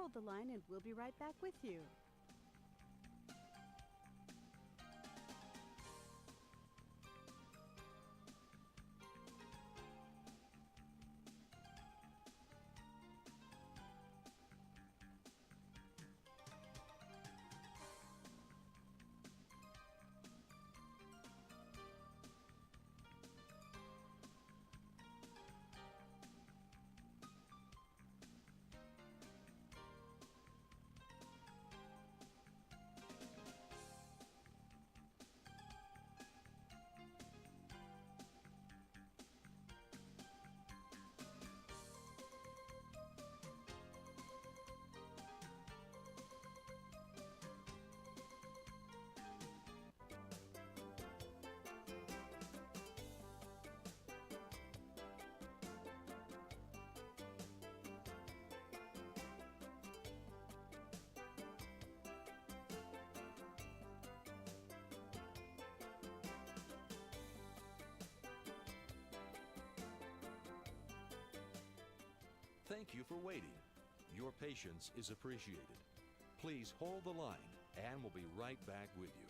hold the line and we'll be right back with you. Thank you for waiting. Your patience is appreciated. Please hold the line and we'll be right back with you.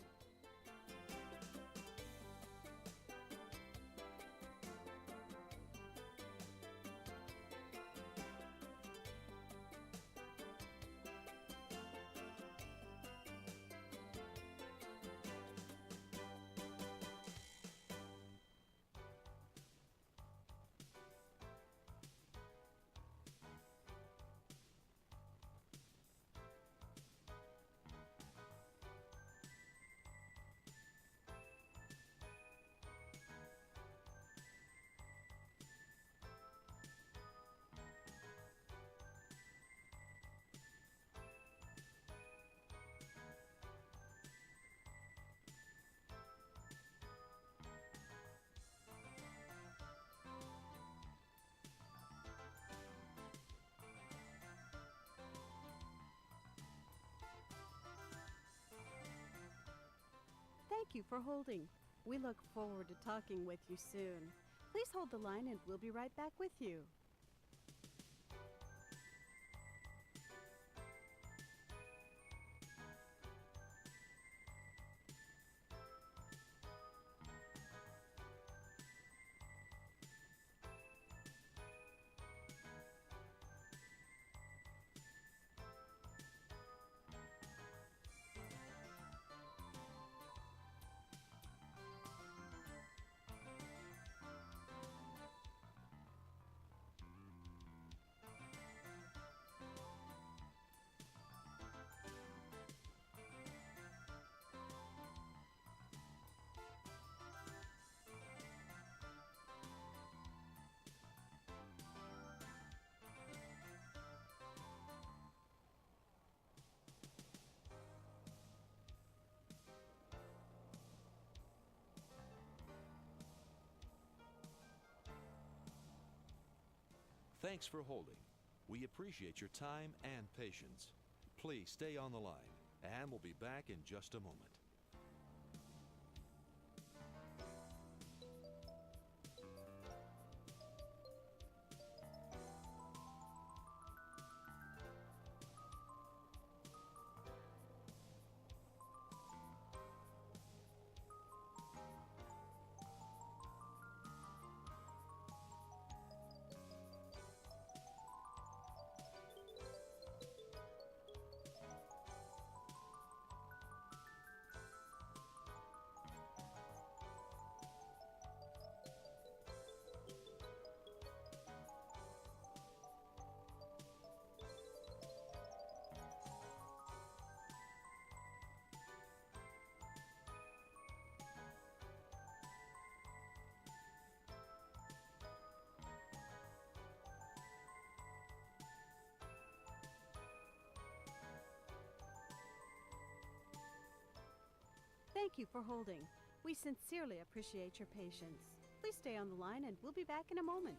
Thank you for holding. We look forward to talking with you soon. Please hold the line and we'll be right back with you. Thanks for holding. We appreciate your time and patience. Please stay on the line, and we'll be back in just a moment. Thank you for holding. We sincerely appreciate your patience. Please stay on the line and we'll be back in a moment.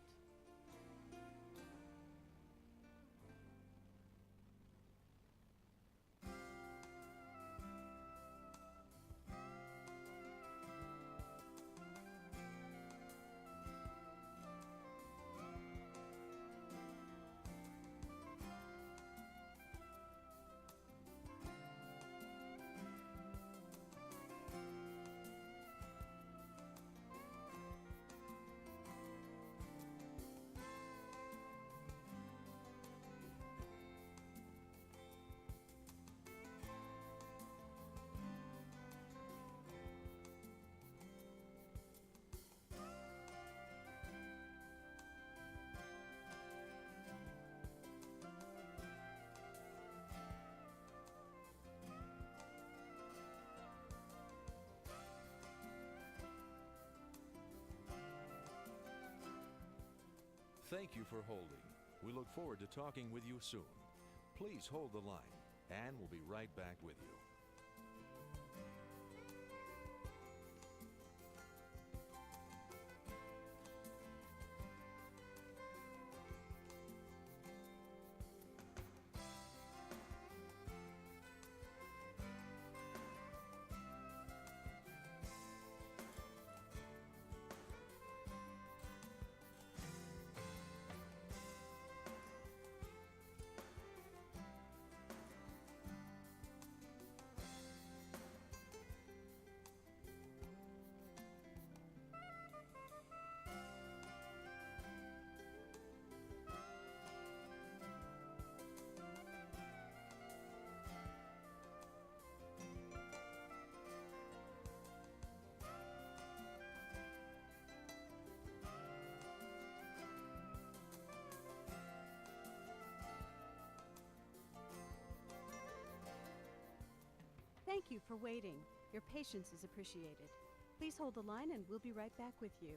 Thank you for holding. We look forward to talking with you soon. Please hold the line, and we'll be right back with you. Thank you for waiting. Your patience is appreciated. Please hold the line and we'll be right back with you.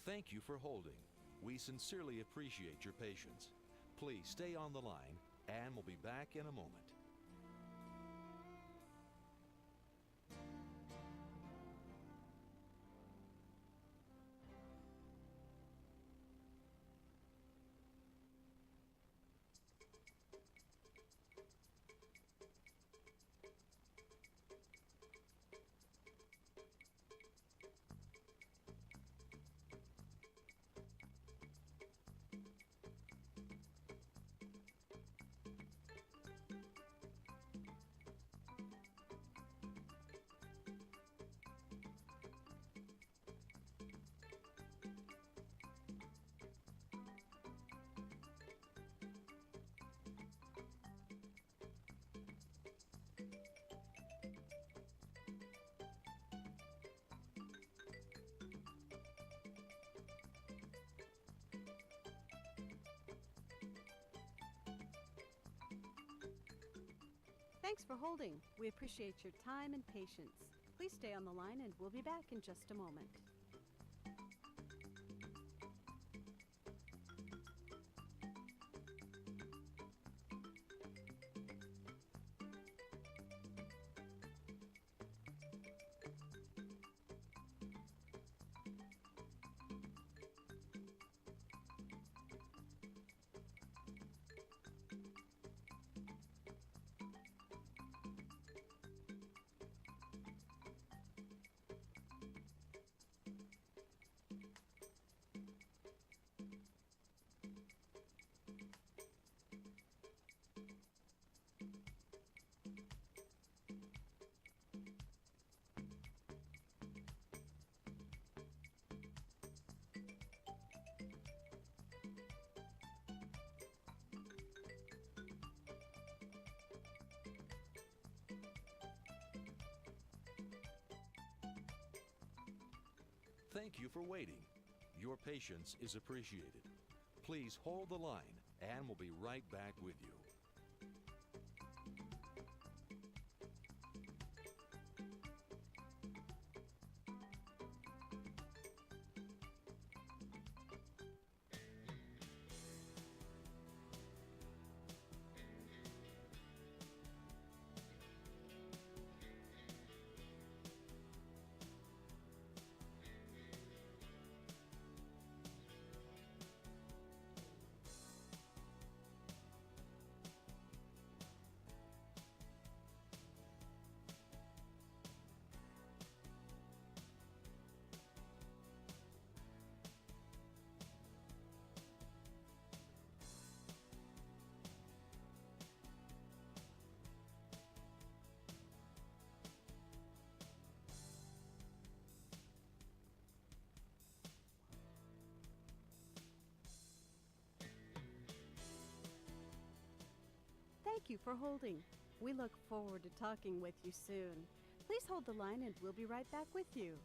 Thank you for holding. We sincerely appreciate your patience. Please stay on the line, and we'll be back in a moment. Thanks for holding. We appreciate your time and patience. Please stay on the line and we'll be back in just a moment. Thank you for waiting. Your patience is appreciated. Please hold the line, and we'll be right back with you. Thank you for holding. We look forward to talking with you soon. Please hold the line and we'll be right back with you.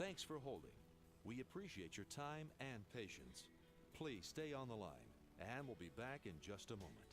Thanks for holding. We appreciate your time and patience. Please stay on the line, and we'll be back in just a moment.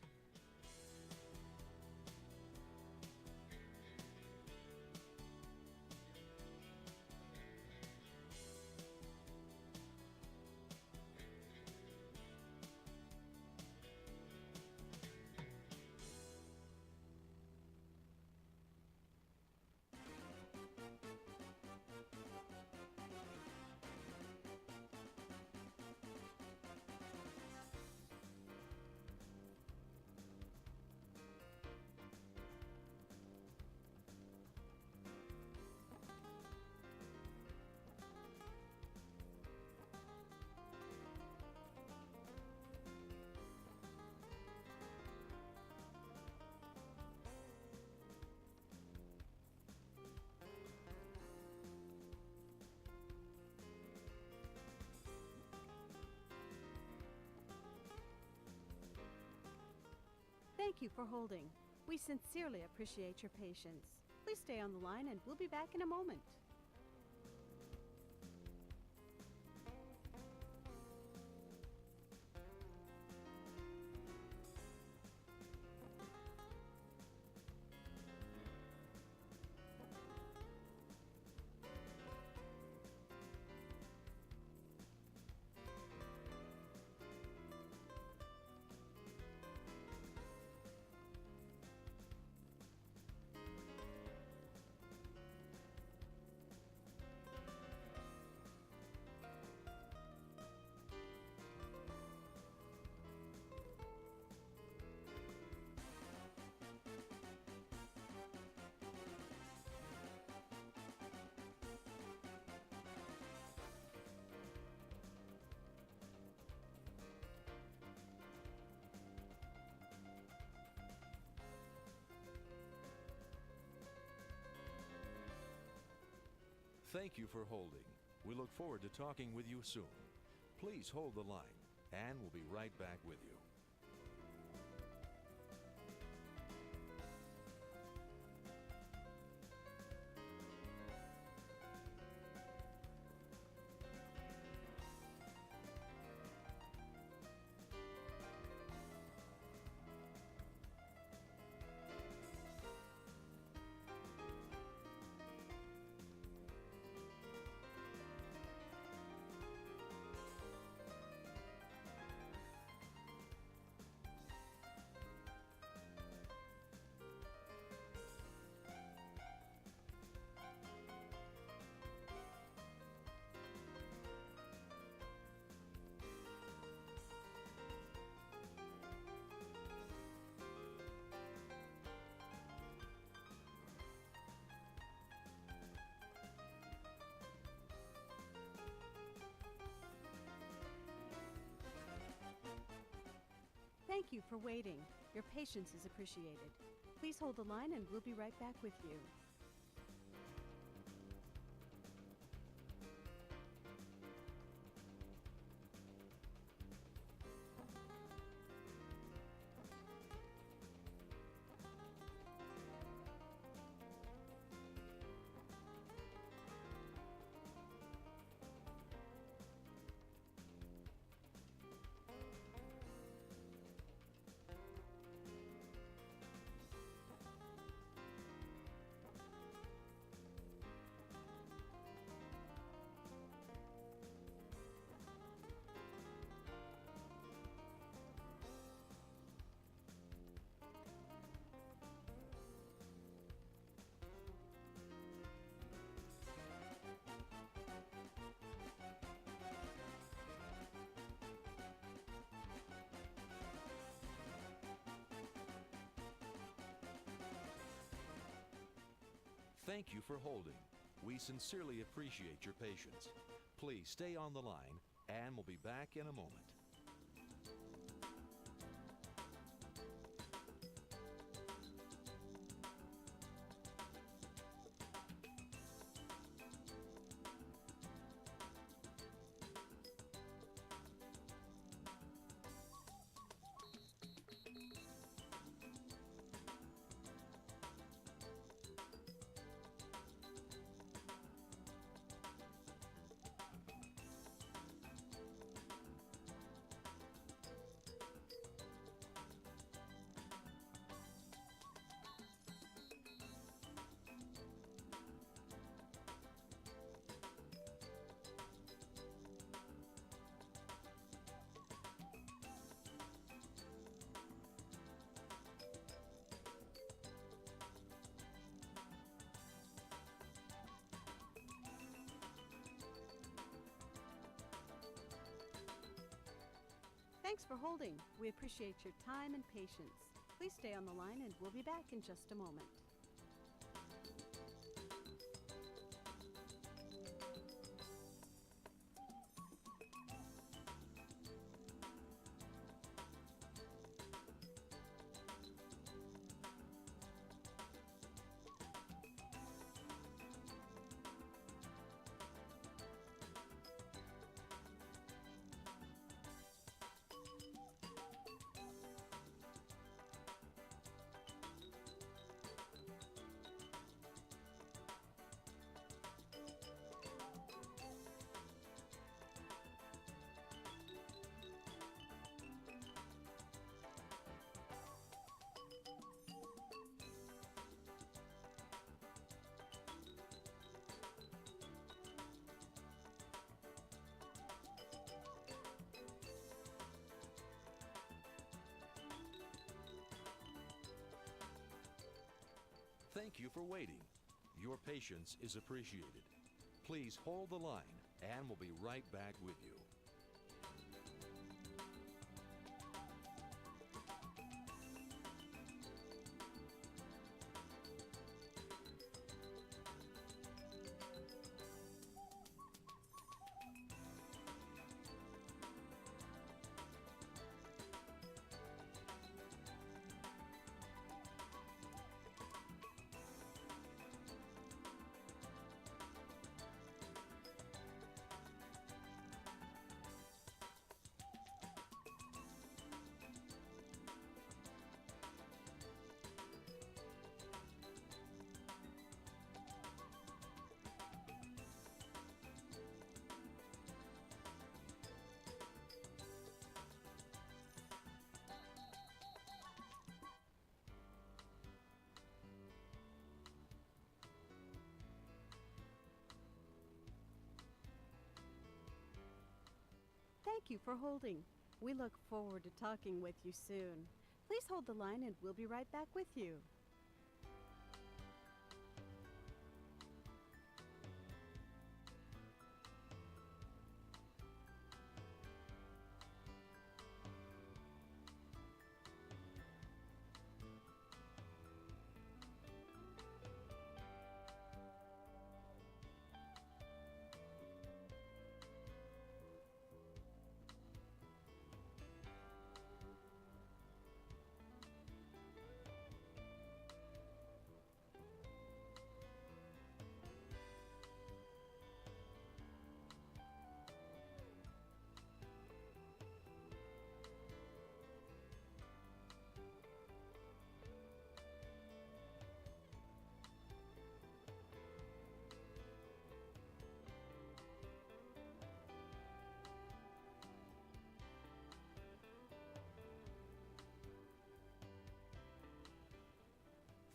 Thank you for holding. We sincerely appreciate your patience. Please stay on the line and we'll be back in a moment. Thank you for holding. We look forward to talking with you soon. Please hold the line, and we'll be right back with you. Thank you for waiting. Your patience is appreciated. Please hold the line and we'll be right back with you. Thank you for holding. We sincerely appreciate your patience. Please stay on the line, and we'll be back in a moment. Thanks for holding. We appreciate your time and patience. Please stay on the line and we'll be back in just a moment. Thank you for waiting. Your patience is appreciated. Please hold the line, and we'll be right back with you. Thank you for holding. We look forward to talking with you soon. Please hold the line and we'll be right back with you.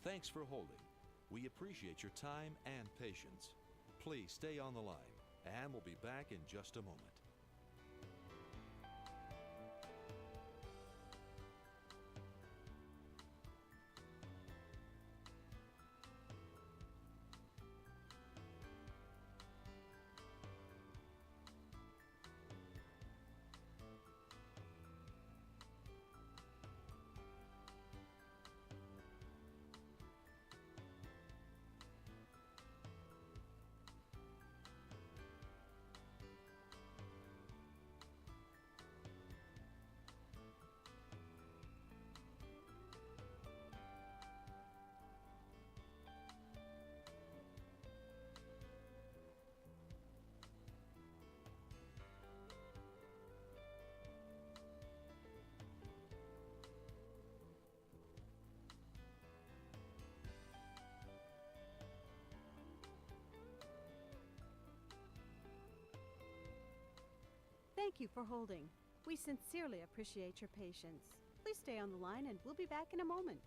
Thanks for holding. We appreciate your time and patience. Please stay on the line, and we'll be back in just a moment. Thank you for holding. We sincerely appreciate your patience. Please stay on the line and we'll be back in a moment.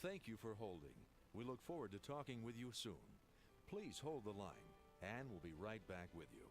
Thank you for holding. We look forward to talking with you soon. Please hold the line, and we'll be right back with you.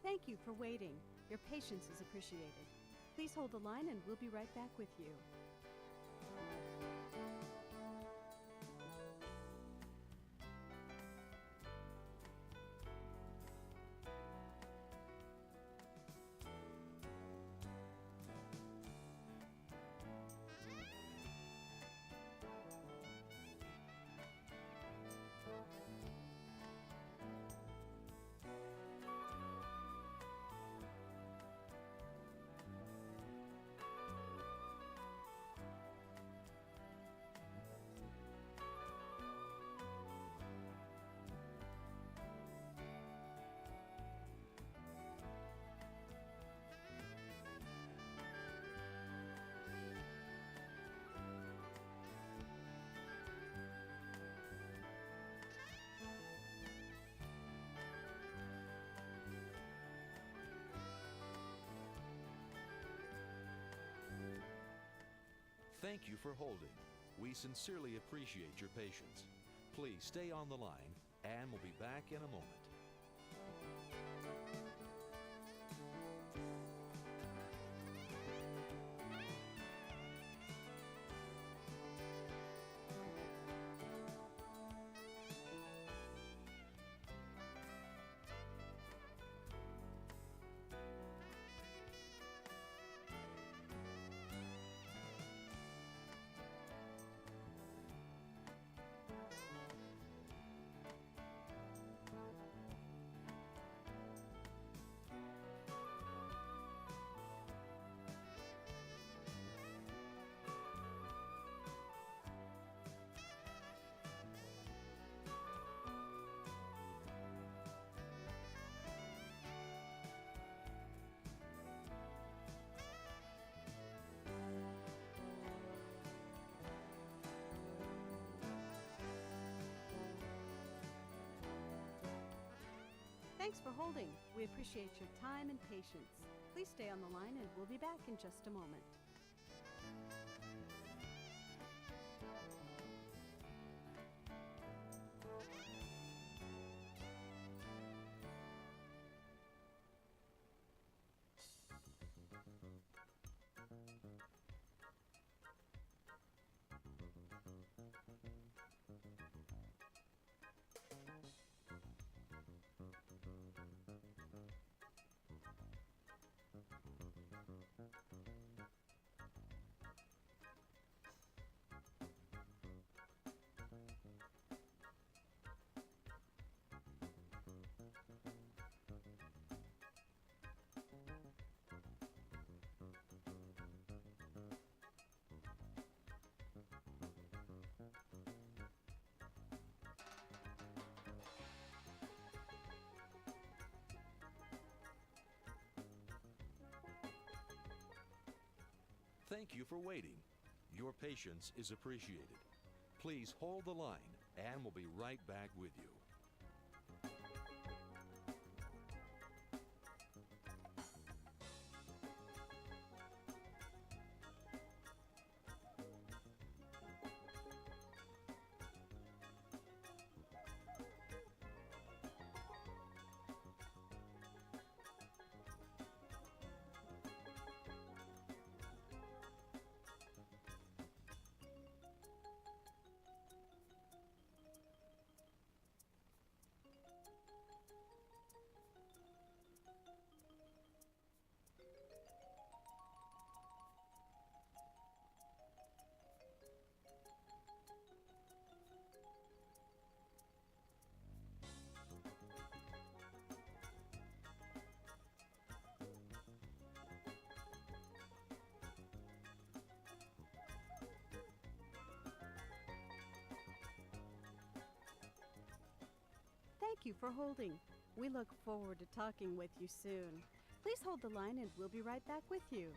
Thank you for waiting. Your patience is appreciated. Please hold the line and we'll be right back with you. Thank you for holding. We sincerely appreciate your patience. Please stay on the line, and we'll be back in a moment. Thanks for holding. We appreciate your time and patience. Please stay on the line and we'll be back in just a moment. Thank you for waiting. Your patience is appreciated. Please hold the line, and we'll be right back with you. Thank you for holding. We look forward to talking with you soon. Please hold the line and we'll be right back with you.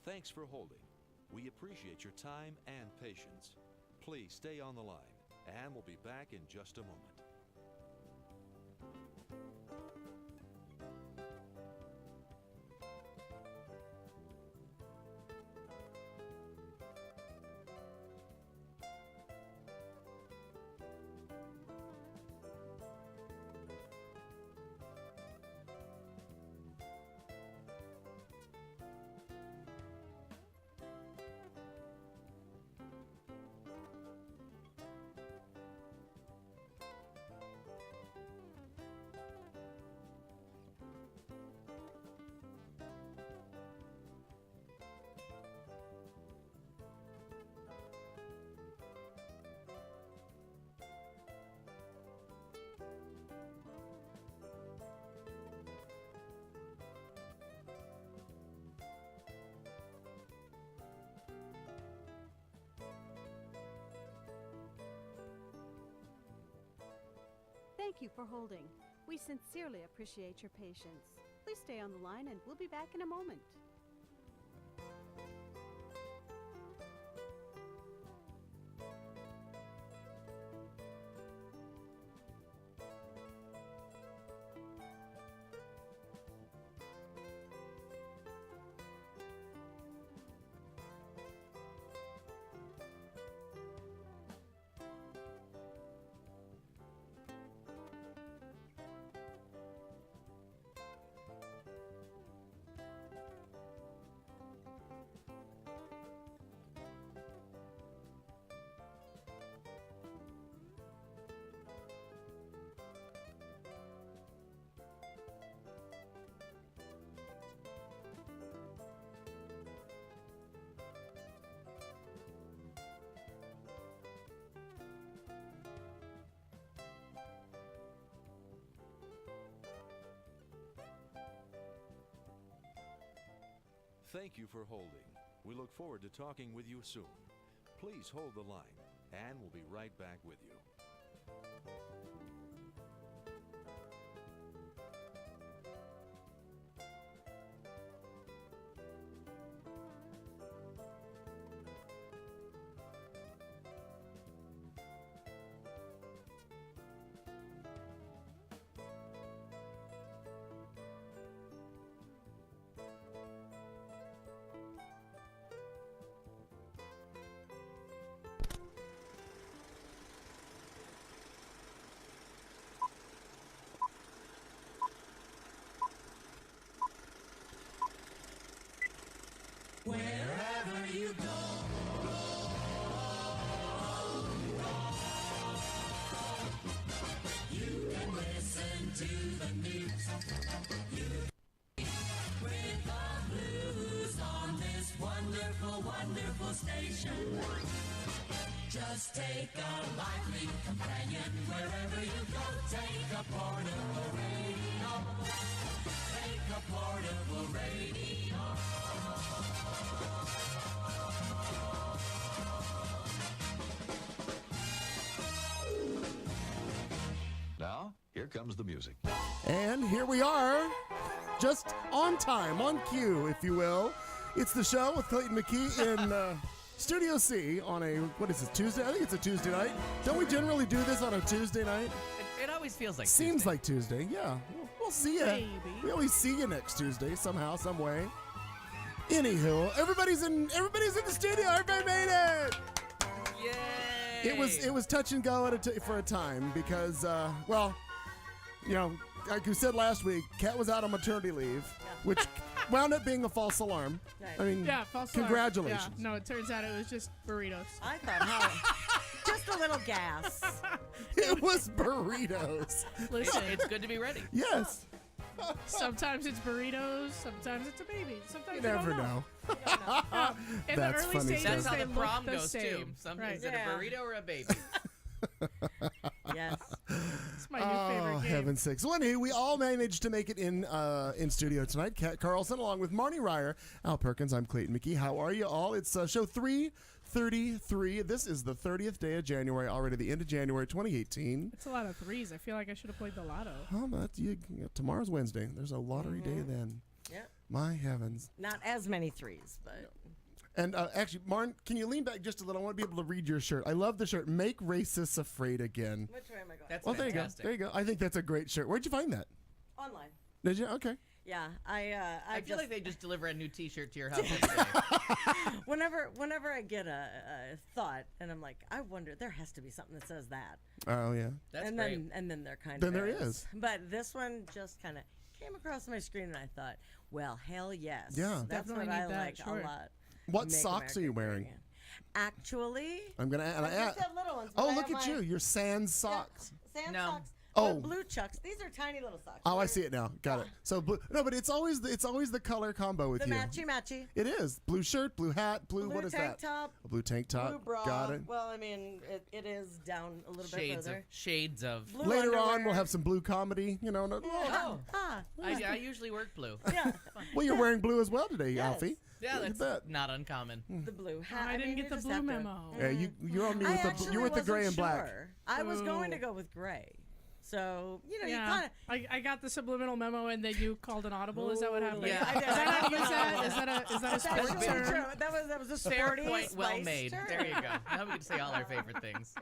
Thanks for holding. We appreciate your time and patience. Please stay on the line, and we'll be back in just a moment. Thank you for holding. We sincerely appreciate your patience. Please stay on the line and we'll be back in a moment. Thank you for holding. We look forward to talking with you soon. Please hold the line, and we'll be right back with you. Now, here comes the music. And here we are, just on time, on cue, if you will. It's the show with Clayton McKee in Studio C on a, what is this, Tuesday? I think it's a Tuesday night. Don't we generally do this on a Tuesday night? It always feels like Seems Tuesday. like Tuesday, yeah. We'll see you. Maybe. We always see you next Tuesday, somehow, some way. Anywho, everybody's in the studio. Everybody made it. Yay! It was touch and go for a time because, well, you know, like you said last week, Kat was out on maternity leave, which wound up being a false alarm. Right. I mean, Yeah, false alarm. congratulations. Yeah, no, it turns out it was just burritos. I thought, how? Just a little gas. It was burritos. Listen, It's good to be ready. Yes. sometimes it's burritos, sometimes it's a baby, sometimes You don't never know. In That's the early funny stages, stuff. That's how they the look prom the goes too. same. Sometimes is Right. it a Yeah. burrito or a baby? Yes. It's my new favorite Oh, game. heaven's sakes. Well, anyway, we all managed to make it in studio tonight. Kat Carlson along with Marnie Ryer, Al Perkins. I'm Clayton McKee. How are you all? It's show 333. This is the 30th day of January, already the end of January 2018. It's a lot of threes. I feel like I should have played the lotto. Oh, tomorrow's Wednesday. There's a lottery day then. Yep. My heavens. Not as many threes, but And actually, Martin, can you lean back just a little? I want to be able to read your shirt. I love the shirt. Make racists afraid again. which way am I going? That's Well, there you go. fantastic. There you go. I think that's a great shirt. Where'd you find that? Online. Did you? Okay. Yeah, I feel like they just deliver a new T-shirt to your house every day. whenever I get a thought and I'm like, I wonder, there has to be something that says that. Oh, yeah. That's and great. then there kind Then of there is. But this one just kind of came across my screen and I thought, well, hell yes. Yeah. That's Definitely what I need that, like sure. a lot. What Make socks America are you great wearing? again. Actually, I'm gonna add. I just have little ones. but Oh, I look have at my- you! Your sans socks. Sand No. socks. Oh. but blue chucks. These are tiny little socks. Oh, I They're see it now. Got it. So blue. No, but it's always the color combo with The you. matchy. It is blue shirt, blue hat, blue. Blue What is tank that? top. A blue tank top. Blue bra. Got it. Well, I mean, it is down a little bit Shades of further. shades of. Blue Later on, underwear. we'll have some blue comedy. You know. Oh, Ah, I usually work blue. yeah. Well, you're wearing blue as well today, Yes. Alfie. Yeah, Look at that's that. not uncommon. The blue hat. I didn't mean, get you the just blue have to- memo. Yeah, you're on me I with actually you're with the gray and wasn't black. sure. I was going to Boo. go with gray. So, you know, you Yeah, kind of. I got the subliminal memo and then you called an audible. Is that what happened? Yeah. I did. Is that how you use that? Is that a That's sports actually term? true. That was a Fair sporty, point, well spice made. term. There you go. Now we get to say all our favorite things.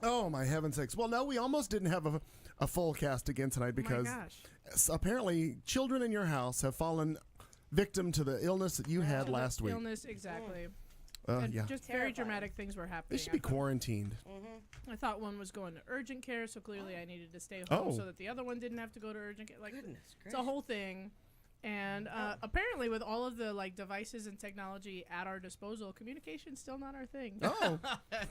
Oh my heaven's sakes! Well, no, we almost didn't have a full cast again tonight because Oh my gosh. apparently children in your house have fallen victim to the illness that you had last week. Illness, exactly. Oh And yeah, just very Terrifying. dramatic things were they happening. should be quarantined. I thought one was going to urgent care, so clearly I needed to stay home Oh. so that the other one didn't have to go to urgent care. Like, Goodness it's a whole thing. And apparently, with all of the like devices and technology at our disposal, communication's still not our thing. Oh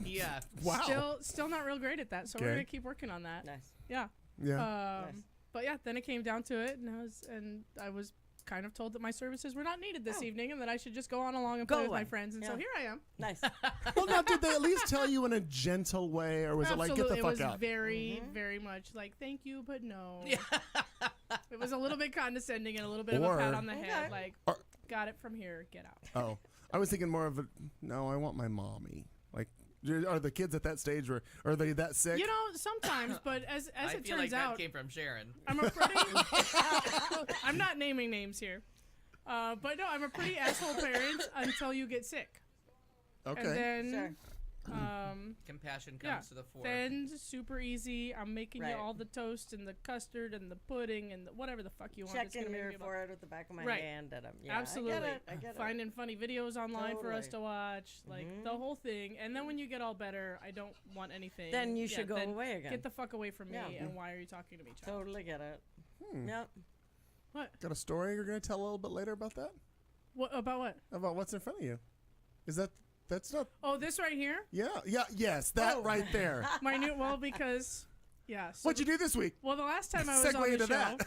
Yeah. wow! Still not real great at that. So we're Okay. gonna keep working on that. Nice. Yeah. Yeah. Nice. But yeah, then it came down to it, and I was kind of told that my services were not needed this evening, and that I should just go on along and Go play with my away. friends. And so Yeah. here I am. Nice. Well, now did they at least tell you in a gentle way, or was it like get the it fuck was out? very, very much like thank you, but no. Yeah. It was a little bit condescending and a little bit of a Or- pat on the head, Okay. like Or- got it from here, get out. Oh, I was thinking more of a no. I want my mommy. Like, are the kids at that stage, or are they that sick? You know, sometimes, but as I it feel turns like out, that came from Sharon. I'm a pretty. I'm not naming names here, but no, I'm a pretty asshole parent until you get sick, okay. and then Sure. Compassion comes yeah, to the fore. then super easy. I'm making Right. you all the toast and the custard and the pudding and the whatever the fuck you want. It's Checking gonna make your me about- forehead with the back of my Right. hand. And Absolutely. I get it. Finding funny videos online for us to Totally. watch, like the whole thing. And then when you get all better, I don't want anything. Then you Yeah, should go then away again. Get the fuck away from me. Yeah. And why are you talking to me, child? Totally get it. Hmm. Yep. What? Got a story you're gonna tell a little bit later about that? What about what? About what's in front of you? Is that's not? Oh, this right here. Yeah. Yes, that Oh. right there. My new because Yeah. So What'd you do this week? well, the last time I was Segue on the into show, that.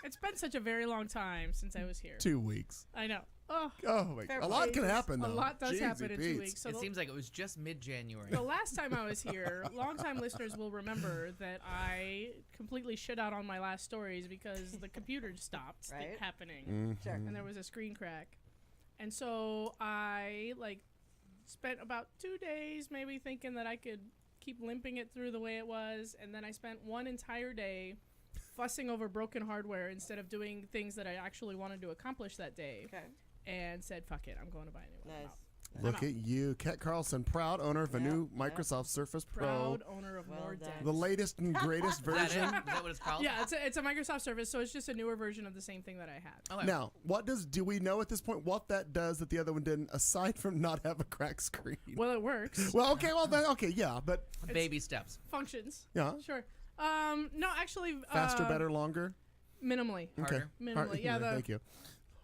it's been such a very long time since I was here. 2 weeks. I know. Oh, Oh, my Fair A lot can play. happen, a though. lot does Jeezy happen in 2 Pete's. weeks. So It the, seems like it was just mid-January. the last time I was here, longtime listeners will remember that I completely shit out on my last stories because the computer stopped Right. happening. Sure. And there was a screen crack. And so I spent about 2 days maybe thinking that I could keep limping it through the way it was, and then I spent one entire day fussing over broken hardware instead of doing things that I actually wanted to accomplish that day, Okay. and said, fuck it, I'm going to buy a new one. I'm Nice. out. Look at you, Kat Carlson, proud owner of a Yep, new yep. Microsoft Surface Pro, Proud owner of Well more done. debt. the latest and greatest Is that it? version. Is that what it's called? Yeah, it's a Microsoft Surface, so it's just a newer version of the same thing that I had. Okay. Now, do we know at this point what that does that the other one didn't, aside from not have a cracked screen? Well, it works. Well, okay, yeah, but Baby steps. Functions. yeah, Sure. No, actually, faster, better, longer. minimally. Harder. Minimally, yeah, the thank you.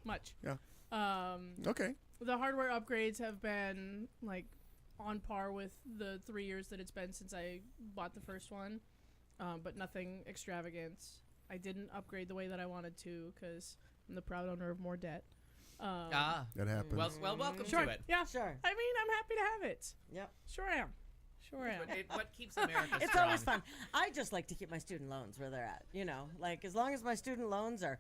much. Yeah. Um, Okay. the hardware upgrades have been on par with the 3 years that it's been since I bought the first one, but nothing extravagant. I didn't upgrade the way that I wanted to because I'm the proud owner of more debt. That happens. Well, welcome Sure. to it. Yeah. Sure. I mean, I'm happy to have it. Yep. Sure am. Sure am. What keeps America It's strong? always fun. I just like to keep my student loans where they're at. As long as my student loans are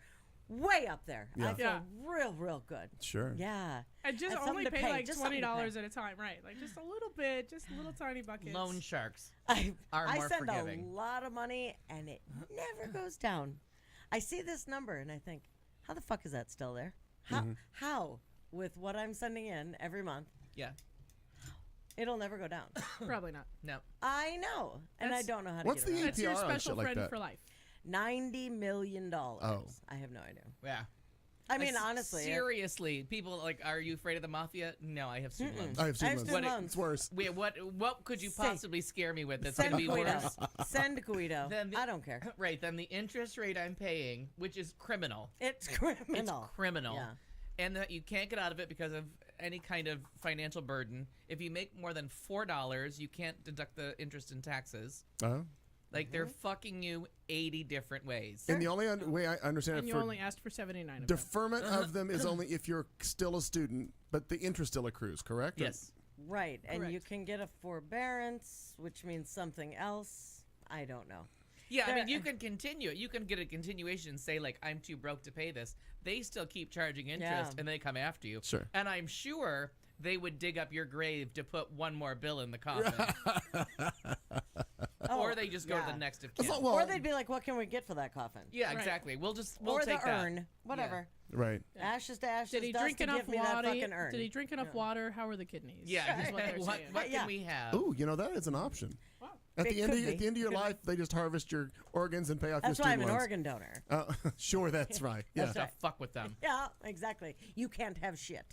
way up there, I Yeah. feel Yeah. real good. Sure. Yeah. I just And only something to pay pay, like just something to $20 pay. at a time, right? Just a little bit, just little tiny buckets. Loan sharks. I Are more send forgiving. a lot of money and it never goes down. I see this number and I think, how the fuck is that still there? How? With what I'm sending in every month, Yeah. it'll never go down. Probably not. No. I know, and I That's- don't know how to What's get the around. That's your APR on special shit like friend that? for life. $90 million. Oh. I have no idea. Yeah. I mean, honestly. Seriously, people are you afraid of the mafia? No, I have student loans. I have student student loans. loans. It's worse. Wait, what could you Say- possibly scare me with that's going Send to be Guido. worse? Send Guido. Then the- I don't care. Right, then the interest rate I'm paying, which is criminal. It's criminal. It's criminal. Yeah. And that you can't get out of it because of any kind of financial burden. If you make more than $4, you can't deduct the interest and taxes. Oh. Like they're fucking you 80 different ways. And the only way I understand And it you for only asked for 79 of them. deferment of them is only if you're still a student, but the interest still accrues, correct? Or- Yes. Right. And you Correct. can get a forbearance, which means something else. I don't know. Yeah, I mean, There- you can continue it. You can get a continuation and say, like, I'm too broke to pay this. They still keep charging interest Yeah. and they come after you. Sure. And I'm sure they would dig up your grave to put one more bill in the coffin. Or they just go to yeah. the next of As kin. long- well, Or they'd be like, what can we get for that coffin? Yeah, Right. exactly. We'll or take the that. urn. Whatever. right. Ashes to ashes. Did he dust drink to enough give me that water? fucking urn. Did he drink enough water? How are the kidneys? Yeah, is what they're what saying. can Yeah. we have? Ooh, that is an option. Wow. At It the end, could at the be. end of your life, they just harvest your organs and pay off That's your why I'm student an loans. organ donor. Sure, that's right. Yeah. That's To right. fuck with them. Yeah, exactly. You can't have shit.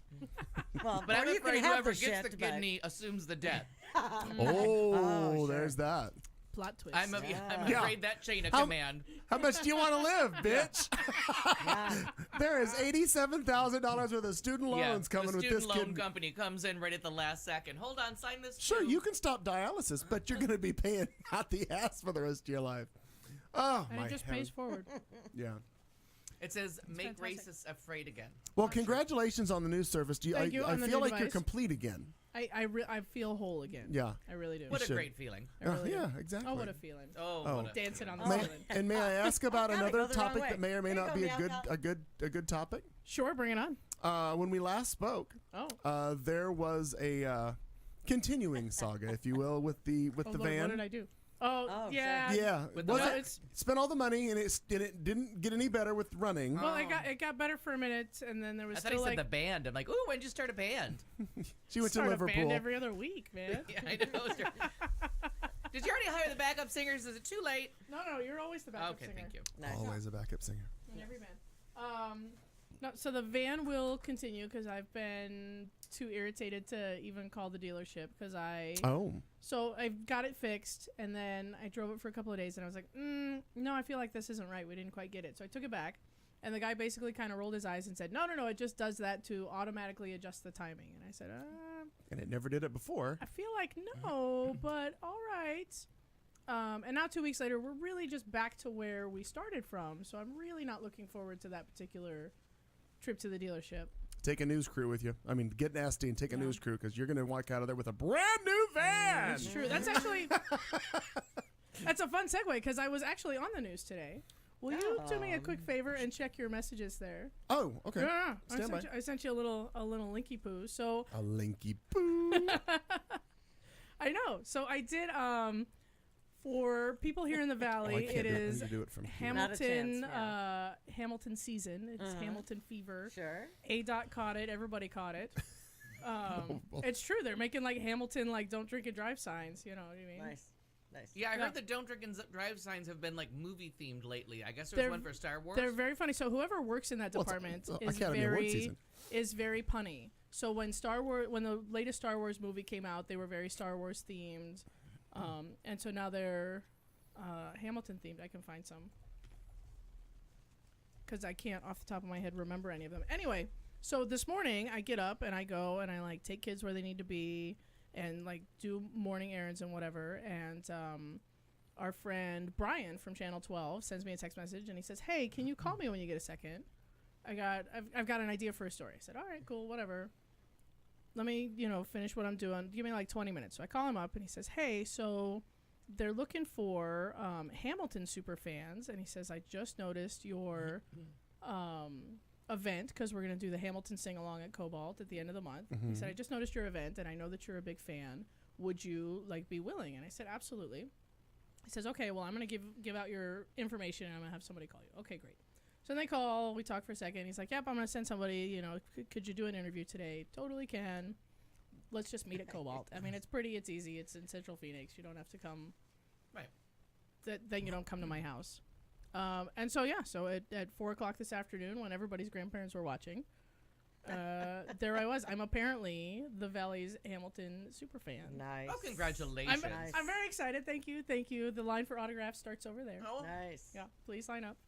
Well, But or I'm you can afraid have whoever the gets shit, the but- kidney assumes the debt. Oh, sure. there's that. Plot twist. I'm Yeah. afraid that chain of How- command. How much do you want to live, bitch? Yeah. There is $87,000 worth of student loans coming the with student this loan kid. company comes in right at the last second. Hold on, sign this. Sure, too. you can stop dialysis, but you're going to be paying out the ass for the rest of your life. Oh, and my it just heaven. pays forward. Yeah. It says, make fantastic. racists afraid again. Well, congratulations on the new service. Thank you I on the feel new like you're device. complete again. I feel whole again. Yeah. I really do. What a should. great feeling. I really do. Yeah, exactly. Oh, what a feeling. Oh, Oh. what a Dancing feeling. on the May, ceiling. and may I ask about Gotta another go the wrong topic way. that may or may There you not go, be meow, meow. a good topic? Sure, bring it on. When we last spoke, Oh. there was a continuing saga, if you will, with the Oh, Lord, van. what did I do? Oh, Oh, yeah. Yeah, With the was van? it? It's, Spent all the money and it didn't get any better with running. well, it got better for a minute, and then there was I thought he still said like the band. I'm like, ooh, when'd you start a band? She went to start a band Liverpool. every other week, man. Yeah, I know. Did you already hire the backup singers? Is it too late? No, you're always the backup Okay, singer. thank you. Nice. Always a backup singer. In every band. No, so the van will continue because I've been too irritated to even call the dealership because Oh, So I got it fixed, and then I drove it for a couple of days, and I was like, no, I feel like this isn't right. We didn't quite get it. So I took it back, and the guy basically kind of rolled his eyes and said, no, it just does that to automatically adjust the timing. And I said, and it never did it before. I feel like no, but all right. And now 2 weeks later, we're really just back to where we started from. So I'm really not looking forward to that particular trip to the dealership. Take a news crew with you. I mean, get nasty and take a news crew because you're going to walk out of there with a brand new van. That's true. That's actually that's a fun segue because I was actually on the news today. Will you do me a quick favor and check your messages there? Oh, okay. Yeah, Stand by. I sent you a little linky poo. So A linky poo. I know. So I did. For people here in the valley, I can't it do it when is you do it from here. Not a Hamilton. chance, Hamilton season. It's Hamilton fever. Sure. A-Dot caught it. Everybody caught it. Well, It's true. They're making like Hamilton, like don't drink and drive signs. You know what I mean? Nice. Nice. Yeah, I Yeah. heard the don't drink and drive signs have been like movie themed lately. I guess there's They're- one for Star Wars. They're very funny. So whoever works in that Well, it's- department it's is Academy Award very season. punny. So when the latest Star Wars movie came out, they were very Star Wars themed, and so now they're Hamilton themed. I can find some because I can't off the top of my head remember any of them. Anyway, so this morning I get up and I go and I like take kids where they need to be and like do morning errands and whatever. And our friend Brian from Channel 12 sends me a text message and he says, "Hey, can you call me when you get a second? I've got an idea for a story." I said, "All right, cool, whatever. Let me, finish what I'm doing. Give me like 20 minutes." So I call him up and he says, "Hey, so they're looking for Hamilton super fans." And he says, "I just noticed your event because we're going to do the Hamilton sing-along at Cobalt at the end of the month." He said, "I just noticed your event and I know that you're a big fan. Would you be willing?" And I said, "Absolutely." He says, "Okay, well, I'm going to give out your information and I'm going to have somebody call you." Okay, great. So then they call, we talk for a second. He's like, "Yep, I'm going to send somebody, could you do an interview today?" Totally can. Let's just meet at Cobalt. I mean, it's easy. It's in Central Phoenix. You don't have to come. Right. Then you don't come to my house. And so at 4 o'clock this afternoon, when everybody's grandparents were watching, there I was. I'm apparently the Valley's Hamilton super fan. Nice. Oh, congratulations. Nice. I'm very excited. Thank you. The line for autographs starts over there. Oh, Nice. Yeah, please sign up.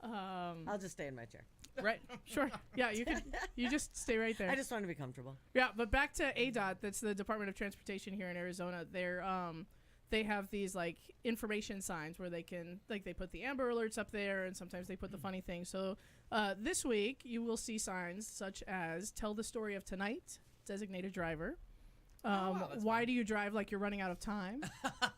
I'll just stay in my chair. Right. Sure. Yeah, you just stay right there. I just want to be comfortable. Yeah, but back to ADOT, that's the Department of Transportation here in Arizona. They have these like information signs where they can they put the Amber Alerts up there, and sometimes they put the funny things. So this week you will see signs such as "Tell the story of tonight, designated driver." that's Why fun. do you drive like you're running out of time?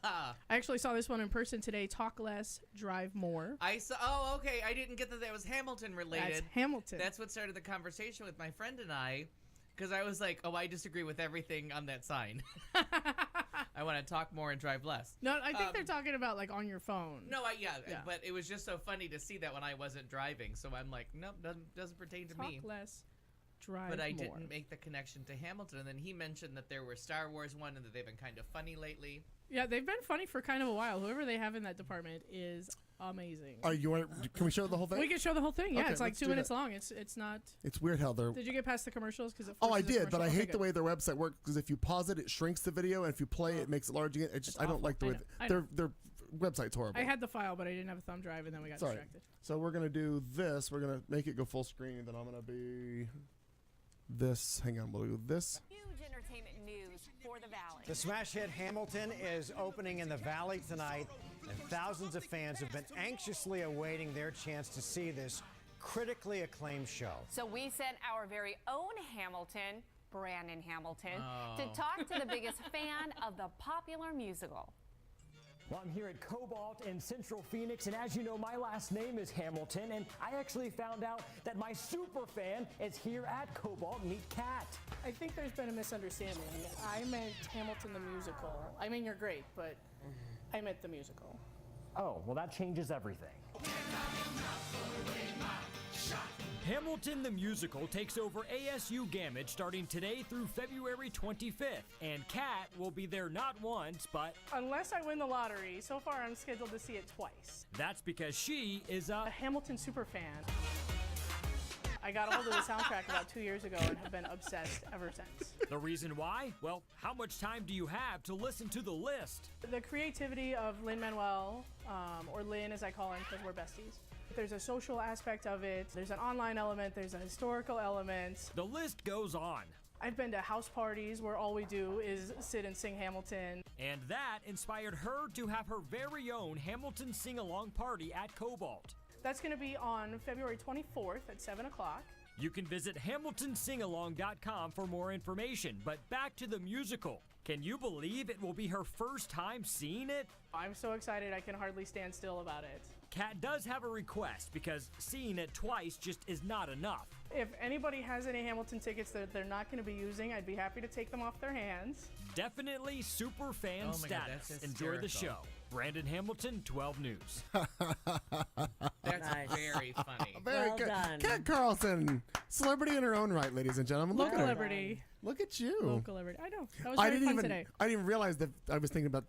I actually saw this one in person today. Talk less, drive more. I saw. Oh, okay. I didn't get that was Hamilton related. That's Hamilton. That's what started the conversation with my friend and I, because I was like, "Oh, I disagree with everything on that sign. I want to talk more and drive less." No, I think they're talking about like on your phone. No, Yeah. but it was just so funny to see that when I wasn't driving. So I'm like, nope, doesn't pertain to Talk me. less, drive But I more. didn't make the connection to Hamilton. And then he mentioned that there were Star Wars one and that they've been kind of funny lately. Yeah, they've been funny for kind of a while. Whoever they have in that department is amazing. Can we show the whole thing? We can show the whole thing. Yeah, Okay, it's like let's 2 do minutes that. long. It's not. It's weird how they're. Did you get past the commercials? Because Oh, I did, but I hate the way their website works because if you pause it, it shrinks the video, and if you play it, it makes it large again. It's just It's I don't awful. like the I way know. I know. their website's horrible. I had the file, but I didn't have a thumb drive, and then we got Sorry. distracted. So we're gonna do this. We're gonna make it go full screen. Then I'm gonna be this. Hang on, we'll do this. Huge entertainment news for the Valley. The smash hit Hamilton is opening in the Valley tonight, and thousands of fans have been anxiously awaiting their chance to see this critically acclaimed show. So we sent our very own Hamilton, Brandon Hamilton, to talk to the biggest fan of the popular musical. Well, I'm here at Cobalt in Central Phoenix, and as you know, my last name is Hamilton, and I actually found out that my super fan is here at Cobalt. Meet Kat. I think there's been a misunderstanding. I meant Hamilton the musical. I mean, you're great, but I meant the musical. Oh, well, that changes everything. Hamilton the Musical takes over ASU Gamage starting today through February 25th, and Kat will be there not once, but Unless I win the lottery, so far I'm scheduled to see it twice. that's because she is A a Hamilton super fan. I got a hold of the soundtrack about 2 years ago and have been obsessed ever since. The reason why? Well, how much time do you have to listen to the list? The creativity of Lin-Manuel, or Lin as I call him because we're besties. There's a social aspect of it, there's an online element, there's a historical element. The list goes on. I've been to house parties where all we do is sit and sing Hamilton. And that inspired her to have her very own Hamilton sing-along party at Cobalt. That's going to be on February 24th at 7 o'clock. You can visit HamiltonSingalong.com for more information, but back to the musical. Can you believe it will be her first time seeing it? I'm so excited I can hardly stand still about it. Kat does have a request because seeing it twice just is not enough. If anybody has any Hamilton tickets that they're not going to be using, I'd be happy to take them off their hands. Definitely super fan Oh my God, status. that's Enjoy the hysterical. show. Brandon Hamilton, 12 News. That's Nice. very funny. Very Well good. done. Kat Carlson, celebrity in her own right, ladies and gentlemen. Look Local at her. liberty. Look at you. Local liberty. I know. That was I very didn't fun even. today. I didn't even realize that I was thinking about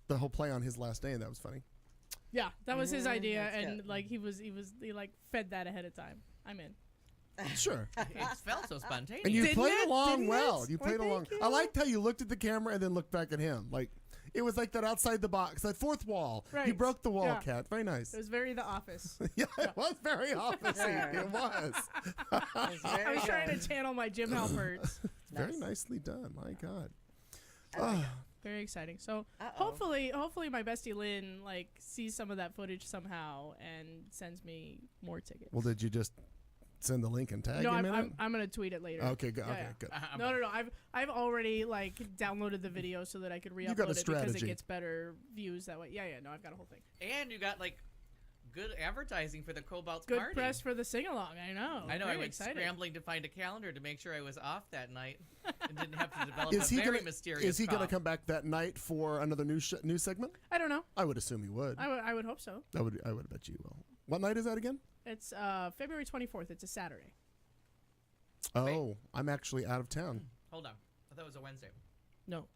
the whole play on his last day, and that was funny. Yeah, that was his idea, that's and good. like he like fed that ahead of time. I'm in. Sure. It felt so spontaneous. And you Didn't played it? along Didn't well. it? You Why, played along. thank I you. liked how you looked at the camera and then looked back at him. Like it was like that outside the box, that fourth wall. You Right. broke the wall, Yeah. Kat. Very nice. It was very The Office. Yeah, it was very opposite. Sure. It was. It's very I was trying good. to channel my Jim Halperts. Very Nice. nicely done. My God. Very exciting. So Uh-oh. hopefully my bestie Lynn like sees some of that footage somehow and sends me more tickets. Well, did you just send the link and tag no, him in it? I'm gonna tweet it later. Okay, good. Yeah, Okay, yeah. good. No. I've already like downloaded the video so that I could re-upload got a it because strategy. it gets better views that way. Yeah. No, I've got a whole thing. And you got like good advertising for the Cobalt's Good party. press for the sing along. I know. I know. I Very was excited. scrambling to find a calendar to make sure I was off that night and didn't have to develop Is a he very gonna? mysterious Is he gonna cough. come back that night for another news segment? I don't know. I would assume he would. I would hope so. I would bet you will. What night is that again? It's February 24th. It's a Saturday. Oh, I'm actually out of town. Hold on. I thought it was a Wednesday. No.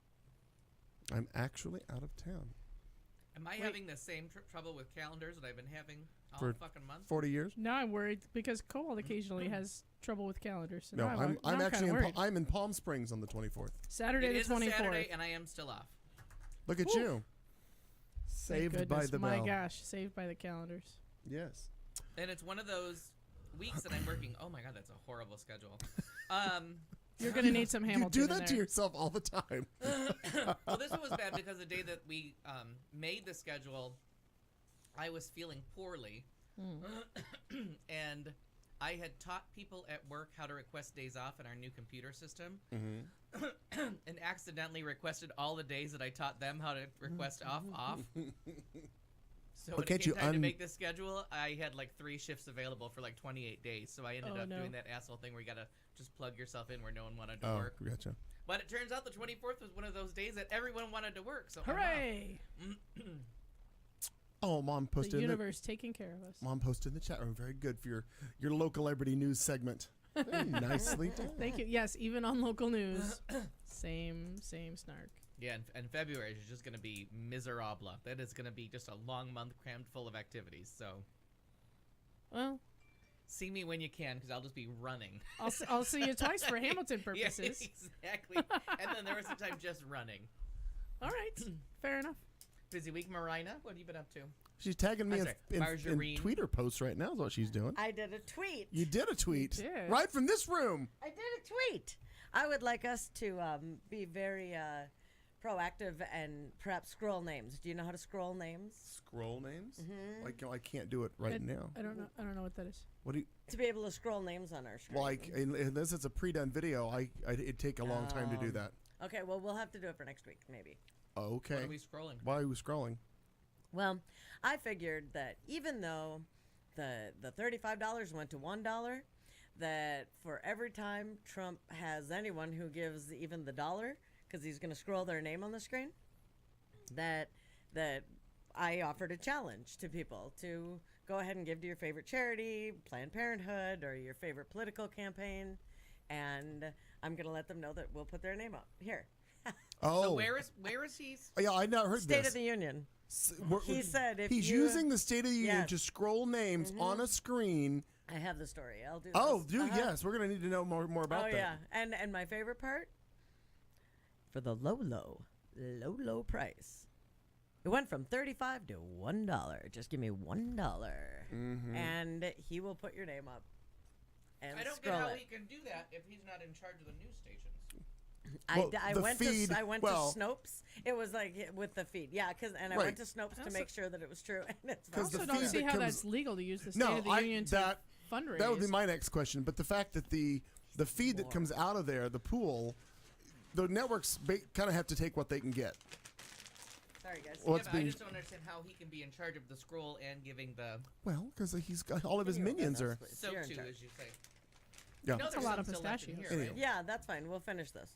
I'm actually out of town. Am I having the same trouble with calendars that I've been having all For fucking month? 40 years. Now I'm worried because Cobalt occasionally has trouble with calendars. So No, now I'm now actually kinda worried. I'm in Palm Springs on the 24th. Saturday It the is 24th. a Saturday, and I am still off. Look at Woo. you. Thank Saved by goodness. the My bell. gosh, saved by the calendars. Yes. And it's one of those weeks that I'm working. Oh my god, that's a horrible schedule. You're gonna need some Hamilton. You do in that to there. yourself all the time. Well, this one was bad because the day that we made the schedule, I was feeling poorly, and I had taught people at work how to request days off in our new computer system, and accidentally requested all the days that I taught them how to request off. So Well, when it can't came you time to make this schedule, I had like 3 shifts available for like 28 days. So I ended Oh, up no. doing that asshole thing where you gotta just plug yourself in where no one wanted to Oh, work. gotcha. But it turns out the 24th was one of those days that everyone wanted to work. So I'm off. Hooray! Oh, Mom The posted. in the, universe taking care of us. Mom posted in the chat room. Very good for your local celebrity news segment. Very nicely done. Thank you. Yes, even on local news, same snark. Yeah, and February is just going to be miserable. That is going to be just a long month crammed full of activities. So Well, see me when you can, because I'll just be running. I'll see you twice for Hamilton Yeah, purposes. exactly. And then there was some time just running. All right, fair enough. Busy week, Marina. What have you been up to? She's tagging me I'm in sorry, Margarine. Twitter posts right now. Is what she's doing. I did a tweet. You did a tweet did. right from this room. I did a tweet. I would like us to be very proactive and perhaps scroll names. Do you know how to scroll names? Scroll names. I can't do it right now. I don't know what that is. What do you? To be able to scroll names on our screen. Well, unless it's a pre-done video, it'd take a long time to do that. Okay, well, we'll have to do it for next week, maybe. Okay. What are we scrolling? Why are we scrolling? Well, I figured that even though the $35 went to $1, that for every time Trump has anyone who gives even the dollar, because he's going to scroll their name on the screen, that I offered a challenge to people to go ahead and give to your favorite charity, Planned Parenthood, or your favorite political campaign, and I'm going to let them know that we'll put their name up here. Oh, So where is he? yeah, I not heard State this. of the Union. We're- He said if he's you- using the State of the Union Yes. to scroll names on a screen. I have the story. I'll do. Oh, this. dude, yes, we're gonna need to know more about Oh that. yeah, and my favorite part, for the low price, it went from $35 to $1. Just give me $1, and he will put your name up. And I don't get scroll how it. he can do that if he's not in charge of the news stations. Well, I the went feed- to well- Snopes. It was like with the feed, yeah. I Right. went to Snopes to make sure that it was true, and it's Because I the also don't feed see that how comes- that's legal to use the State No, of the Union to fundraise. that would be my next question. But the fact that the feed that comes out of there, the pool, the networks kind of have to take what they can get. Sorry, guys. Well, Yeah, it's but I being just don't understand how he can be in charge of the scroll and giving the well, because he's got all of his minions are. soap You're in to, charge. as you say. Yeah. No, That's a there's lot of some still left in pistachios. here, Anyway. right? Yeah, that's fine. We'll finish this.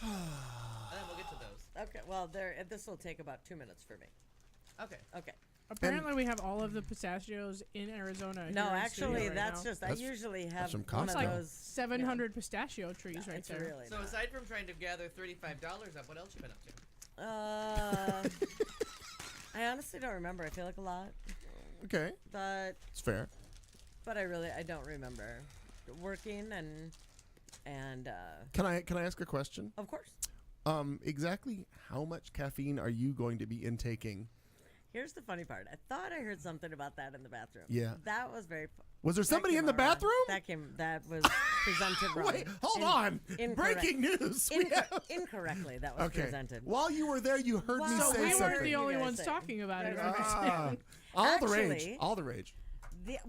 And then we'll get to those. Okay. Well, this will take about 2 minutes for me. Okay. Okay. Apparently, we have all of the pistachios in Arizona. No, here in actually, studio right that's now. just. I That's- usually that's have from one It's of like those. 700 pistachio trees right It's there. really So not. aside from trying to gather $35 up, what else you been up to? I honestly don't remember. I feel like a lot, Okay, but it's fair. I don't remember working and Can I ask a question? of course. Exactly how much caffeine are you going to be intaking? Here's the funny part. I thought I heard something about that in the bathroom. Yeah. That was very. Was there that somebody came in the out wrong. bathroom? That was presented wrong. Wait, hold on. incorrect- Breaking news. We have- Incorrectly, that was okay. presented. While you were there, you heard me Wow. So say we something. weren't the You only guys ones say. talking about it. Right, right, understand? All the rage. Actually- All the rage.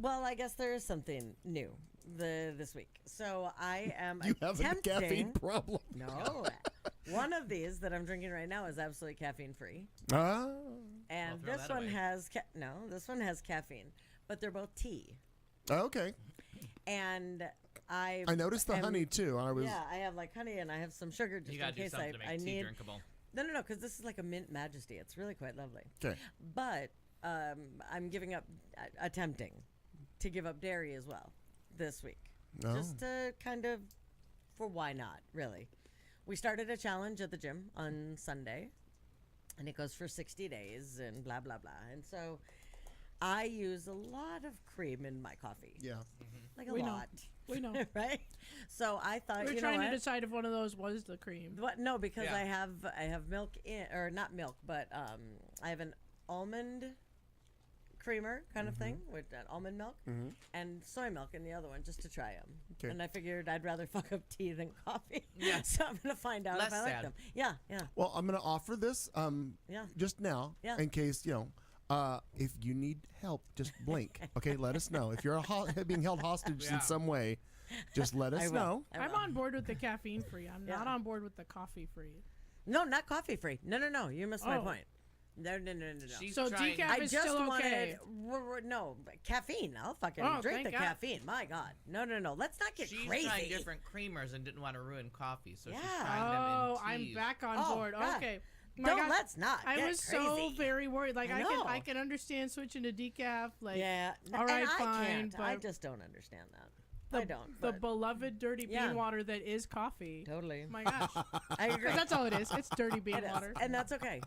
Well, I guess there is something new this week. So I am You have a attempting. caffeine problem. No. One of these that I'm drinking right now is absolutely caffeine free. Ah. And throw this that one away. has this one has caffeine, but they're both tea. Okay. And I noticed the honey too. I was. Yeah, I have like honey and I have some sugar just You gotta in do case something to I make tea need. drinkable. No, because this is like a mint majesty. It's really quite lovely. Okay. But I'm giving up, attempting to give up dairy as well this week. Oh. Just to kind of, for why not, really. We started a challenge at the gym on Sunday, and it goes for 60 days and blah, blah, blah. And so I use a lot of cream in my coffee. Yeah. Like a We know. lot. We know. Right? So I thought, We're you know trying what? to decide if one of those was the cream. What? No, because Yeah. I have milk in, or not milk, but I have an almond creamer kind of thing with almond milk and soy milk in the other one just to try them. 'Kay. And I figured I'd rather fuck up tea than coffee. Yeah. So I'm gonna find out Less if I like sad. them. Yeah, yeah. Well, I'm going to offer this Yeah. just now Yeah. in case, if you need help, just blink. Okay, let us know. If you're being held hostage Yeah. in some way, just let us I will. know. I I'm will. on board with the caffeine free. I'm not Yeah. on board with the coffee free. No, not coffee free. No. You missed my Oh. point. No. She's So trying. decaf I is just still wanted okay. no caffeine. I'll fucking Oh, drink thank the God. caffeine. My God, no. Let's not get She's crazy. trying different creamers and didn't want to ruin coffee, so she's Yeah. trying them Oh, in I'm teas. back on Oh, board. God. Okay. No, God, let's not. I get was so crazy. very worried. Like I I know. can understand switching to decaf. Like Yeah. all right, and I fine, can't. I but just don't understand that. the, I don't. the but beloved dirty Yeah. bean water that is coffee. totally. My gosh. I agree. 'Cause that's all it is. It's dirty bean It is, water. and that's okay.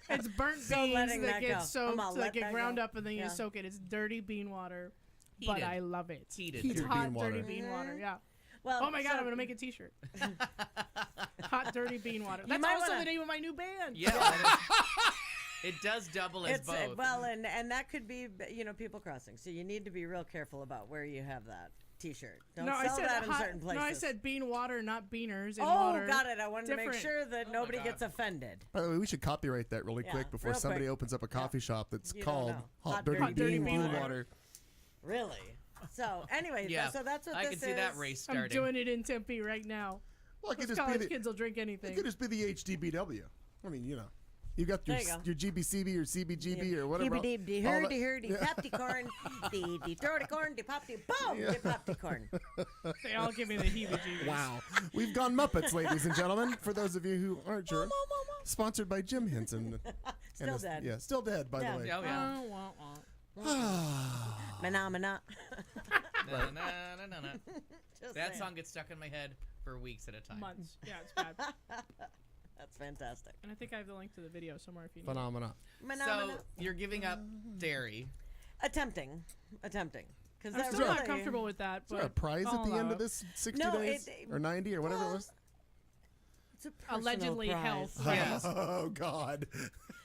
It's burnt So beans letting that that get go. soaked, I'm all let like get that ground go. up, and then Yeah. you soak it. It's dirty bean water, but Heated. I love it. Heated. It's Heated hot bean water. dirty bean water. Yeah. well, Oh my god, so I'm gonna make a T-shirt. Hot dirty bean water. You That's might also wanna- the name of my new band. Yeah, that is- it does double as It's both. well, and that could be people crossing. So you need to be real careful about where you have that T-shirt. Don't No, I sell said that in hot, certain places. no, I said bean water, not beaners. In Oh, water. got it. I wanted to make Different. sure that my nobody God. gets offended. By the way, we should copyright that really Yeah, quick before real somebody quick. opens up a coffee shop that's You don't called know. Hot Dirty Bean Water. Really? So anyway, Yeah. so that's what I this can see that is. race I'm starting. doing it in Tempe right now. Well, it could Those just be college the, kids will drink it anything. could just be the HDBW. I mean, you got your There you go. your GBCB or CBGB or whatever. The all hurdy that- hurdy poppy corn, the throaty corn, the poppy boom, the poppy corn. They all give me the heebie-jeebies. Wow. We've gone Muppets, ladies and gentlemen. For those of you who aren't sure, sponsored by Jim Henson. Still dead. Yeah, still dead, by Yeah. the way. Oh, yeah. Oh, wah, wah. Mana. Na, na, na, na, na. Just That saying. song gets stuck in my head for weeks at a time. Months. Yeah, it's bad. That's fantastic. And I think I have the link to the video somewhere if you need it. Phenomena. So you're giving up dairy. Attempting. Because I'm still not comfortable with that. Is there But a prize I'll at the allow end it. of this 60 No, days? Or 90 or whatever it was? It's a personal Allegedly prize. health. Yes. Oh, God.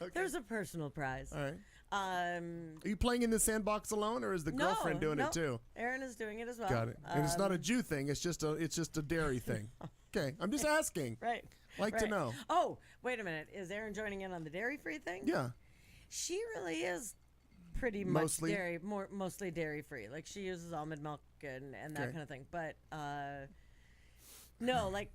Okay. There's a personal prize. All right. Are you playing in the sandbox alone, or is the girlfriend doing it too? Aaron is doing it as well. Got it. And it's not a Jew thing. It's just a dairy thing. Okay, I'm just asking. Right. Like to know. Oh, wait a minute. Is Aaron joining in on the dairy-free thing? Yeah. She really is pretty Mostly? much mostly dairy-free. Like, she uses almond milk and that Okay. kind of thing. But no, like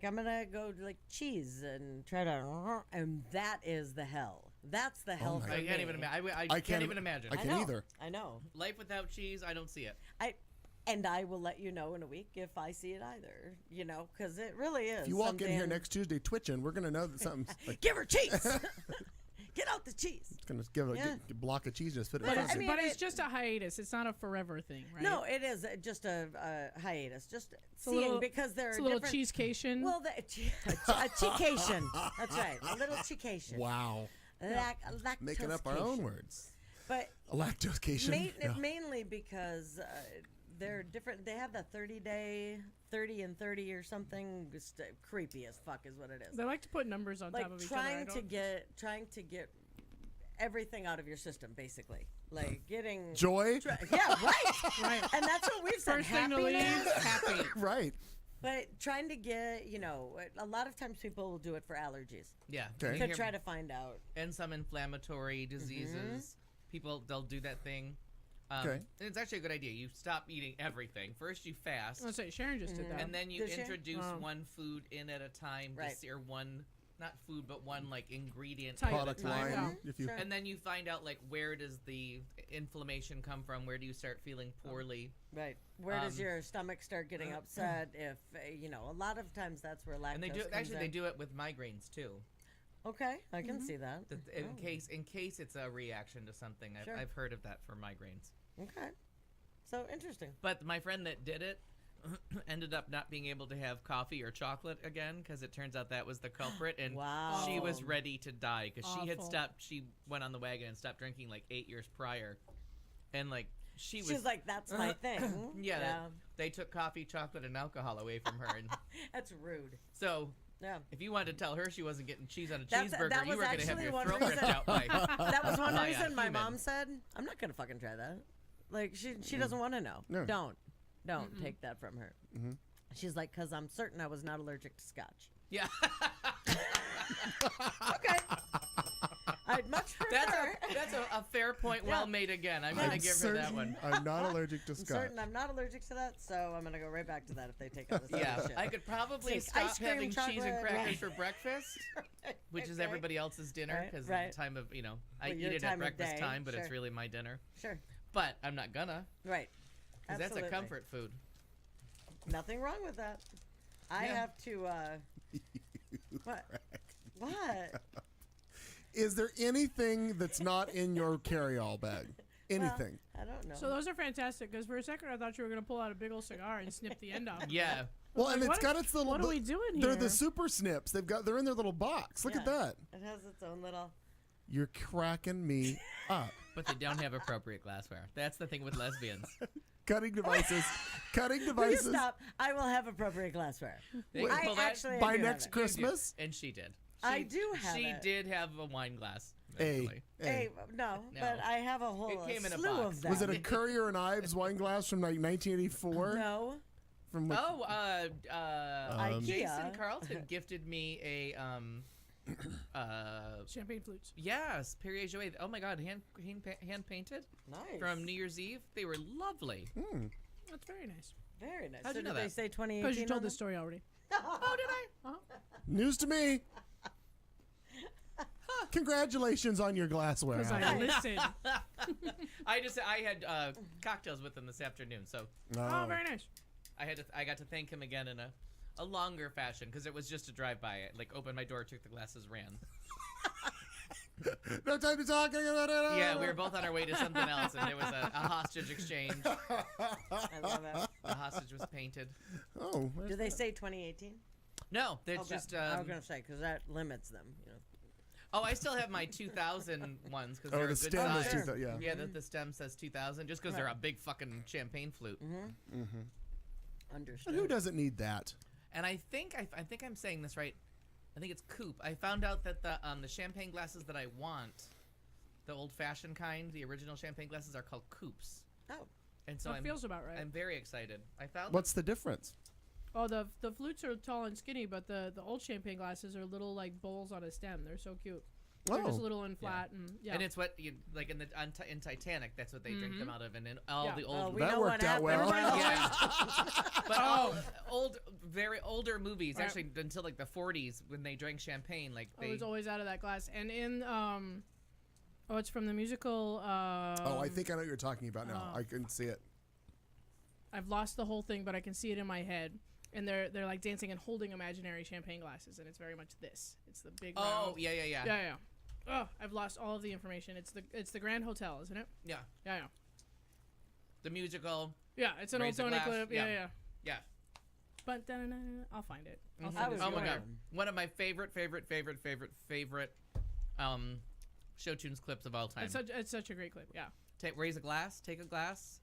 I'm gonna go to, like, cheese and try to, and that is the hell. That's the hell for I me. can't even imagine. I can't even imagine. I I can't know. either. I know. Life without cheese, I don't see it. And I will let you know in a week if I see it either. You know, because it really is. If you walk in here something- next Tuesday twitching, we're gonna know that something's like give her cheese. Get out the cheese. it's gonna give Yeah. a block of cheese and just fit it. But in I front of mean, you. But it's just a hiatus. It's not a forever thing, right? No, it is just a hiatus. Just a seeing little- because there it's are a little different. cheesecation. Well, a cheesecation. That's right. A little cheesecation. Wow. Lactose. Making up our own words. But A lactocation. Yeah. mainly because they're different. They have the 30-day, 30 and 30 or something. Just creepy as fuck is what it is. They like to put numbers on Like top of each other. I trying to get everything out of your system, basically. Like getting Joy. yeah, right. Right. And that's what we've said. First thing to leave, Happiness. happy. Right. But trying to get, a lot of times people will do it for allergies Yeah. Okay. You to hear- try to find out. and some inflammatory diseases. Mm-hmm. People, they'll do that thing. Okay. And it's actually a good idea. You stop eating everything. First, you fast, I was gonna say Sharon just did that. and then you Did she? introduce Oh. one food in at a time, Right. or one, not food, but one like ingredient Type. at a Product time. line. If you Sure. And then you find out like where does the inflammation come from? Where do you start feeling poorly? Right. Where does Um, your stomach start getting upset? If, a lot of times that's where lactose And they do comes actually in. they do it with migraines too. Okay, I can see that. In case it's a reaction to something. Sure. I've heard of that for migraines. Okay. So interesting. But my friend that did it ended up not being able to have coffee or chocolate again because it turns out that was the culprit, and Wow. she was ready to die because she had Awful. stopped. She went on the wagon and stopped drinking like 8 years prior, and like she was She's like, that's my thing. yeah. They took coffee, chocolate, and alcohol away from her, and That's rude. so. Yeah. If you wanted to tell her she wasn't getting cheese on a That cheeseburger, was you were going to have actually your one throat ripped reason- out by. That was one by a reason my human. mom said, I'm not going to fucking try that. Like, she doesn't want to know. No. Don't take that from her. Mm-hmm. She's like, because I'm certain I was not allergic to scotch. Yeah. Okay. I'd much prefer. That's a fair point. Well made again. I'm going to give her that one. I'm not allergic to I'm scotch. certain I'm not allergic to that, so I'm gonna go right back to that if they take out the Yeah, shit. I could probably Take stop ice cream, having cheese and chocolate, crackers right. for breakfast, which is Okay. everybody else's dinner Right, because right. the time of I Well, eat your it time at of breakfast day, time, but it's sure. really my dinner. Sure. But I'm not gonna Right. because that's a Absolutely. comfort food. Nothing wrong with that. I Yeah. have to. What? What? Is there anything that's not in your carry-all bag? Anything? I don't know. So those are fantastic because for a second I thought you were gonna pull out a big old cigar and snip the end off. Yeah, Well, and Like, it's got its little. what are we doing They're here? the super snips. They're in their little box. Look at Yeah. that. It has its own little. You're cracking me up. but they don't have appropriate glassware. That's the thing with lesbians. Cutting devices. Cutting Will you devices. stop? I will have appropriate glassware. They can I pull that- actually By do have next it. Christmas. and she did. I do have She it. did have a wine glass. Hey, eventually. Hey, no, but I have a whole It came in a slew box. of them. Was it a Currier and Ives wine glass from like 1984? No. From like, Oh, IKEA. Jason Carlton gifted me a Champagne flutes. yes, Perrier Jouet. Oh my God, hand painted Nice. from New Year's Eve. They were lovely. That's very nice. Very nice. How'd so you know did they that? say 2018? Because you told on this them? story already. Oh, did I? news to me. Congratulations on your glassware. Because Al. I listened. I had cocktails with him this afternoon, so Oh, very nice. I got to thank him again in a longer fashion because it was just a drive by. I opened my door, took the glasses, ran. No time to talk about it. Yeah, we were both on our way to something else, and there was a hostage exchange. I love it. The hostage was painted. Oh, Do they say 2018? No, it's Okay. just. I was gonna say because that limits them. Oh, I still have my 2000 ones because Oh, they're the a good stem is size. 2000, yeah. Yeah, the stem says 2000 just because they're a Right. big fucking champagne flute. Understood. But who doesn't need that? And I think I'm saying this right. I think it's coupe. I found out that the champagne glasses that I want, the old-fashioned kind, the original champagne glasses, are called coupes. Oh. And so That feels about right. I'm very excited. I found What's the difference? Oh, the flutes are tall and skinny, but the old champagne glasses are little like bowls on a stem. They're so cute. They're just little and flat, and And it's what you like in Titanic. That's what they drink them out of, and in all the old. we That know worked what out well. happened. But very older movies, actually until like the 40s when they drank champagne, like it was always out of that glass. And in it's from the musical. I think I know what you're talking about now. I can see it. I've lost the whole thing, but I can see it in my head. And they're like dancing and holding imaginary champagne glasses, and it's very much this. It's the big. Oh, round. yeah. Oh, I've lost all of the information. It's the Grand Hotel, isn't it? Yeah. Yeah. The musical. Yeah, it's an Raise old the Tony Glass. clip. Yeah. Yeah. But I'll find it. I'll I find was it. Oh my wondering. god, one of my favorite show tunes clips of all time. It's such a great clip. Yeah. Take a glass,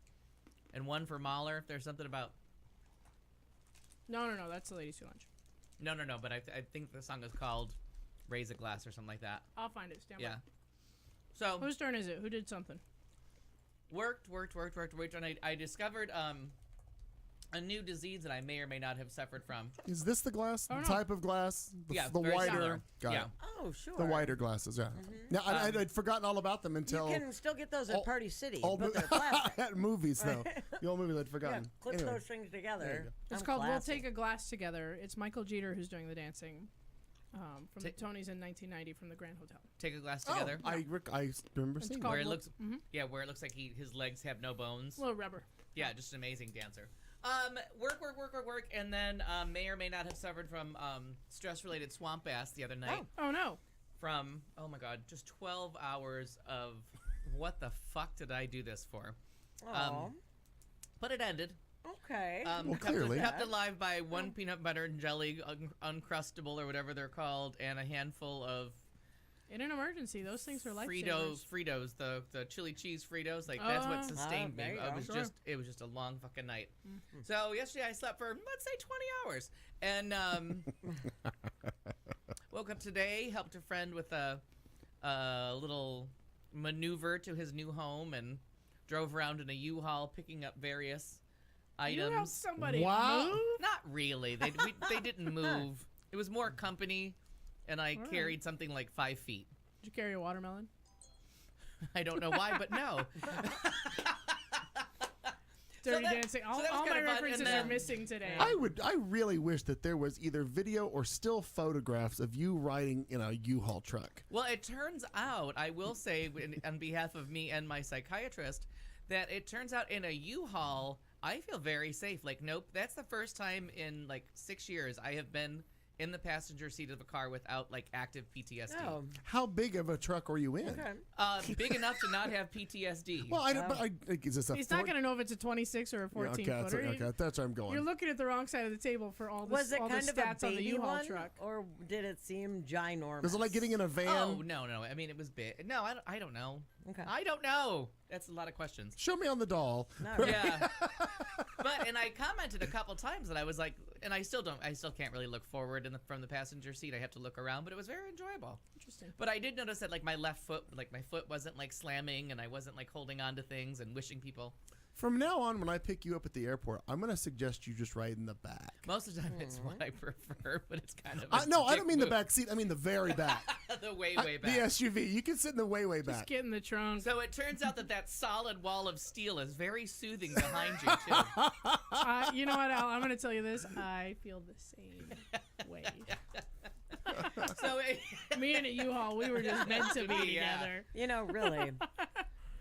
and one for Mahler. If there's something about. No, that's the Ladies Who Lunch. No. But I think the song is called "Raise a Glass" or something like that. I'll find it. Stand by. Yeah. So Whose turn is it? Who did something? worked, and I discovered a new disease that I may or may not have suffered from. Is this the glass? Oh, The no. type of glass? The, Yeah, the very wider. similar. Got Yeah. it. Oh, sure. The wider glasses, yeah. Now, I'd forgotten all about them until. You can still get those at All- Party City, all but mo- they're plastic. at movies, though. The old movies I'd Yeah, forgotten. clip Anyway. those things There together. you It's I'm called classy. We'll Take a Glass Together. It's Michael Jeter who's doing the dancing from the Ta- Tonys in 1990 from the Grand Hotel. Take a glass together. I remember It's seeing called that. Where it We'll- looks, where it looks like his legs have no bones. Little rubber. Yeah, just an amazing dancer. Work, and then may or may not have suffered from stress-related swamp ass the other night. Oh no. From oh my god, just 12 hours of what the fuck did I do this for? Aw. But it ended. Okay. Well, clearly. Kept alive by one peanut butter and jelly uncrustable or whatever they're called, and a handful of In an emergency, those things are Fritos, the chili cheese Fritos. Like that's what sustained me. there you It go. was Sure. it was just a long fucking night. So yesterday I slept for let's say 20 hours, and woke up today, helped a friend with a little maneuver to his new home, and drove around in a U-Haul picking up various You helped items. somebody Wow. move? Not really. They didn't move. It was more company, and I Alright. carried something like 5 feet. Did you carry a watermelon? I don't know why, but no. Dirty that- dancing. so All, that was all my kinda fun, and references then- are missing today. I really wish that there was either video or still photographs of you riding in a U-Haul truck. Well, it turns out, I will say on behalf of me and my psychiatrist, that it turns out in a U-Haul, I feel very safe. Like, nope, that's the first time in like 6 years I have been in the passenger seat of a car without like active PTSD. Oh, How big of a truck were you in? okay. Big enough to not have PTSD. Well, I don't. But is this a? He's not going to know if it's a 26 or a 14 Yeah, footer. okay, that's where I'm going. You're looking at the wrong side of the table for all the, Was it all kind the of a stats on the baby U-Haul one, truck. or did it seem ginormous? Was it like getting in a van? Oh, no. I mean, it was big. No, I don't know. Okay. I don't know. That's a lot of questions. Show me on the doll. All right. Yeah. And I commented a couple times that I was like, and I still can't really look forward from the passenger seat. I have to look around, but it was very enjoyable. Interesting. But I did notice that like my foot wasn't like slamming, and I wasn't like holding on to things and wishing people. From now on, when I pick you up at the airport, I'm going to suggest you just ride in the back. Most of the time, it's what I prefer, but it's kind of. No, I dick don't mean the move. back seat. I mean the very back. The way The back. SUV. You can sit in the way Just back. get in the trunk. So it turns out that solid wall of steel is very soothing behind you too. You know what, Al? I'm going to tell you this. I feel the same way. So Me and a U-Haul, we were just meant to be Yeah. together. You know, really.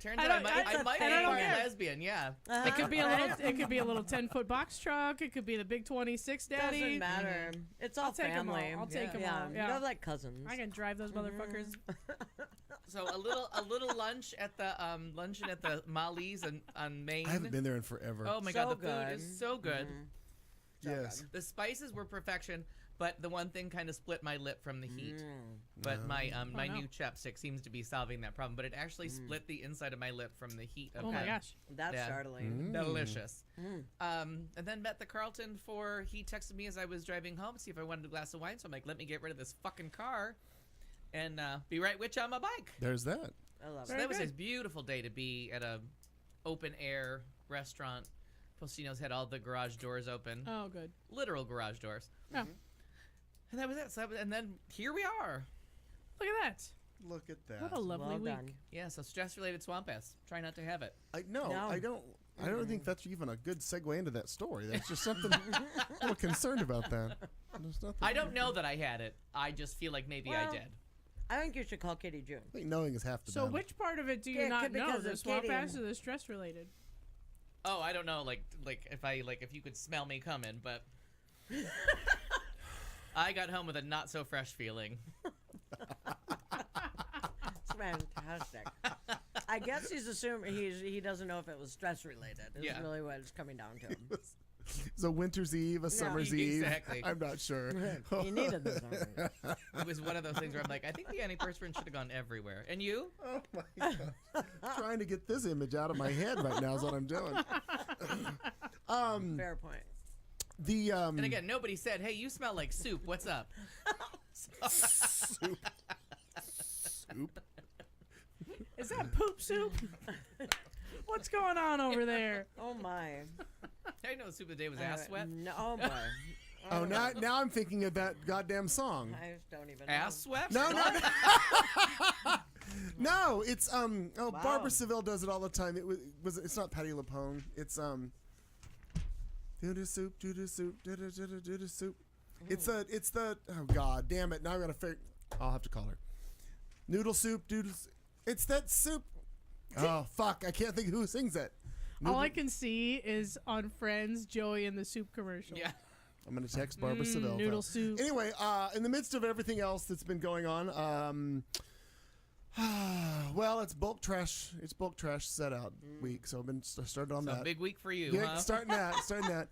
turns I out don't- I that's might a be thing. part lesbian. Yeah. It could be a Uh-huh. little. It could be a little 10-foot box truck. It could be the big 26 daddy. Doesn't matter. It's all I'll take 'em all. family. I'll take 'em yeah. all, yeah. They're like cousins. I can drive those motherfuckers. So a little lunch at the luncheon at the Molly's on Main. I haven't been there in forever. Oh my So god, the food good. is so good. yes. The spices were perfection, but the one thing kind of split my lip from the heat. Mm. But my my no. new chapstick seems to be solving that problem. But it actually split the inside of my lip from the heat of Oh my that. gosh. That's Yeah. startling. Delicious. Mm. And then met the Carlton he texted me as I was driving home, see if I wanted a glass of wine. So I'm like, let me get rid of this fucking car and be right with you on my bike. There's that. I love So it. that was good. a beautiful day to be at a open air restaurant. Postino's had all the garage doors open, Oh, good. literal garage doors, Oh, and that was it. So and then here we are. look at that. Look at that. What a lovely Well week. done. Yeah, so stress-related swamp ass. Try not to have it. No, No. I don't. I don't think that's even a good segue into that story. That's just something I'm a little concerned about that. There's nothing. I don't know that I had it. I just feel like maybe I Well, did. I think you should call Kitty June. I think knowing is half the So battle. which part of it do you Yeah, not know? because The of swamp Katie ass and- or the stress related? Oh, I don't know. Like if you could smell me coming, but I got home with a not so fresh feeling. It's fantastic. I guess he's assuming he doesn't know if it was stress related. Is Yeah. really what it's coming down to. So winter's eve, a summer's eve. Exactly. I'm not sure. He needed this. It was one of those things where I'm like, I think the antiperspirant should have gone everywhere. And you? Oh my god! Trying to get this image out of my head right now is what I'm doing. Fair point. The And again, nobody said, "Hey, you smell like soup. What's up?" soup. Is that poop soup? What's going on over there? Oh my. I know soup of the day was ass sweat. No, oh boy. Oh, now I'm thinking of that goddamn song. I just don't even Ass know. sweat? No. No, it's Barbara Seville does it all the time. It's not Patti LuPone. It's do the soup, do the soup, do the soup. It's the oh god damn it. Now I'm gonna figure. I'll have to call her. Noodle soup, doodle. It's that soup. Oh fuck! I can't think who sings it. All I can see is on Friends, Joey in the soup commercial. Yeah. I'm gonna text Barbara Seville. Noodle soup. Anyway, in the midst of everything else that's been going on, well, it's bulk trash. It's bulk trash set out week, so I've been started on So that. big week for you, Yeah, huh? starting that.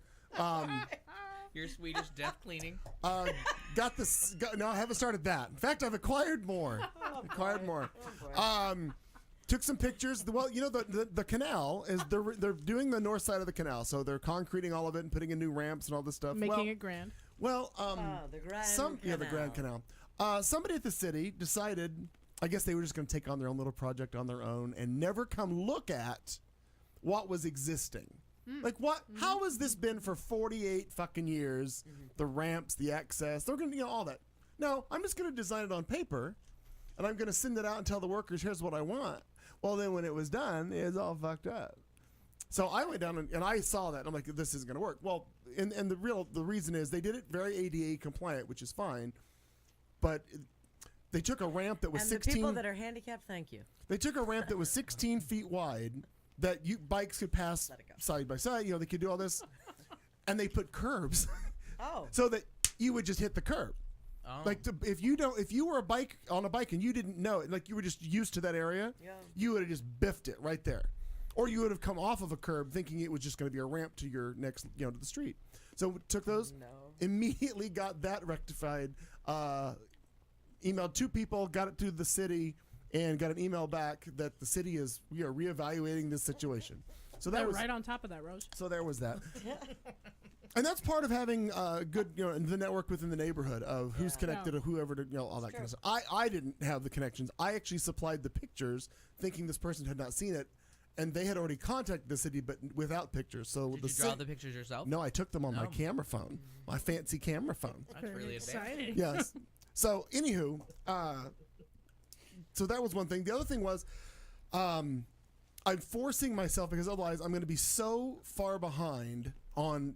Your Swedish death cleaning. Got this. No, I haven't started that. In fact, I've acquired more. Took some pictures. Well, you know the canal is they're doing the north side of the canal, so they're concreting all of it and putting in new ramps and all this stuff. Making it grand. Well, the Grand the Grand Canal. Somebody at the city decided. I guess they were just going to take on their own little project on their own and never come look at what was existing. Like what? How has this been for 48 fucking years? The ramps, the access, they're going to all that. No, I'm just going to design it on paper, and I'm going to send it out and tell the workers, here's what I want. Well, then when it was done, it was all fucked up. So I went down and I saw that. And I'm like, this isn't going to work. Well, and the reason is they did it very ADA compliant, which is fine, but they took a ramp that was And 16. the people that are handicapped, thank you. They took a ramp that was 16 feet wide that bikes could pass Let it go. side by side. They could do all this, and they put curbs Oh. so that you would just hit the curb. Oh. Like if you were on a bike and you didn't know it, like you were just used to that area, Yeah. you would have just biffed it right there, or you would have come off of a curb thinking it was just going to be a ramp to your next, to the street. So took those, immediately got that rectified. Emailed 2 people, got it to the city, and got an email back that the city we are reevaluating this situation. So that They're was right on top of that, Rose. so there was that. And that's part of having good, the network within the neighborhood of who's connected to whoever, all that kind of stuff. I didn't have the connections. I actually supplied the pictures, thinking this person had not seen it, and they had already contacted the city, but without pictures. So Did the you draw city- the pictures yourself? No, I took them on my No. camera phone, my fancy camera phone. That's really advanced. Exciting. Yes. So, anywho, so that was one thing. The other thing was, I'm forcing myself because otherwise I'm going to be so far behind on.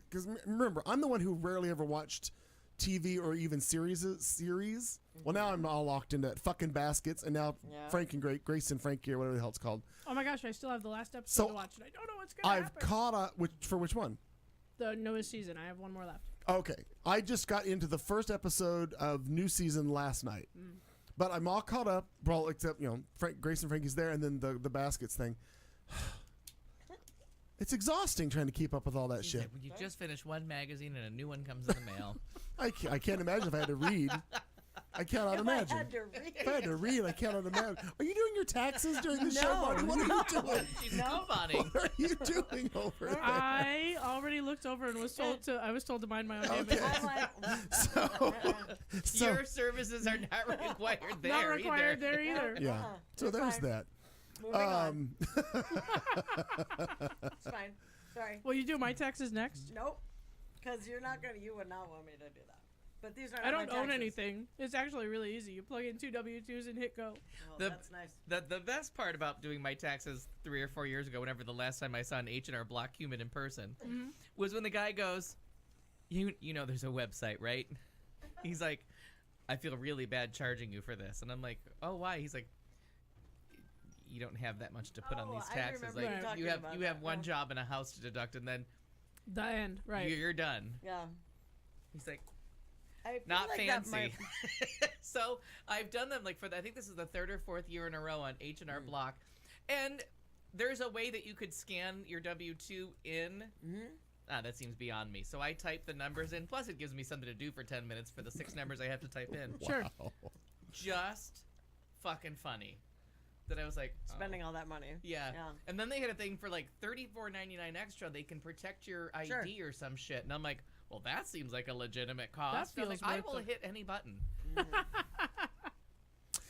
Because remember, I'm the one who rarely ever watched TV or even series. Well, now I'm all locked into fucking Baskets, and now Frank and Grace and Frankie or whatever the hell it's called. Oh my gosh, I still have the last episode So, to watch, and I don't know what's going to I've happen. caught up for which one? The newest season. I have one more left. Okay, I just got into the first episode of new season last night, but I'm all caught up. Well, except Grace and Frankie's there, and then the Baskets thing. It's exhausting trying to keep up with all that He's shit. like, when you just finish one magazine and a new one comes in the mail. I can't imagine if I had to read. I cannot imagine. I had to read. If I had to read, I cannot imagine. Are you doing your taxes during the show, No, Marty? What are you doing? She's couponing. What are you doing over there? I already looked over and was told to. I was told to mind my own Okay. business. I'm like, So Your services are not required there Not required either. there either. yeah. So It's there's fine. that. moving on. It's fine. Sorry. Will you do my taxes next? Nope. Because you would not want me to do that. But these are I don't own anything. It's actually really easy. You plug in 2 W-2s and hit go. Oh, The- that's nice. The best part about doing my taxes 3 or 4 years ago, whenever the last time I saw an H&R Block human in person, was when the guy goes, you know there's a website, right? He's like, I feel really bad charging you for this. And I'm like, oh, why? He's like, you don't have that much to put on Oh, these I taxes. remember Like you talking you have about you have that, one yeah. job and a house to deduct, and then The end, right? you're done. Yeah. He's like, I feel not like that fancy. might- So I've done them like I think this is the 3rd or 4th year in a row on H&R Block, and there's a way that you could scan your W-2 in. That seems beyond me. So I type the numbers in. Plus, it gives me something to do for 10 minutes for the 6 numbers I have to type in. Sure. Just fucking funny. That I was like, oh. Spending all that money. Yeah. Yeah. And then they had a thing for like $34.99 extra. They can protect your ID Sure. or some shit. And I'm like, well, that seems like a legitimate cost. I'm feels like, I worth will it. hit any button.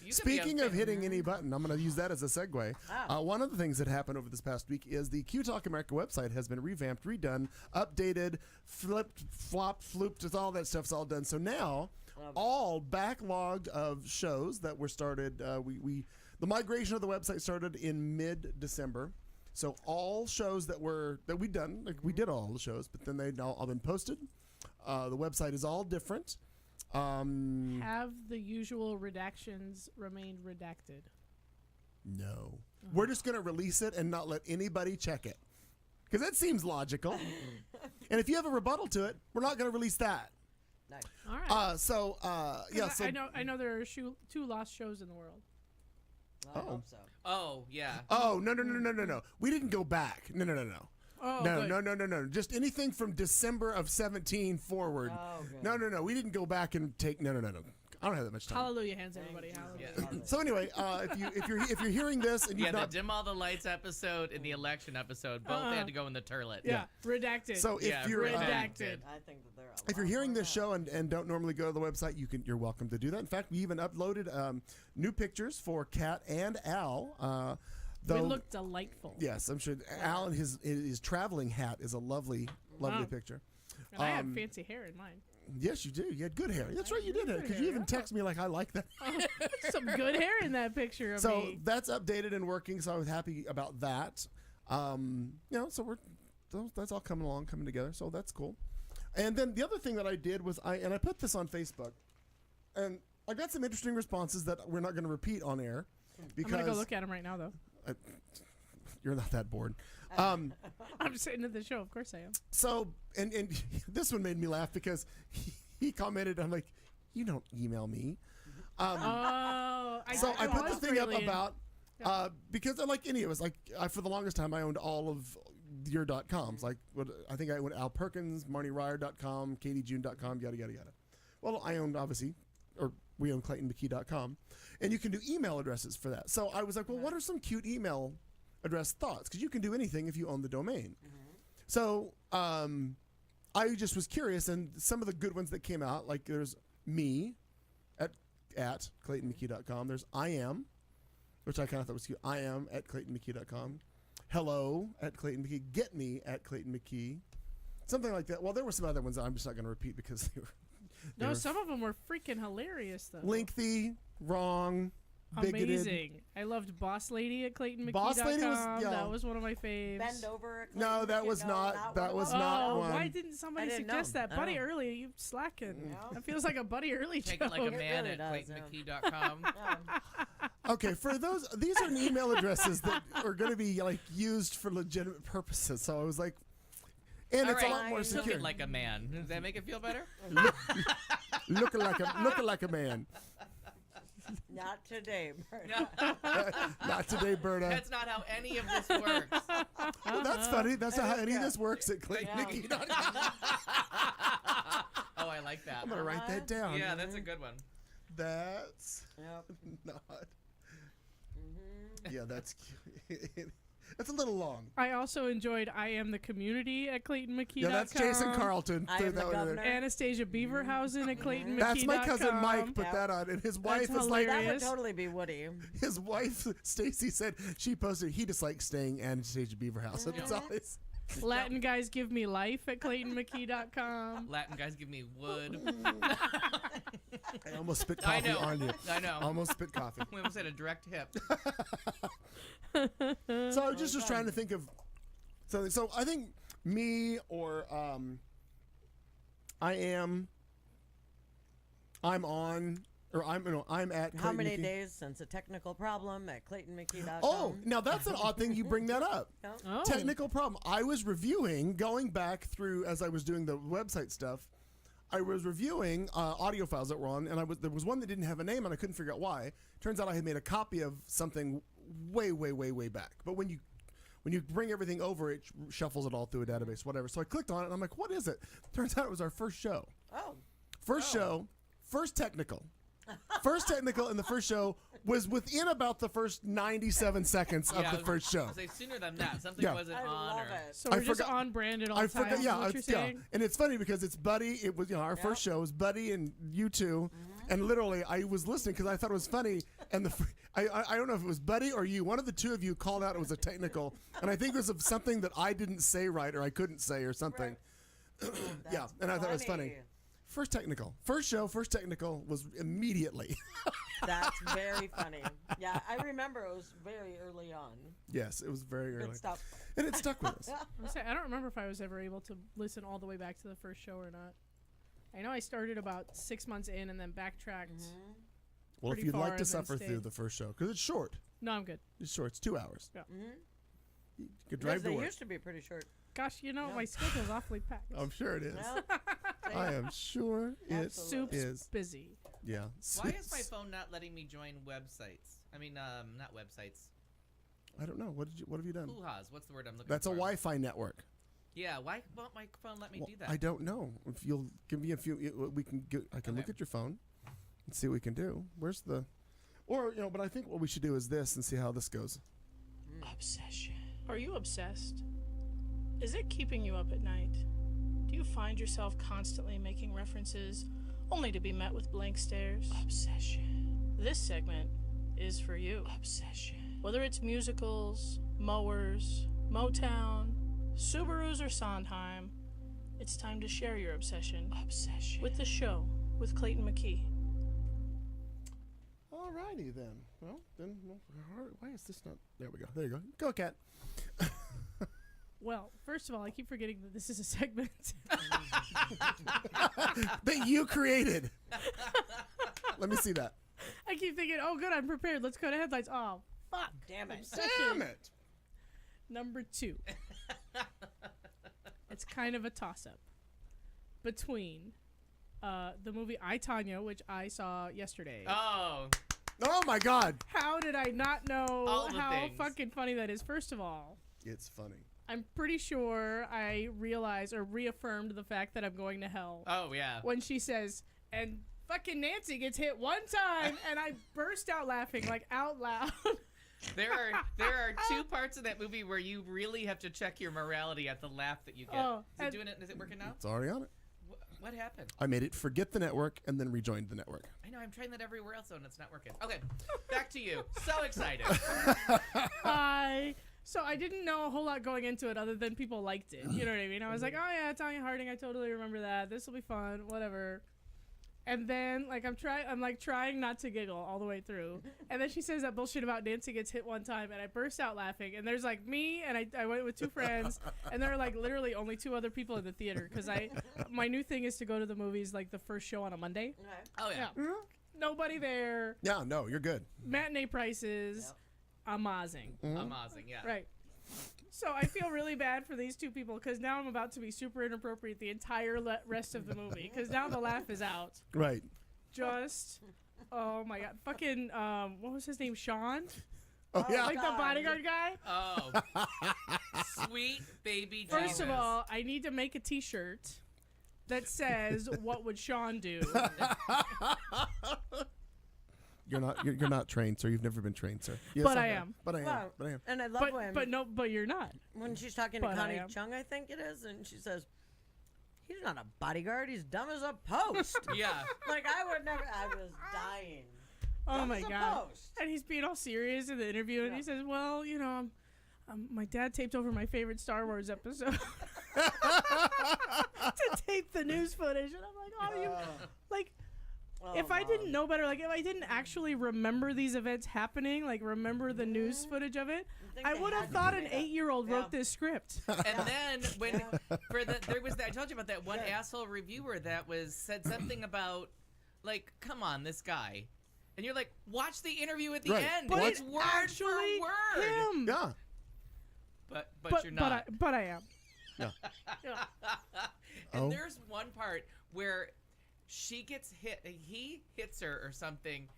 You could be Speaking of unfair. hitting any button, I'm going to use that as a segue. Oh. One of the things that happened over this past week is the Q Talk America website has been revamped, redone, updated, flipped, flopped, flooped. It's all that stuff's all done. So now, all backlogged of shows that were started, the migration of the website started in mid-December. So all shows that we'd done, like we did all the shows, but then they'd all been posted. The website is all different. Have the usual redactions remained redacted? No. We're just going to release it and not let anybody check it. Because that seems logical. And if you have a rebuttal to it, we're not going to release that. Nice. All right. Yeah. 'Cause So I know there are 2 lost shows in the world. I hope so. Oh, yeah. Oh, no. We didn't go back. No. Oh, No, good. no. Just anything from December of 17 forward. Oh, good. No. We didn't go back and take. No. I don't have that much time. Hallelujah hands, everybody. Hallelujah. Yeah. So anyway, if you're hearing this and you've Yeah, the not, Dim All the Lights episode and the election episode both had to go in the turlet. Yeah, redacted. so if Yeah, you're redacted. I think that they're if you're hearing this show and don't normally go to the website, you're welcome to do that. In fact, we even uploaded new pictures for Kat and Al. We Though, look delightful. yes, I'm sure Al and his traveling hat is a lovely Wow. picture. And I have fancy hair in mine. Yes, you do. You had good hair. That's right, you did have because you even text me like I like that. Some good hair in that picture of So me. that's updated and working. So I was happy about that. So that's all coming together. So that's cool. And then the other thing that I did was I put this on Facebook, and I got some interesting responses that we're not going to repeat on air because I'm gonna go look at him right now, though. you're not that bored. I'm sitting at the show. Of course I am. So and this one made me laugh because he commented. I'm like, you don't email me. I put the was thing up really in- about because like any of us, like for the longest time I owned all of your .coms. Like I think I went Al Perkins, MarnieRyer.com, KatieJune.com, yada yada yada. Well, I owned we own ClaytonMcKee.com, and you can do email addresses for that. So I was like, well, what are some cute email address thoughts? Because you can do anything if you own the domain. So I just was curious, and some of the good ones that came out, like there's me at ClaytonMcKee.com. There's I am, which I kind of thought was cute. I am at ClaytonMcKee.com. Hello at Clayton McKee. Get me at Clayton McKee. Something like that. Well, there were some other ones that I'm just not going to repeat because they were Some of them were freaking hilarious, though. lengthy, wrong, bigoted. Amazing. I loved Boss Lady at ClaytonMcKee.com. Boss Lady was- yeah. That was one of my faves. Bend over. No, that was not. That was not one. Why didn't somebody I didn't suggest know. that? I Buddy don't know. Early, you slacking. Yeah. That feels like a Buddy Early Take joke. it like a man really at does, ClaytonMcKee.com. Okay, for these are email addresses that are going to be like used for legitimate purposes. So I was like, and All it's right, a lot more took secure. it like a man. Does that make it feel better? looking like a man. Not today, Berta. Not today, Berta. That's not how any of this works. Well, that's funny. That's not how any of this works at ClaytonMcKee.com. Oh, I like that. I'm gonna write that down. Yeah, that's a good one. That's Yep. not. Yeah, that's cute. That's a little long. I also enjoyed I Am the Community at ClaytonMcKee.com. Yeah, that's Jason Carlton. I Threw Am the that one in there. Governor. Anastasia Beaverhausen at ClaytonMcKee.com. That's my cousin Mike put Yep. that on, and his wife That's is like, That would hilarious. totally be Woody. his wife Stacy said she posted he just likes staying Anastasia Beaverhouse. And it's always Latin Guys Give Me Life at ClaytonMcKee.com. Latin guys give me wood. I almost spit I coffee know. on you. I know. Almost spit coffee. We almost had a direct hit. So I was just trying to think of something. So I think me or I'm at How Clayton many McKee. days since a technical problem at ClaytonMcKee.com? Oh, now that's an odd thing you bring that up. No? Oh. Technical problem. I was reviewing, going back through as I was doing the website stuff. I was reviewing audio files that were on, and there was one that didn't have a name, and I couldn't figure out why. Turns out I had made a copy of something way back. But when you bring everything over, it shuffles it all through a database, whatever. So I clicked on it, and I'm like, what is it? Turns out it was our first show. Oh. First show, first technical. First technical in the first show was within about the first 97 seconds of Yeah, the first show. I was say sooner than that. Something Yeah. wasn't I on. love Or, it. So I we're just forgot- on brand at all I times. forgot. is Yeah, what you're saying? and it's funny because it's Buddy. It was our first show was Buddy and you two, and literally I was listening because I thought it was funny, and I don't know if it was Buddy or you. One of the two of you called out it was a technical, and I think it was of something that I didn't say right or I couldn't say or something. Yeah, and I thought it was funny. First technical, first show, first technical was immediately. That's very funny. Yeah, I remember it was very early on. Yes, it was very early, Good stuff. and it stuck with us. I don't remember if I was ever able to listen all the way back to the first show or not. I know I started about 6 months in and then backtracked. Well, if Pretty you'd like far to and then suffer through stayed. the first show, because it's short. No, I'm good. It's short. It's 2 hours. Yeah. You could drive Because to they work. used to be pretty short. Gosh, Yeah. my schedule's awfully packed. I'm sure it is. Well, I am sure it Absolutely. Soup's is. busy. Yeah. why is my phone not letting me join websites? I mean, not websites. I don't know. What have you done? Hoo-ha's. What's the word I'm looking That's a for? Wi-Fi network. Yeah, why won't my phone let me Well, do that? I don't know. If you'll give me a few, we can. I can look Okay. at your phone and see what we can do. Where's the? Or but I think what we should do is this and see how this goes. Obsession. Are you obsessed? Is it keeping you up at night? Do you find yourself constantly making references only to be met with blank stares? Obsession. This segment is for you. Obsession. Whether it's musicals, mowers, Motown, Subarus, or Sondheim, it's time to share your obsession. Obsession. With the show with Clayton McKee. Alrighty then. Well, why is this not? There we go. There you go. Go, Cat. Well, first of all, I keep forgetting that this is a segment. That you created. Let me see that. I keep thinking, oh, good, I'm prepared. Let's go to headlines. Oh, fuck. Damn it. Damn it. Number 2. It's kind of a toss-up between the movie I, Tonya, which I saw yesterday. Oh, Oh my God. How did I not know All the how things. fucking funny that is? First of all, It's funny. I'm pretty sure I realized or reaffirmed the fact that I'm going to hell oh yeah. when she says, and fucking Nancy gets hit one time, and I burst out laughing, like out loud. There are two parts of that movie where you really have to check your morality at the laugh that you get. Oh, Is and- it doing it? Is it working now? It's already on it. What happened? I made it forget the network and then rejoined the network. I know I'm trying that everywhere else, and it's not working. Okay, back to you. So excited. So I didn't know a whole lot going into it other than people liked it. You know what I mean? I was like, oh yeah, Tonya Harding, I totally remember that. This will be fun, whatever. And then I'm trying not to giggle all the way through. And then she says that bullshit about Nancy gets hit one time, and I burst out laughing. And there's me, and I went with 2 friends, and there are literally only 2 other people in the theater because my new thing is to go to the movies the first show on a Monday. Oh yeah. Nobody there. Yeah, no, you're good. Matinee prices. Amazing. Amazing. Yeah. Right. So I feel really bad for these 2 people because now I'm about to be super inappropriate the entire rest of the movie because now the laugh is out. Right. Just, oh my God. Fucking, what was his name? Sean? Oh, yeah. Like the bodyguard guy? Oh. Sweet baby Jesus. First of all, I need to make a t-shirt that says, what would Sean do? You're not trained, sir. You've never been trained, sir. Yes, But I am. But I am. Well, But I am. And I love But you're not. when she's talking to But I Connie am. Chung, I think it is, and she says, "He's not a bodyguard. He's dumb as a post." Yeah. Like I would never. I was dying. Oh Dumb my as a god! post. And he's being all serious in the interview, and he says, "Well, you know, my dad taped over my favorite Star Wars episode to tape the news footage," and I'm like, "Oh, you like." Oh, if I Mom. didn't know better, like if I didn't actually remember these events happening, like remember the news footage of it, think I they would had have to thought do an that. 8-year-old Yeah. wrote this script. And then when there was that, I told you about that one asshole reviewer that said something about like, come on, this guy, and you're like, watch the interview at the Right. end. But It's it's word actually for word. him. Yeah. But you're not. But I am. And Oh. there's one part where she gets hit, he hits her or something,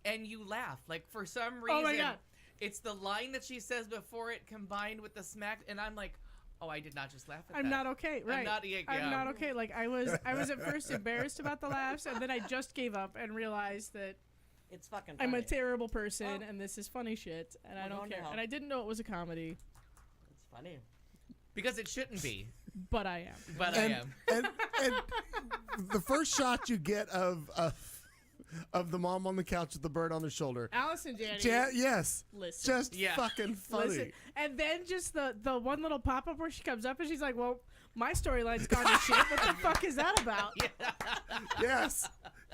and you laugh. Like, for some reason, Oh my God. it's the line that she says before it combined with the smack, and I'm like, oh, I did not just laugh at I'm that. not okay. Right. I'm not, yeah. I'm not okay. Like I was at first embarrassed about the laughs, and then I just gave up and realized that It's fucking funny. I'm a terrible person, Oh. and this is funny shit, and I We're don't going to care. hell. And I didn't know it was a comedy, It's funny. Because it shouldn't be, but I am. but And, I am. and the first shot you get of the mom on the couch with the bird on her shoulder. Allison Janney. Yes. Listen. Just Yeah. fucking funny. Listen. And then just the one little pop up where she comes up and she's like, "Well, my storyline's gone to shit. What the fuck is that about? Yes.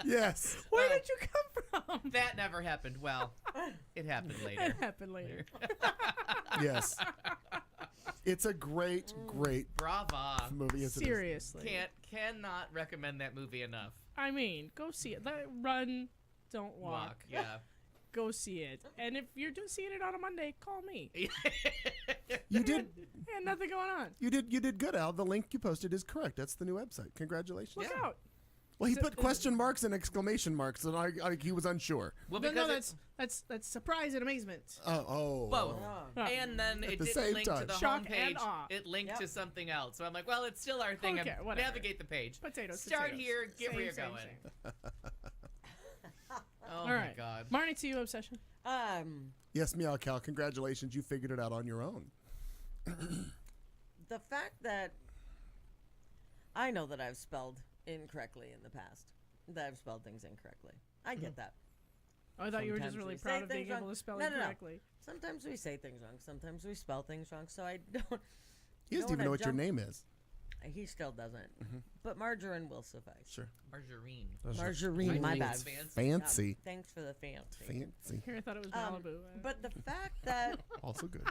Yes. Where did you come from?" That never happened. Well, it happened It later. happened later. Yes. It's a great, great Brava. movie. Yes, it is. Seriously. Cannot recommend that movie enough. I mean, go see it. Run, don't walk. Yeah. Go see it. And if you're just seeing it on a Monday, call me. You did. And nothing going on. You did good, Al. The link you posted is correct. That's the new website. Congratulations. Look out. Well, he put question marks and exclamation marks, and he was unsure. Well, No, because that's surprise and amazement. Oh. both. Oh. And then it the didn't same link time. to the Shock and homepage. awe. It linked Yep. to something else. So I'm like, well, it's still our thing. Okay, I'm- whatever. Navigate the page. Potatoes. Start potatoes. here. Get where you're Same, going. same. Oh All my right. God. Marnie, to you, Obsession. Yes, Meow Cow. Congratulations. You figured it out on your own. The fact that I know that I've spelled incorrectly in the past, that I've spelled things incorrectly. I get that. Oh, I thought you were just Sometimes really we proud say of being things able wrong. to spell No, it no, no. correctly. Sometimes we say things wrong. Sometimes we spell things wrong. So I don't. He doesn't even know what your name is. He still doesn't. But margarine will suffice. Sure. Margarine. Margarine, my bad. Fancy. Yeah, thanks for the fancy. Fancy. Here, I thought it was Malibu. But the fact that Also good.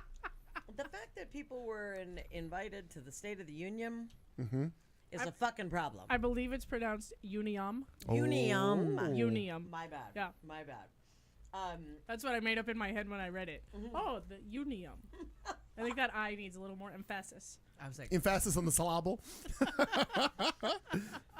the fact that people were invited to the State of the Union Mm-hmm. is a fucking problem. I believe it's pronounced Unium. Unium. Oh. Unium. My bad. Yeah. My bad. That's what I made up in my head when I read it. Oh, the Unium. I think that I needs a little more emphasis. I was like, Emphasis on the syllable.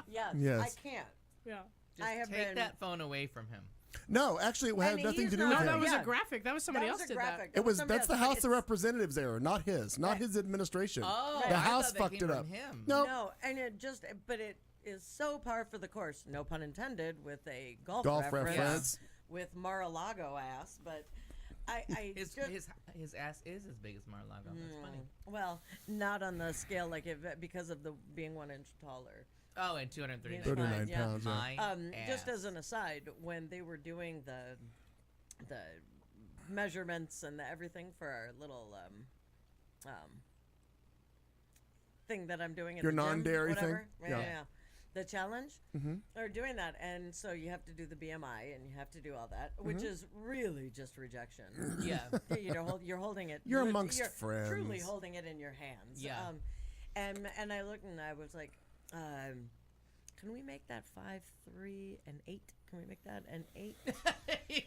Yes. Yes. I can't. Yeah. just I have take been- that phone away from him. No, actually, it had And nothing he's to do not- with No, him. that was Yeah. a graphic. That was somebody That else was a did graphic. It was somebody that's the else, but House of it's- Representatives error, not his, not his administration. Oh, The I House thought that fucked came it from up. Him. No. No, and but it is so par for the course. No pun intended with a golf reference. with Mar-a-Lago ass, but I His just, his ass is as big as Mar-a-Lago. That's funny. well, not on the scale like because of the being 1 inch taller. Oh, and 239 39 Yeah. pounds. Yeah. My Just ass. as an aside, when they were doing the measurements and everything for our little thing that I'm doing at Your the gym, non-dairy thing? whatever. Yeah. Yeah. The challenge. Mm-hmm. They're doing that, and so you have to do the BMI and you have to do all that, which is really just rejection. Yeah. You're holding it. You're amongst you're friends. Truly holding it in your hands. Yeah. And I looked and I was like, can we make that 5'3" an 8? Can we make that an 8?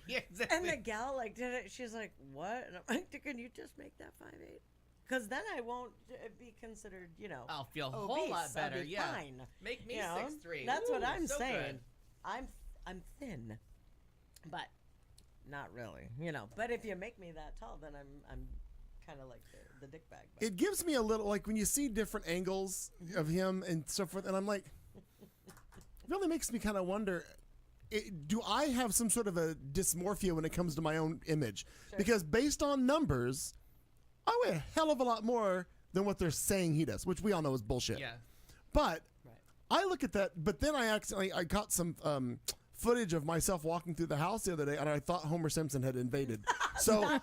Yeah, exactly. And the gal like did it. She's like, what? And I'm like, can you just make that 5'8"? Because then I won't be considered, I'll feel a obese. whole lot I'll better. be Yeah. fine. Make me You know? 6'3". That's what Ooh, I'm so saying. good. I'm thin, but not really. But if you make me that tall, then I'm kind of like the dick bag. But It gives me a little like when you see different angles of him and so forth, and I'm like, it really makes me kind of wonder. do I have some sort of a dysmorphia when it comes to my own image? Because based on numbers, I weigh a hell of a lot more than what they're saying he does, which we all know is bullshit. Yeah. But I look at that, but then I got some footage of myself walking through the house the other day, and I thought Homer Simpson had invaded. So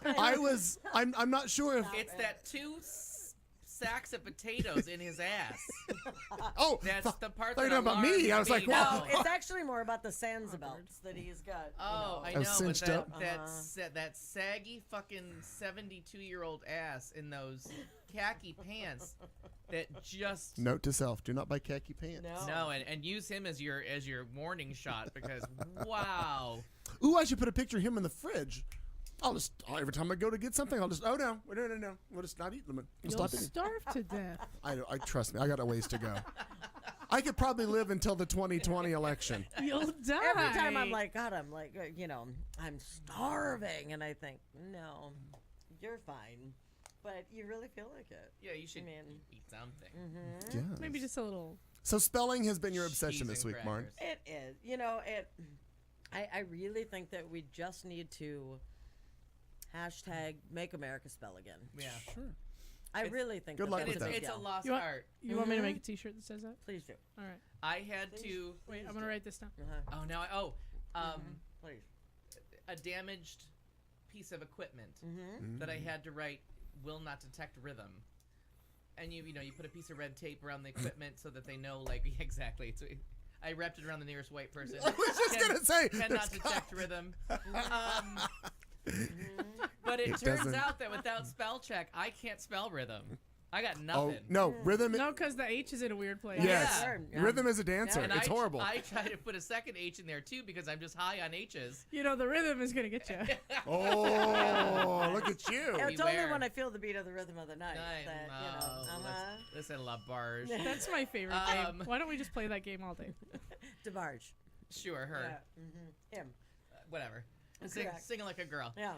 I'm not sure if It's that 2 sacks of potatoes in his ass. Oh, That's the part thought you that were talking about me. alarms I was like, me wow. No, it's actually more about the Sansa belts that he's got. Oh, I I was know, but cinched that, up. that saggy fucking 72-year-old ass in those khaki pants that just Note to self: do not buy khaki pants. no, and use him as your warning shot because wow. Ooh, I should put a picture of him in the fridge. Every time I go to get something, I'll just no, we'll just not eat them. We'll You'll stop eating. starve to death. I trust me. I got a ways to go. I could probably live until the 2020 election. You'll die. Every time I'm like, God, I'm like, I'm starving, and I think, no, you're fine, but you really feel like it. Yeah, you should eat something. Yeah. maybe just a little. So spelling has been your obsession Cheese this and week, Marn. crackers. It is. I really think that we just need to hashtag Make America Spell Again. Yeah. Sure. I really think good that luck that's with a that. big It's a deal. lost You want- art. You want me to make a T-shirt that says that? Please do. All right. I had to. Wait, I'm gonna write this down. Oh, now Please. a damaged piece of equipment Mm-hmm. that I had to write will not detect rhythm. And you put a piece of red tape around the equipment so that they know, like, exactly. I wrapped it around the nearest white person. I was just gonna say, cannot there's detect rhythm. But it turns doesn't. out that without spell check, I can't spell rhythm. I got Oh nothing. no, rhythm. No, because the H is in a weird place. Yes, Yeah. rhythm is a dancer. And It's horrible. I try to put a second H in there too because I'm just high on H's. The rhythm is gonna get you. Oh, look at you. It's only Beware. when I feel the beat of the rhythm of the night that, Listen, La Barge. That's my favorite game. Why don't we just play that game all day? DeBarge. Sure, her. Yeah. Him. Whatever. Correct. Singing like a girl. Yeah.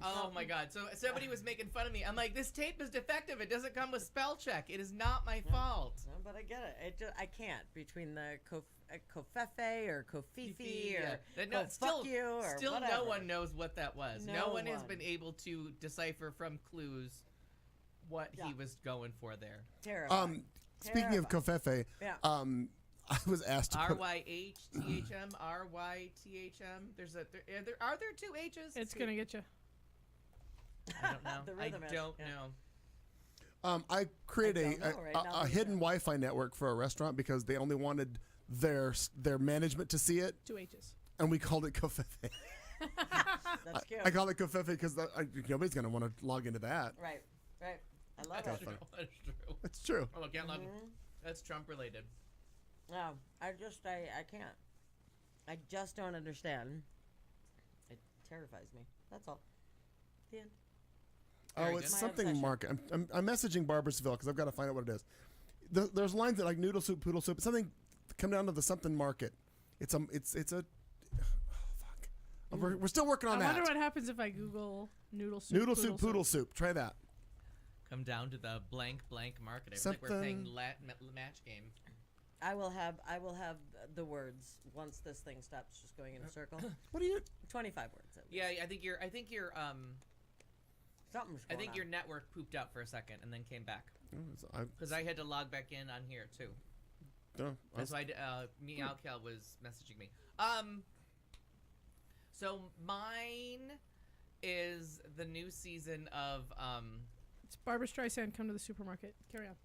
Oh my God! So somebody was making fun of me. I'm like, this tape is defective. It doesn't come with spell check. It is not my fault. No, but I get it. I can't between the Kofefe or Kofifi or no, fuck you or still whatever. no one knows what that was. No one has one. been able to decipher from clues what he was going for there. Terrifying. Speaking of Kofefe, Yeah. I was asked to put, RYHTHM, RYTHM. Are there 2 H's? It's gonna get you. I don't know. The I rhythm is, don't yeah. know. I created I don't know right now a that hidden you Wi-Fi network for a restaurant because they only wanted their management to see it, 2 H's. and we called it Kofefe. That's cute. I call it Kofefe because nobody's gonna want to log into that. Right. I love That's it. true. That's true. It's true. Oh, can't log. That's Trump related. No, I can't. I just don't understand. It terrifies me. That's all. The end. Very Oh, it's good. something obsession. market. I'm messaging Barbersville because I've got to find out what it is. There's lines that like noodle soup, poodle soup. Something come down to the something market. It's a. Oh, fuck. We're still working on I that. wonder what happens if I Google noodle soup. Noodle soup, poodle soup. Try that. Come down to the blank market. I think we're playing match game. I will have the words once this thing stops just going in a circle. What do you? 25 words. At least. Yeah, I think your Something's going on. your network pooped out for a second and then came back because I had to log back in on here too. That's why Meowcal was messaging me. So mine is the new season of It's Barbara Streisand. Come to the supermarket. Carry on.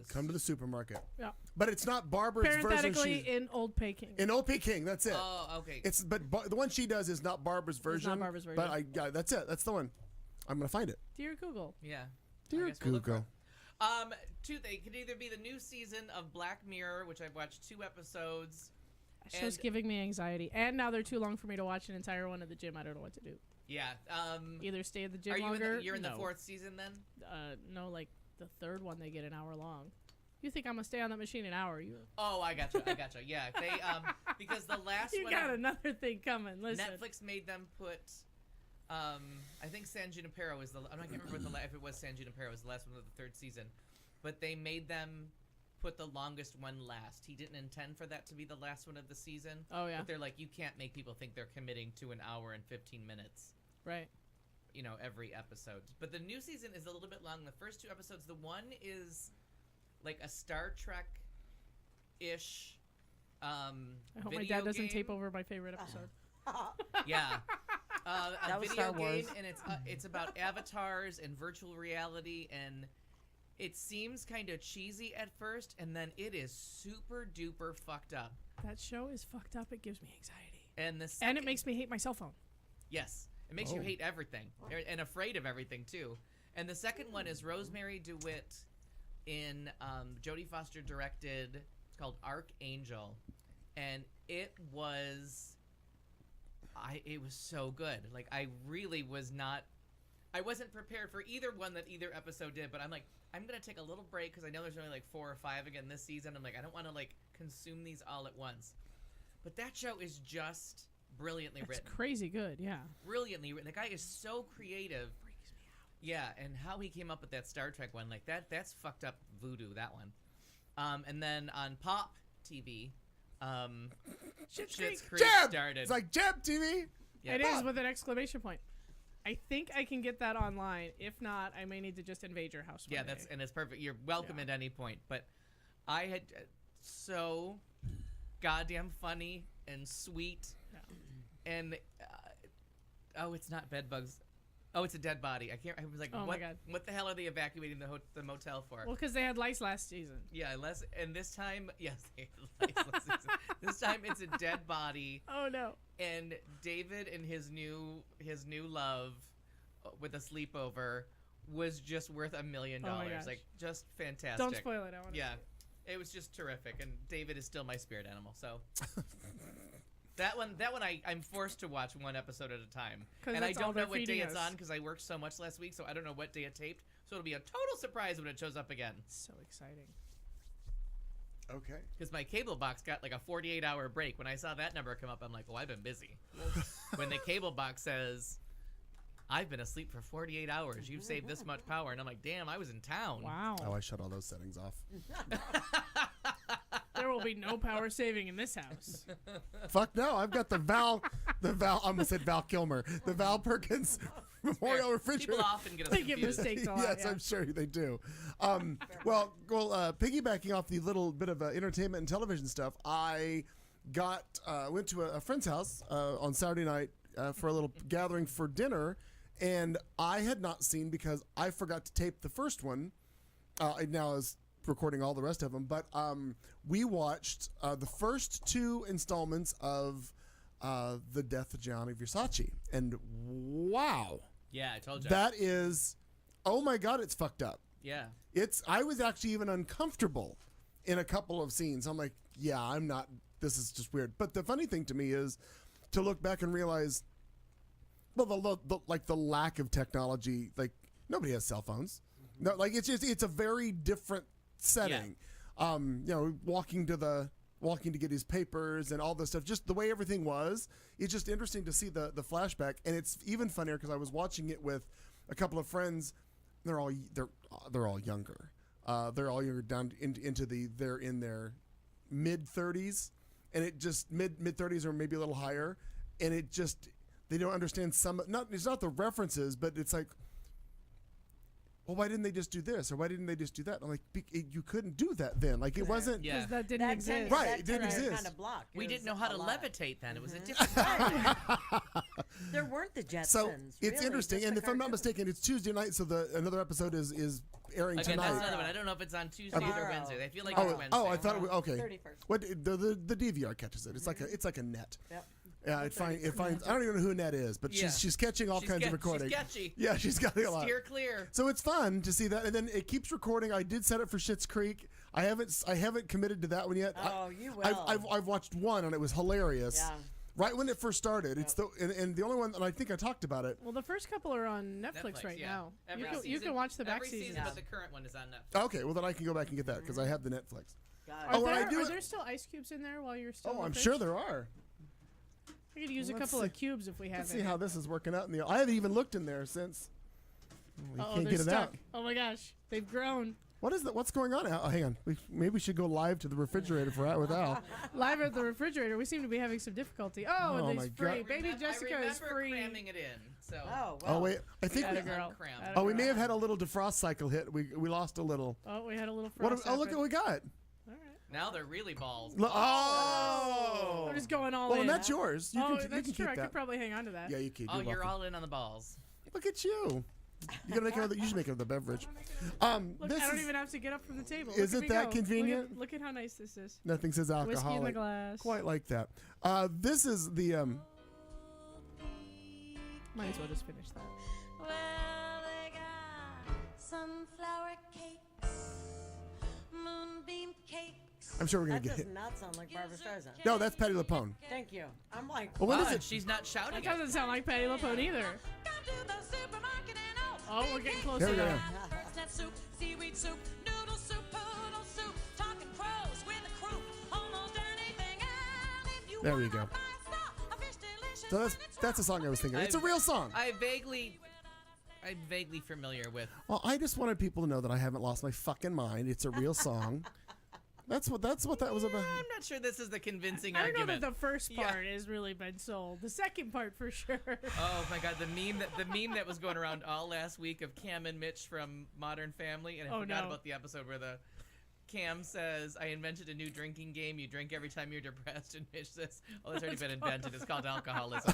Come to the supermarket. Yeah. But it's not Barbara's version. Parenthetically, she's- in Old Peking. In Old Peking, that's it. Oh, okay. The one she does is not Barbara's version. Barbara's But version. that's it. That's the one. I'm gonna find it. Dear Google. Yeah. Dear I guess we'll look for Google. it. They could either be the new season of Black Mirror, which I've watched 2 episodes. That show's giving me anxiety. And now they're too long for me to watch an entire one at the gym. I don't know what to do. Yeah. Either stay at the gym Are you longer. you're in the No. 4th season then? No, like the 3rd one they get an hour long. You think I'm gonna stay on that machine an hour? Oh, I gotcha. Yeah, they because the last You one got another thing coming. Listen. Netflix made them put. I think San Junipero was the. I can't remember if it was San Junipero was the last one of the 3rd season, but they made them put the longest one last. He didn't intend for that to be the last one of the season. Oh, yeah. But they're like, you can't make people think they're committing to an hour and 15 minutes. Right. You know, every episode. But the new season is a little bit long. The first 2 episodes, the one is like a Star Trek-ish I hope my dad doesn't tape over my favorite episode. Yeah. A That was video Star Wars. game, and it's about avatars and virtual reality, and it seems kind of cheesy at first, and then it is super duper fucked up. That show is fucked up. It gives me anxiety. And And it makes me hate my cell phone. Yes. It makes you hate everything and afraid of everything, too. And the second one is Rosemary DeWitt in Jodie Foster directed. It's called Archangel. And it was so good. Like, I really was not... I wasn't prepared for either one that either episode did, but I'm like, I'm going to take a little break because I know there's only like 4 or 5 again this season. I'm like, I don't want to like consume these all at once. But that show is just... brilliantly written. It's crazy good, yeah. Brilliantly written. The guy is so creative. Freaks me out. Yeah, and how he came up with that Star Trek one, like that's fucked up voodoo, that one. And then on Pop TV, Schitt's Creek Jeb! started. It's like Jeb TV. Yeah, It Pop. is with an exclamation point. I think I can get that online. If not, I may need to just invade your house. Yeah, one that's day. and it's perfect. You're welcome at any point. But I had so goddamn funny and sweet. And it's not bed bugs. Oh, it's a dead body. I was like, Oh my God. What the hell are they evacuating the motel for? Well, because they had lice last season. Yeah, and this time, yes, they had lice last season. This time it's a dead body. Oh no. And David and his new love with a sleepover was just worth $1 million. Oh my gosh. Like, just fantastic. Don't spoil it. I want to. Yeah, it was just terrific. And David is still my spirit animal. So. That one I'm forced to watch one episode at a time. And I don't know what day it's on because I worked so much last week, so I don't know what day it taped. So it'll be a total surprise when it shows up again. So exciting. Okay. Because my cable box got like a 48-hour break. When I saw that number come up, I'm like, oh, I've been busy. When the cable box says, I've been asleep for 48 hours. You've saved this much power. And I'm like, damn, I was in town. Wow. Oh, I shut all those settings off. There will be no power saving in this house. Fuck no, I've got the Val, I almost said Val Kilmer, the Val Perkins Memorial Refrigerator. People often get us They get confused. mistakes a lot. Yes, yeah. I'm sure they do. Well, piggybacking off the little bit of entertainment and television stuff, I went to a friend's house on Saturday night for a little gathering for dinner, and I had not seen because I forgot to tape the first one. Now I was recording all the rest of them, but we watched the first 2 installments of The Death of Gianni Versace, and wow. Yeah, I told you. That is, oh my God, it's fucked up. Yeah. I was actually even uncomfortable in a couple of scenes. I'm like, yeah, I'm not, this is just weird. But the funny thing to me is to look back and realize, well, the lack of technology, like nobody has cell phones. No, like it's a very different setting. Yeah. Walking to get his papers and all this stuff, just the way everything was, it's just interesting to see the flashback. And it's even funnier because I was watching it with a couple of friends. They're all younger. They're all younger down they're in their mid 30s, and it just mid 30s or maybe a little higher. And it just, they don't understand it's not the references, but it's like, well, why didn't they just do this? Or why didn't they just do that? I'm like, you couldn't do that then. Like, it wasn't. Yeah. Because that didn't exist. Right, it didn't exist. Kind of block. We It didn't was know how to a lot. levitate then. It was a different time. There weren't the Jetsons. So it's really, interesting, just and the if I'm not cartoon. mistaken, it's Tuesday night, so another episode is airing Again, tonight. that's another one. I don't know if it's on Tuesdays or Tomorrow. Wednesdays. I feel like it's Wednesday. I thought it was, okay. 31st. What the DVR catches it? It's like a net. Yep. Yeah, it finds. I don't even know who Annette is, but Yeah. she's catching all kinds of recording. She's sketchy. Yeah, she's got a lot. Steer clear. So it's fun to see that, and then it keeps recording. I did set it for Schitt's Creek. I haven't committed to that one yet. Oh, you will. I've watched one and it was hilarious. Yeah. Right when it first started, it's and the only one, and I think I talked about it. Well, the first couple are on Netflix right yeah. now. Every You season, can watch the back every season. but the current one is on Netflix. Okay, well then I can go back and get that because I have the Netflix. Got Are, it. when I there, do are it- there still ice cubes in there while you're still? Oh, in the I'm fridge? sure there are. I could use a Let's couple see. of cubes if we have Let's it. see how this is working out in the. I haven't even looked in there since. You Oh, can't they're get it stuck. out. Oh my gosh, they've grown. What is that? What's going on? Oh, hang on. Maybe we should go live to the refrigerator with Al. Live at the refrigerator. We seem to be having some difficulty. Oh, Oh and my it's free. God. Baby Jessica is free. Cramming it in. So. Oh, well. Oh wait, I think. Atta girl. Uncrammed. Atta Oh, we may girl. have had a little defrost cycle hit. We lost a little. Oh, we had a little What? frost. Oh, look what we got. All right. Now they're really balls. Oh. I'm just going all Well, in. and that's yours. You Oh, can, that's you true. can I keep that. could probably hang on to that. Yeah, you can. Oh, you're welcome. all in on the balls. Look at you. You gotta make another. You should make another beverage. Look, This I don't is, even have to get up from the table. Is Look it at me that go. convenient? Look at how nice this is. nothing says Whiskey alcoholic. in the glass. Quite like that. This is the Might as well just finish that. Well, they got sunflower cakes, moonbeam cakes. I'm sure we're gonna That get does hit. not sound like Barbara Streisand. No, that's Patty LuPone. Thank you. I'm like, Well, what is Wow, it? She's not shouting. That doesn't sound like Patty LuPone either. Go to the supermarket and Oh, we're getting close There we to go. that. bird's nest soup, seaweed soup, noodle soup, poodle soup, talking crows with a crew, almost anything. And if you There we want go. a five-star, a fish delicious So when it's that's the song I was thinking. It's a real song. I'm vaguely familiar with. Well, I just wanted people to know that I haven't lost my fucking mind. It's a real song. That's what that was about. I'm not sure this is the convincing I don't know argument. that the first Yeah. part has really been sold. The second part for sure. Oh my God, the meme that was going around all last week of Cam and Mitch from Modern Family, and I Oh, forgot no. about the episode where the Cam says, "I invented a new drinking game. You drink every time you're depressed," and Mitch says, "Oh, it's already been invented. It's called alcoholism."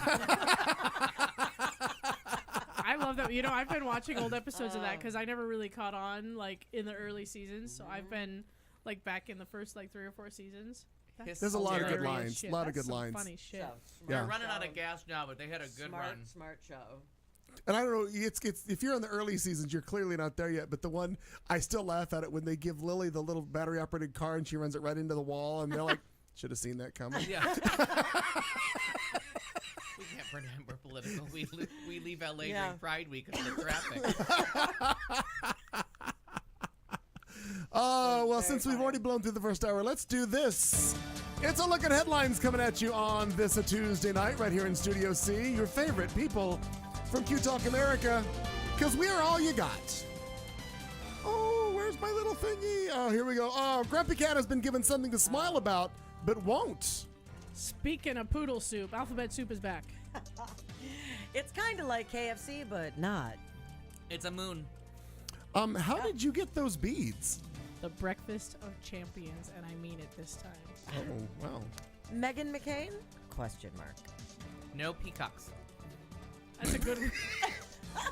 I love that. You know, I've been watching old episodes of that because I never really caught on like in the early seasons. So I've been like back in the first like 3 or 4 seasons. That's There's a lot of good hilarious lines. shit. A lot of That's good some lines. Funny shit. They're running out of gas now, but they had a good run. Smart show. And I don't know. It's if you're in the early seasons, you're clearly not there yet. But the one I still laugh at it when they give Lily the little battery operated car and she runs it right into the wall, and they're like, "Should have seen that coming." Yeah. We can't pretend we're political. We leave LA during Pride Week because of the traffic. Oh, well, since we've already blown through the first hour, let's do this. It's a look at headlines coming at you on this a Tuesday night right here in Studio C. Your favorite people from Q Talk America, because we are all you got. Oh, where's my little thingy? Oh, here we go. Oh, Grumpy Cat has been given something to smile about, but won't. Speaking of poodle soup, Alphabet Soup is back. It's kind of like KFC, but not. It's a moon. How did you get those beads? The Breakfast of Champions, and I mean it this time. Oh, wow. Meghan McCain? Question mark. No peacocks. That's a good.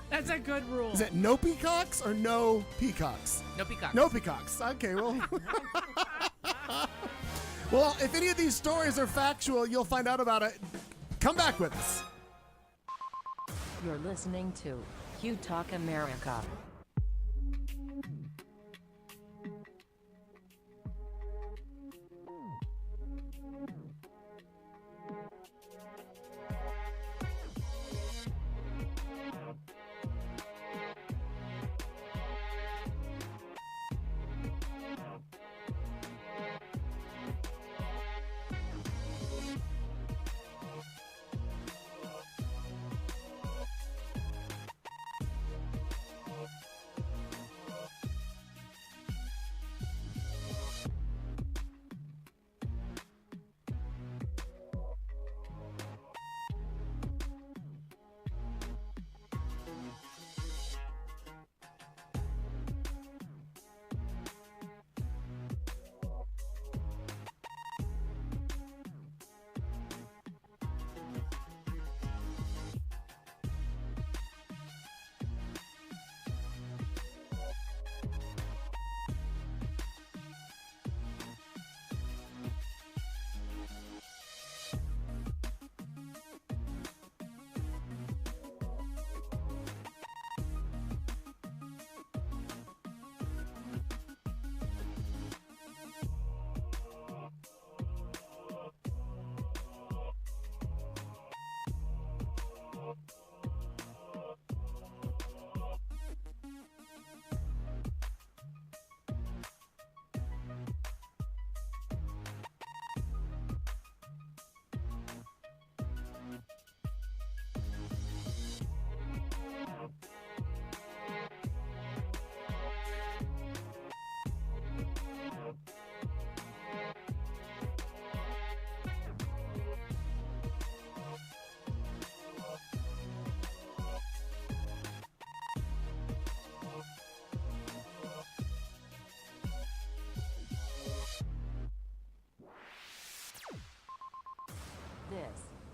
That's a good rule. Is it no peacocks or no peacocks? No peacocks. No peacocks. Okay, well. Well, if any of these stories are factual, you'll find out about it. Come back with us. You're listening to Q Talk America.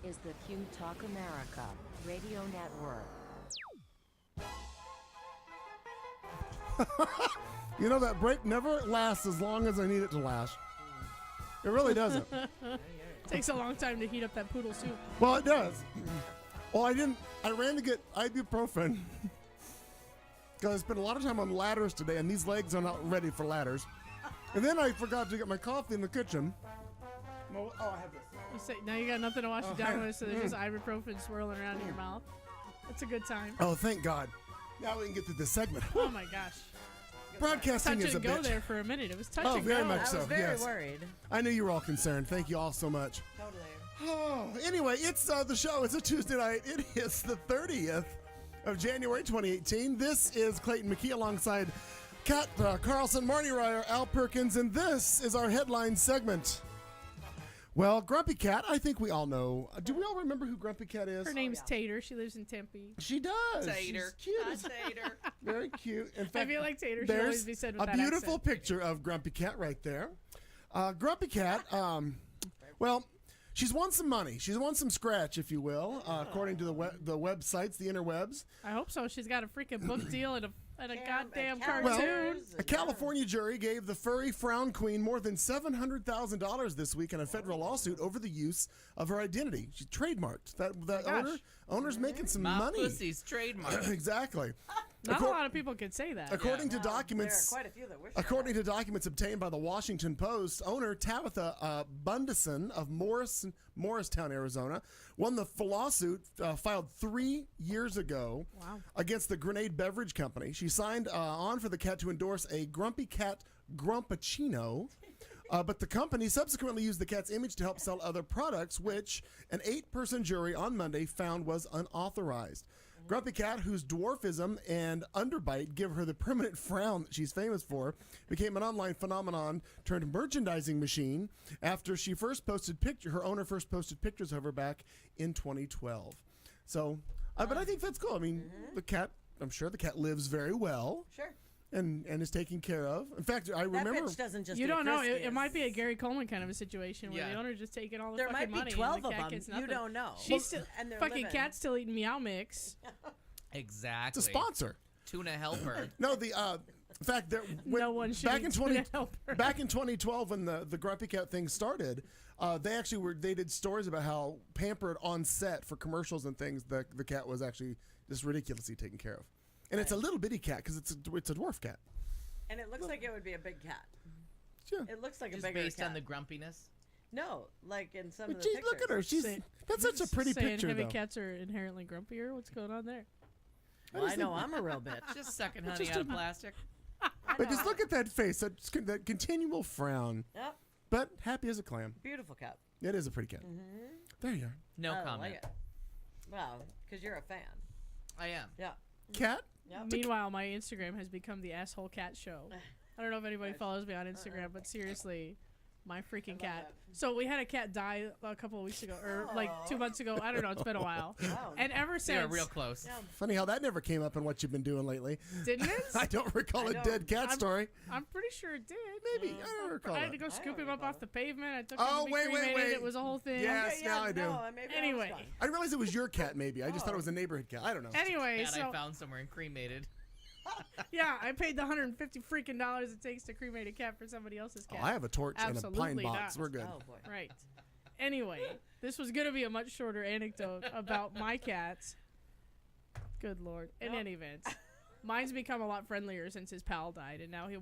is the Q Talk America Radio Network. You know, that break never lasts as long as I need it to last. It really doesn't. Takes a long time to heat up that poodle soup. Well, it does. Well, I ran to get ibuprofen because I spent a lot of time on ladders today, and these legs are not ready for ladders. And then I forgot to get my coffee in the kitchen. Oh, I have this. You say, now you got nothing to wash it down with, so there's just ibuprofen swirling around in your mouth. It's a good time. Oh, thank God. Now we can get through this segment. Oh my gosh. Broadcasting touch is a and go bitch. there for a minute. It was touch Oh, and very go. much so. I was very yes. worried. I knew you were all concerned. Thank you all so much. Totally. Oh, anyway, it's the show. It's a Tuesday night. It is the 30th of January 2018. This is Clayton McKee alongside Kat Carlson, Marnie Ryer, Al Perkins, and this is our headline segment. Well, Grumpy Cat, I think we all know. Do we all remember who Grumpy Cat is? Her name's Tater. She lives in Tempe. She does. Tater. She's cute. Hi, Tater. Very cute. In fact, I feel like Tater should there's always be said with a that beautiful accent. picture of Grumpy Cat right there. Grumpy Cat, well, she's won some money. She's won some scratch, if you will, according to the websites, the interwebs. I hope so. She's got a freaking book deal and a goddamn Well, cartoon. a California jury gave the furry frown queen more than $700,000 this week in a federal lawsuit over the use of her identity. She trademarked that. Owner's making some My money. pussy's trademark. Exactly. Not a lot of people could say that. According to documents, There are quite a few that wish according to documents obtained by the Washington Post, owner Tabitha Bundison of Morristown, Arizona, won the lawsuit filed 3 years ago against the Grenade Beverage Company. She signed on for the cat to endorse a Grumpy Cat Grumpachino. But the company subsequently used the cat's image to help sell other products, which an 8-person jury on Monday found was unauthorized. Grumpy Cat, whose dwarfism and underbite give her the permanent frown that she's famous for, became an online phenomenon turned merchandising machine after she first posted her owner first posted pictures of her back in 2012. So, but I think that's cool. I mean, the cat, I'm sure the cat lives very well. Sure. And is taken care of. In fact, I That remember. bitch doesn't just You be don't know. It frisky. might be a Gary Coleman kind of a situation where the owner's just taking all the There fucking might be money 12 and the of cat them. gets You nothing. don't know. She's still, And they're fucking living. cat's still eating Meow Mix. Exactly. It's a sponsor. Tuna helper. No, the in fact, No one should back eat in tuna helper. back in 2012 when the Grumpy Cat thing started, they did stories about how pampered on set for commercials and things the cat was actually just ridiculously taken care of, and it's a little bitty cat because it's a dwarf cat. And it looks like it would be a big cat. Sure. It looks like Just a bigger based cat. on the grumpiness. No, like in some But of the geez, pictures. look at her. That's such a pretty saying picture, heavy though. cats are inherently grumpier. What's going on there? Well, I know I'm a real bitch. Just sucking honey out of plastic. But just look at that face, that continual frown. Yep. But happy as a clam. Beautiful cat. It is a pretty cat. There you are. No I comment. Like it. Well, because you're a fan. I am. Yeah. Cat? Yep. Meanwhile, my Instagram has become the Asshole Cat Show. I don't know if anybody follows me on Instagram, but seriously, my freaking cat. So we had a cat die a couple of weeks ago, or like 2 months ago. I don't know. It's been a while. And ever since, They're real close. Funny how that never came up in what you've been doing lately. Didn't it? I don't recall a dead cat story. I'm pretty sure it did. Maybe. I don't recall I had to that. go scoop him up off the pavement. I took Oh, him to be wait, wait, cremated. wait. It was a whole thing. Yes, now I do. Anyway. I realized it was your cat, maybe. I just thought it was a neighborhood cat. I don't know. Anyway, Cat so I found somewhere and cremated. yeah, I paid the $150 freaking it takes to cremate a cat for somebody else's cat. I have a torch and a pine Absolutely box. not. We're good. Oh, boy. Right. Anyway, this was going to be a much shorter anecdote about my cats. Good Lord. In any event, mine's become a lot friendlier since his pal died, and now he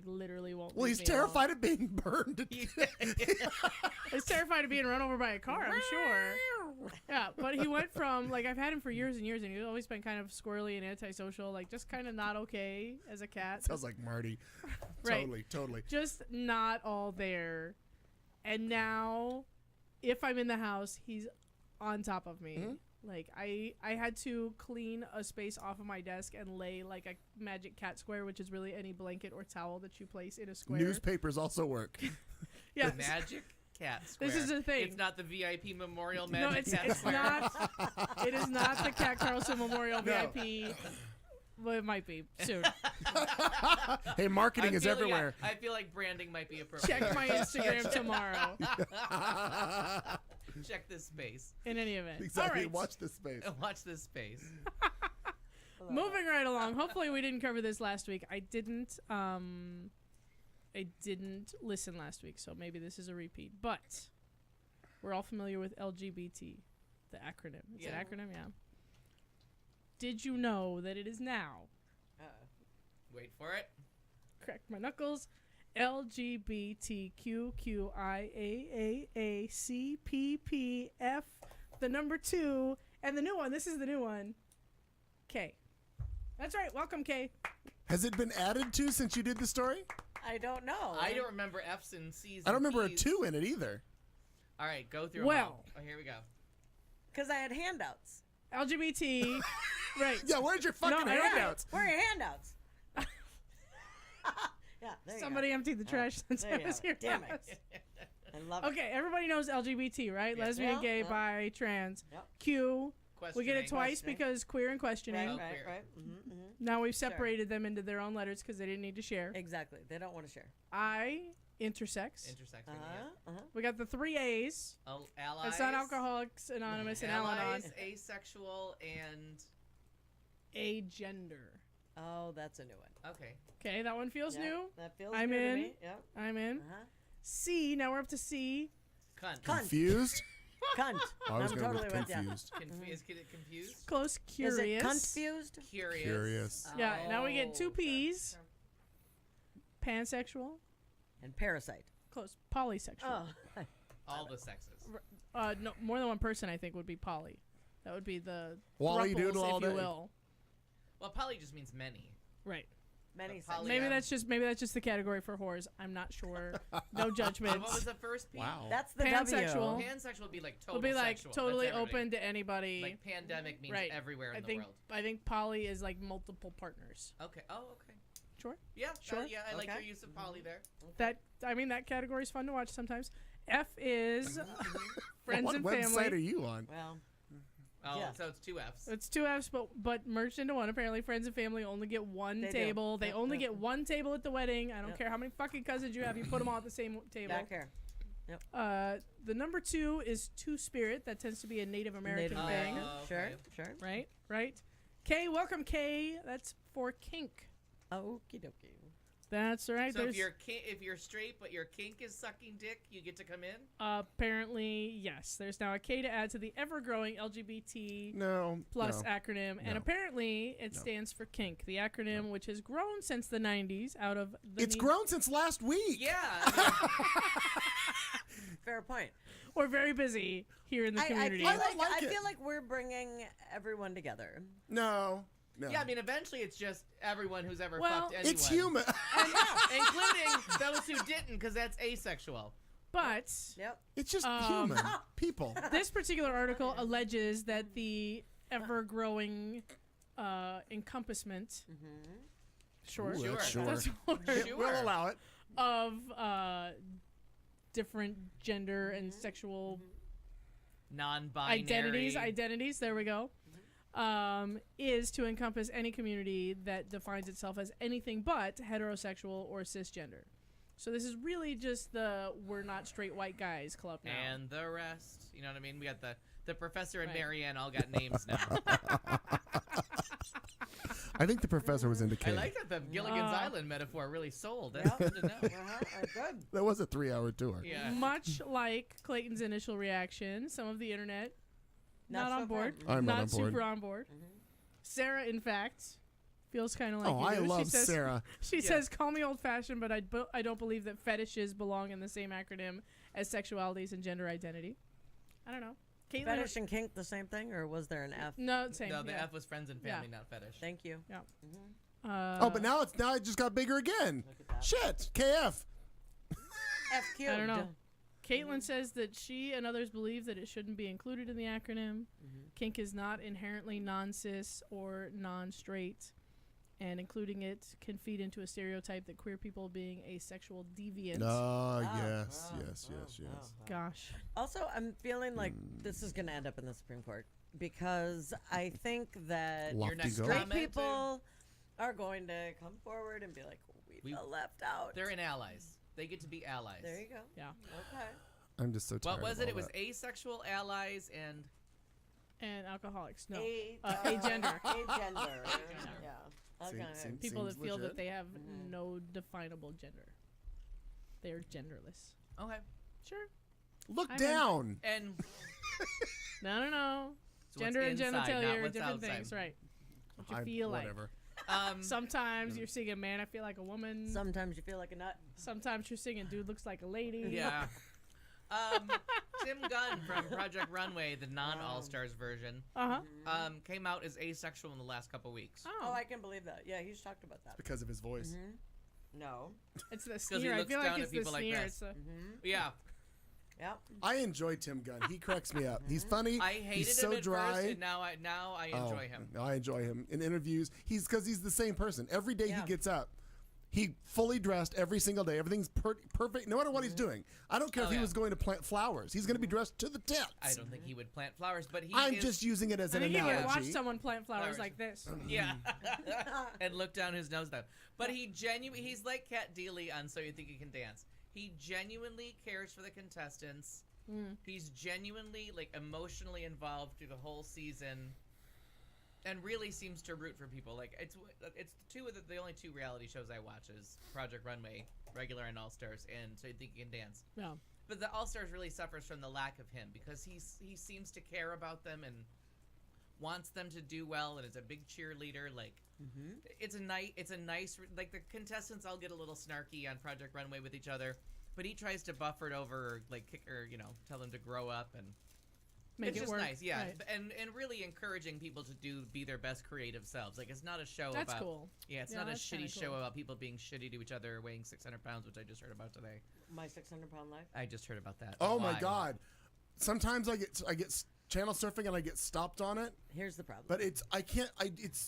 literally won't Well, leave he's me alone. terrified of being burned. He's terrified of being run over by a car, I'm sure. Yeah, but he went from, I've had him for years and years, and he's always been kind of squirrely and antisocial, just kind of not okay as a cat. Sounds like Marty. Right. Totally. Just not all there. And now, if I'm in the house, he's on top of me. I had to clean a space off of my desk and lay a magic cat square, which is really any blanket or towel that you place in a square. Newspapers also work. Yeah. The magic cat square. This is the thing. It's not the VIP Memorial No, Magic it's Cat Square. not. It is not the Cat Carlson Memorial No. VIP. Well, it might be soon. Hey, marketing is everywhere. I feel like branding might be appropriate. Check my Instagram tomorrow. Check this space. In any event. Exactly. All right. Watch this space. Watch this space. Moving right along. Hopefully we didn't cover this last week. I didn't listen last week, so maybe this is a repeat. But we're all familiar with LGBT, the acronym. It's an acronym, yeah. Did you know that it is now? Wait for it. Crack my knuckles. LGBTQQIAAACPPF, the number 2, and the new one. This is the new one. K. That's right. Welcome, K. Has it been added to since you did the story? I don't know. I don't remember F's and C's. I don't remember P's. a 2 in it either. All right, go through. Well. Them all. Oh, here we go. Because I had handouts. LGBT. Right. Yeah, where's your fucking handouts? Where are your handouts? Yeah, there you Somebody go. emptied the trash since There I you was go. here. Damn it. I love it. Okay, everybody knows LGBT, right? Yeah. Lesbian, Yeah, gay, yeah. bi, trans. Yep. Q. We get it twice Questioning. because queer and questioning. Right, right, right. Mm-hmm, mm-hmm. Now we've Sure. separated them into their own letters because they didn't need to share. Exactly. They don't want to share. I, intersex. Intersex. We got the 3 A's. Allies. That's not Alcoholics Anonymous and Al-Anon. Allies, asexual, and agender. Oh, that's a new one. Okay. Okay, that one feels Yeah, new. that feels I'm new to in. me. Yep. I'm in. Uh-huh. C. Now we're up to C. Cunt. Confused? Cunt. I was I'm going totally with with ya. confused. Is it confused? Close. Curious. Is it confused? Curious. Curious. Yeah. Now we get 2 Oh, P's. Pansexual. And parasite. Close. Polysexual. Oh. All the sexes. No, more than one person I think would be poly. That would be the Wally thrupples, doodle all if you day. will. Well, poly just means many. Right. Many Poly- Maybe that's just the category for whores. I'm not sure. No judgments. What was the first P? Wow. That's the Pansexual. W. Pansexual would be like total Would be like sexual. totally That's everybody. open to anybody. Like pandemic means right. everywhere in I the think world. I think poly is like multiple partners. Okay. Oh, okay. Sure. Yeah. Sure. Yeah, I like Okay. your use of poly there. That that category is fun to watch sometimes. F is friends What and website family. are you on? Well, Oh, Yeah. so it's 2 F's. It's 2 F's, but merged into one. Apparently, friends and family only get one They do. table. They Yep, only yep. get one table at the wedding. I don't Yep. care how many fucking cousins you have. You put them all at the same table. don't care. The number 2 is Two Spirit. That tends to be a Native American Native thing. American. Oh, Sure, okay. sure. Right. K, welcome K. That's for kink. Okie dokie. That's right. So There's if you're straight but your kink is sucking dick, you get to come in. apparently yes. There's now a K to add to the ever-growing LGBT No. plus no. acronym, and No. apparently it stands for kink. The acronym, which has grown since the 90s, out of the It's grown since last week. Yeah. Fair point. We're very busy here in the community. I like it. feel like we're bringing everyone together. No. No. Yeah, I mean, eventually it's just everyone who's ever Well, fucked anyone. It's human. Including those who didn't, because that's asexual. But Yep. It's just human. People. this particular article alleges that the ever-growing encompassment, sure, Ooh, that's Sure. that's a word, Sure. We'll allow it. of different gender and sexual Non-binary. identities, there we go, is to encompass any community that defines itself as anything but heterosexual or cisgender. So this is really just the we're not straight white guys club now. And the rest. You know what I mean? We got the professor and Right. Marianne all got names now. I think the professor was into I K. like that the Gilligan's Island metaphor really sold. That's Yep. good to know. Good. That was a 3-hour tour. Yeah. Much like Clayton's initial reaction, some of the internet not so on board. far. I'm not on board. super on board. Sarah, in fact, feels kind of like Oh, you I do. love she says, Sarah. She says, "Call me old-fashioned, but I don't believe that fetishes belong in the same acronym as sexualities and gender identity." I don't know. Caitlin, Fetish and kink the same thing, or was there an F? no, same. No, the yeah. F was friends and family, not fetish. Thank you. Yeah. Oh, but now it just got bigger again. Shit. KF. FQ. I don't know. Caitlin says that she and others believe that it shouldn't be included in the acronym. Kink is not inherently non-cis or non-straight, and including it can feed into a stereotype that queer people being asexual deviant. Yes. Gosh. Also, I'm feeling like this is going to end up in the Supreme Court because I think that Lofty Your next goal. straight comment, people are going to come forward and be like, we felt left out. They're in allies. They get to be allies. There you go. Yeah. Okay. I'm just so tired. What was of it? all It was that. asexual allies and Alcoholics. No. Agender. Agender. Yeah. Okay. People that seems feel legit. that they have no definable gender. They are genderless. okay. Sure. Look I'm in. down. And No. So what's Gender and inside, not genitalia are what's different outside. things, right? What you feel like. Whatever. Sometimes you're singing "Man, I Feel Like a Woman." Sometimes you feel like a nut. Sometimes you're singing "Dude Looks Like a Lady." yeah. Tim Gunn from Project Runway, the non-All Stars version, came out as asexual in the last couple weeks. Oh, I can believe that. Yeah, he's talked about that. Because of his voice. No. It's the 'Cause he sneer. I looks feel down like at it's the people like sneer. this. It's Yeah. Yep. I enjoy Tim Gunn. He cracks me up. He's funny. I hated he's him so at dry. first, and now I enjoy him. I enjoy him in interviews. Because he's the same person. Every day he Yeah. gets up, he fully dressed every single day. Everything's perfect, no matter what he's doing. I don't care if he was going to plant flowers. He's going to be dressed to the tits. I don't think he would plant flowers, but he I'm is, just using it as I an think you would watch analogy. someone plant flowers like this. Yeah. And look down his nose though. But he's like Kat Deely on So You Think You Can Dance. He genuinely cares for the contestants. He's genuinely like emotionally involved through the whole season, and really seems to root for people. Like it's the only two reality shows I watch is Project Runway, regular and All Stars, and So You Think You Can Dance. Yeah. But the All Stars really suffers from the lack of him because he seems to care about them and wants them to do well and is a big cheerleader. Like it's a nice like the contestants all get a little snarky on Project Runway with each other. But he tries to buffer it over, like kick or tell them to grow up and Make it's it just work. nice, yeah. Right. And really encouraging people to be their best creative selves. Like it's not a show That's about cool. Yeah, it's Yeah, not a that's kinda shitty show cool. about people being shitty to each other, weighing 600 pounds, which I just heard about today. My 600-pound life. I just heard about that. Oh my Why? God! Sometimes I get channel surfing and I get stopped on it. Here's the problem. But it's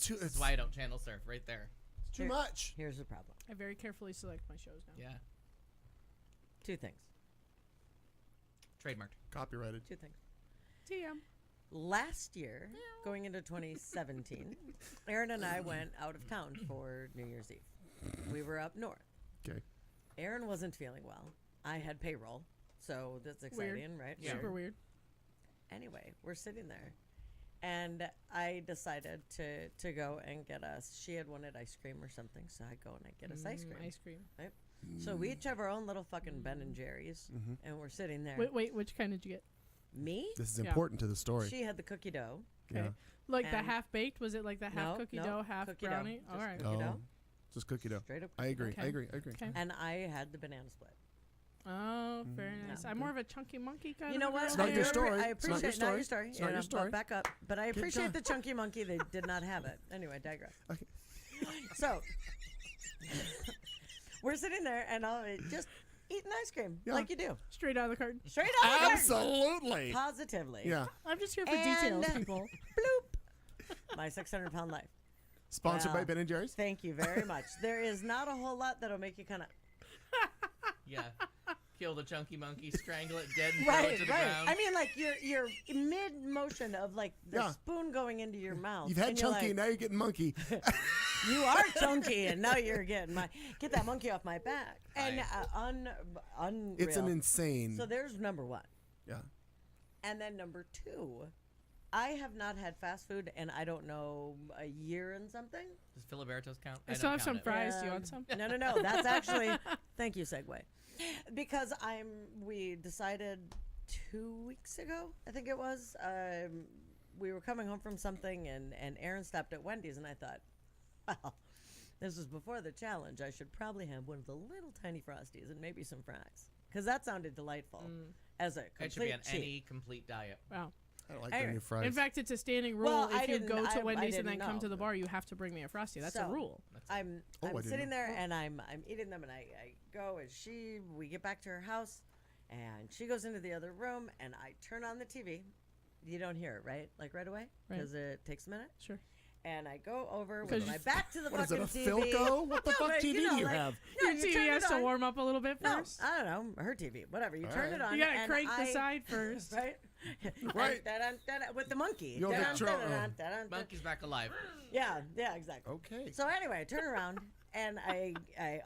too. That's why I don't channel surf. Right there. It's too much. Here's the problem. I very carefully select my shows now. Yeah. Two things. Trademarked. Copyrighted. Two things. TM. Last year, going into 2017, Aaron and I went out of town for New Year's Eve. We were up north. Okay. Aaron wasn't feeling well. I had payroll, so that's exciting, right? Yeah. Super weird. Anyway, we're sitting there, and I decided to go and get us. She had wanted ice cream or something, so I go and I get us ice cream. Ice cream. Right? So we each have our own little fucking Ben and Jerry's, and we're sitting there. Wait, which kind did you get? Me? This is important to the story. She had the cookie dough. Okay. Yeah. Like the And- half baked? Was it like the half cookie dough, half cookie brownie? Dough. All Just right. cookie dough. Just cookie dough. Straight up I cookie agree. dough. I agree. I agree. Okay. And I had the banana split. Oh, very nice. I'm more of a chunky monkey kind You of know a what? girl. It's not your story. I It's not appreciate your not your story. story. It's not Yeah, your no, story. but back up. But I Keep appreciate going. the chunky monkey. They did not have it. Anyway, digress. Okay. So we're sitting there and I'll just eating ice cream Yeah. like you do. Straight out of the carton. Straight out of the carton. Absolutely. Positively. Yeah. I'm just here for And details, people. Bloop. My 600-pound life. Sponsored by Well, Ben and Jerry's. Thank you very much. There is not a whole lot that'll make you kind of Yeah. Kill the chunky monkey, strangle it dead, and throw it right, to the right. ground. I mean, like you're mid motion of like the Yeah. spoon going into your mouth. You've had and you're chunky, like, now you're getting monkey. You are chunky, and now you're getting get that monkey off my back. And unreal. It's an insane. So there's number one. Yeah. And then number two, I have not had fast food in I don't know a year and something. Does Filiberto's count? I still have some fries. Do you want some? No. That's actually thank you, Segway. Because we decided 2 weeks ago, I think it was. We were coming home from something, and Aaron stopped at Wendy's, and I thought, well, this was before the challenge. I should probably have one of the little tiny Frosties and maybe some fries, because that sounded delightful as a complete It should be on cheat. any complete diet. Wow. I don't like Anyway. any fries. In fact, it's a standing rule. Well, I if you didn't- go to I Wendy's and didn't then come to know. the bar, you have to bring me a Frosty. That's a So, rule. I'm I didn't sitting know. there and I'm eating them, and I go, and we get back to her house, and she goes into the other room, and I turn on the TV. You don't hear it, right? Like right away? Right. Because it takes a minute. Sure. And I go over 'Cause with my you- back to the What is it, fucking a TV. Philco? What the No, fuck but, TV you know, do you like, have? No, Your you TV turn has it to on. warm up a little bit No, first. I don't know. Her TV. Whatever. You All turn right. it on. You gotta and crank the I- side first. Right? Right. Dun-dun-dun-dun, with the monkey. You'll get Dun-dun-dun-dun-dun-dun. Monkey's back alive. Yeah, exactly. Okay. So anyway, I turn around and I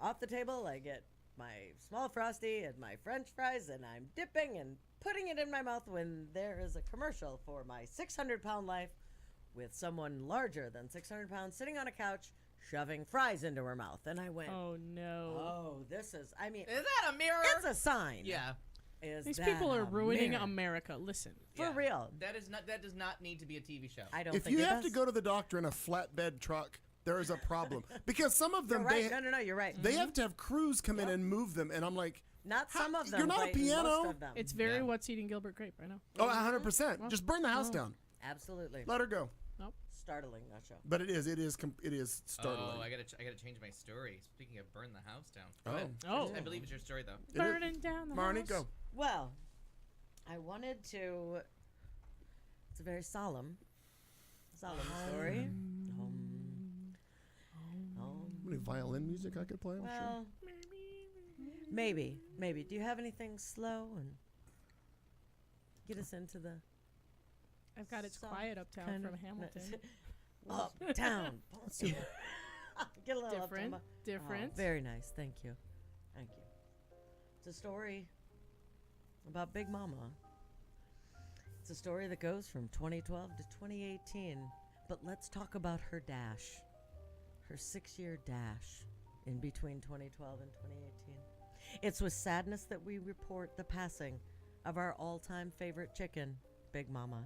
off the table. I get my small Frosty and my French fries, and I'm dipping and putting it in my mouth when there is a commercial for my 600-pound life with someone larger than 600 pounds sitting on a couch shoving fries into her mouth. And I went, Oh, no. oh, this is, I mean, Is that a mirror? it's a sign. Yeah. Is These that people are a ruining mirror? America. Listen. For Yeah. real. That does not need to be a TV show. I don't If think you it have does. to go to the doctor in a flatbed truck, there is a problem. Because some of them, You're right. No, you're right. they have to have crews come in and move them. And I'm like, Not some of them. You're not a but piano. Most of them. It's very What's Eating Gilbert Grape, I know. oh, 100%. Just burn the house Oh. down. Absolutely. Let her go. Startling, that show. But it is startling. Oh, I gotta change my story. Speaking of burn the house down. Oh. Go ahead. Oh. I believe it's your story though. It is. Burning down the Marnie, house. go. Well, I wanted to. It's a very solemn story. Any violin music I could play? I'm sure. Well, maybe. Do you have anything slow and get us into the I've got It's soft Quiet Uptown kind from of- Hamilton. Uptown? Get a little Different. uptown. Different. Oh, very nice. Thank you. It's a story about Big Mama. It's a story that goes from 2012 to 2018. But let's talk about her dash. Her 6-year dash in between 2012 and 2018. It's with sadness that we report the passing of our all-time favorite chicken, Big Mama.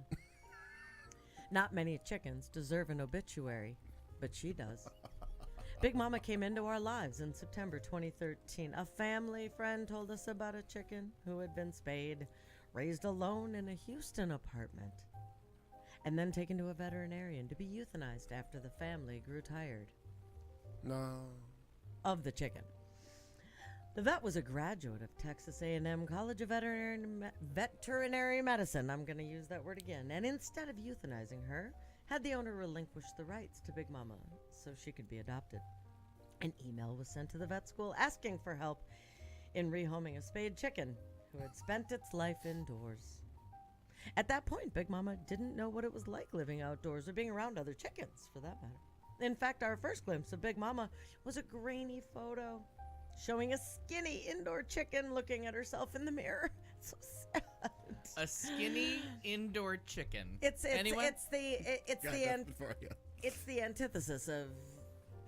Not many chickens deserve an obituary, but she does. Big Mama came into our lives in September 2013. A family friend told us about a chicken who had been spayed, raised alone in a Houston apartment, and then taken to a veterinarian to be euthanized after the family grew tired No. of the chicken. The vet was a graduate of Texas A&M College of Veterinary Medicine. I'm going to use that word again. And instead of euthanizing her, had the owner relinquish the rights to Big Mama so she could be adopted. An email was sent to the vet school asking for help in rehoming a spayed chicken who had spent its life indoors. At that point, Big Mama didn't know what it was like living outdoors or being around other chickens, for that matter. In fact, our first glimpse of Big Mama was a grainy photo showing a skinny indoor chicken looking at herself in the mirror. It's so sad. A skinny indoor chicken. Anyone? Got nothing for you. It's the antithesis of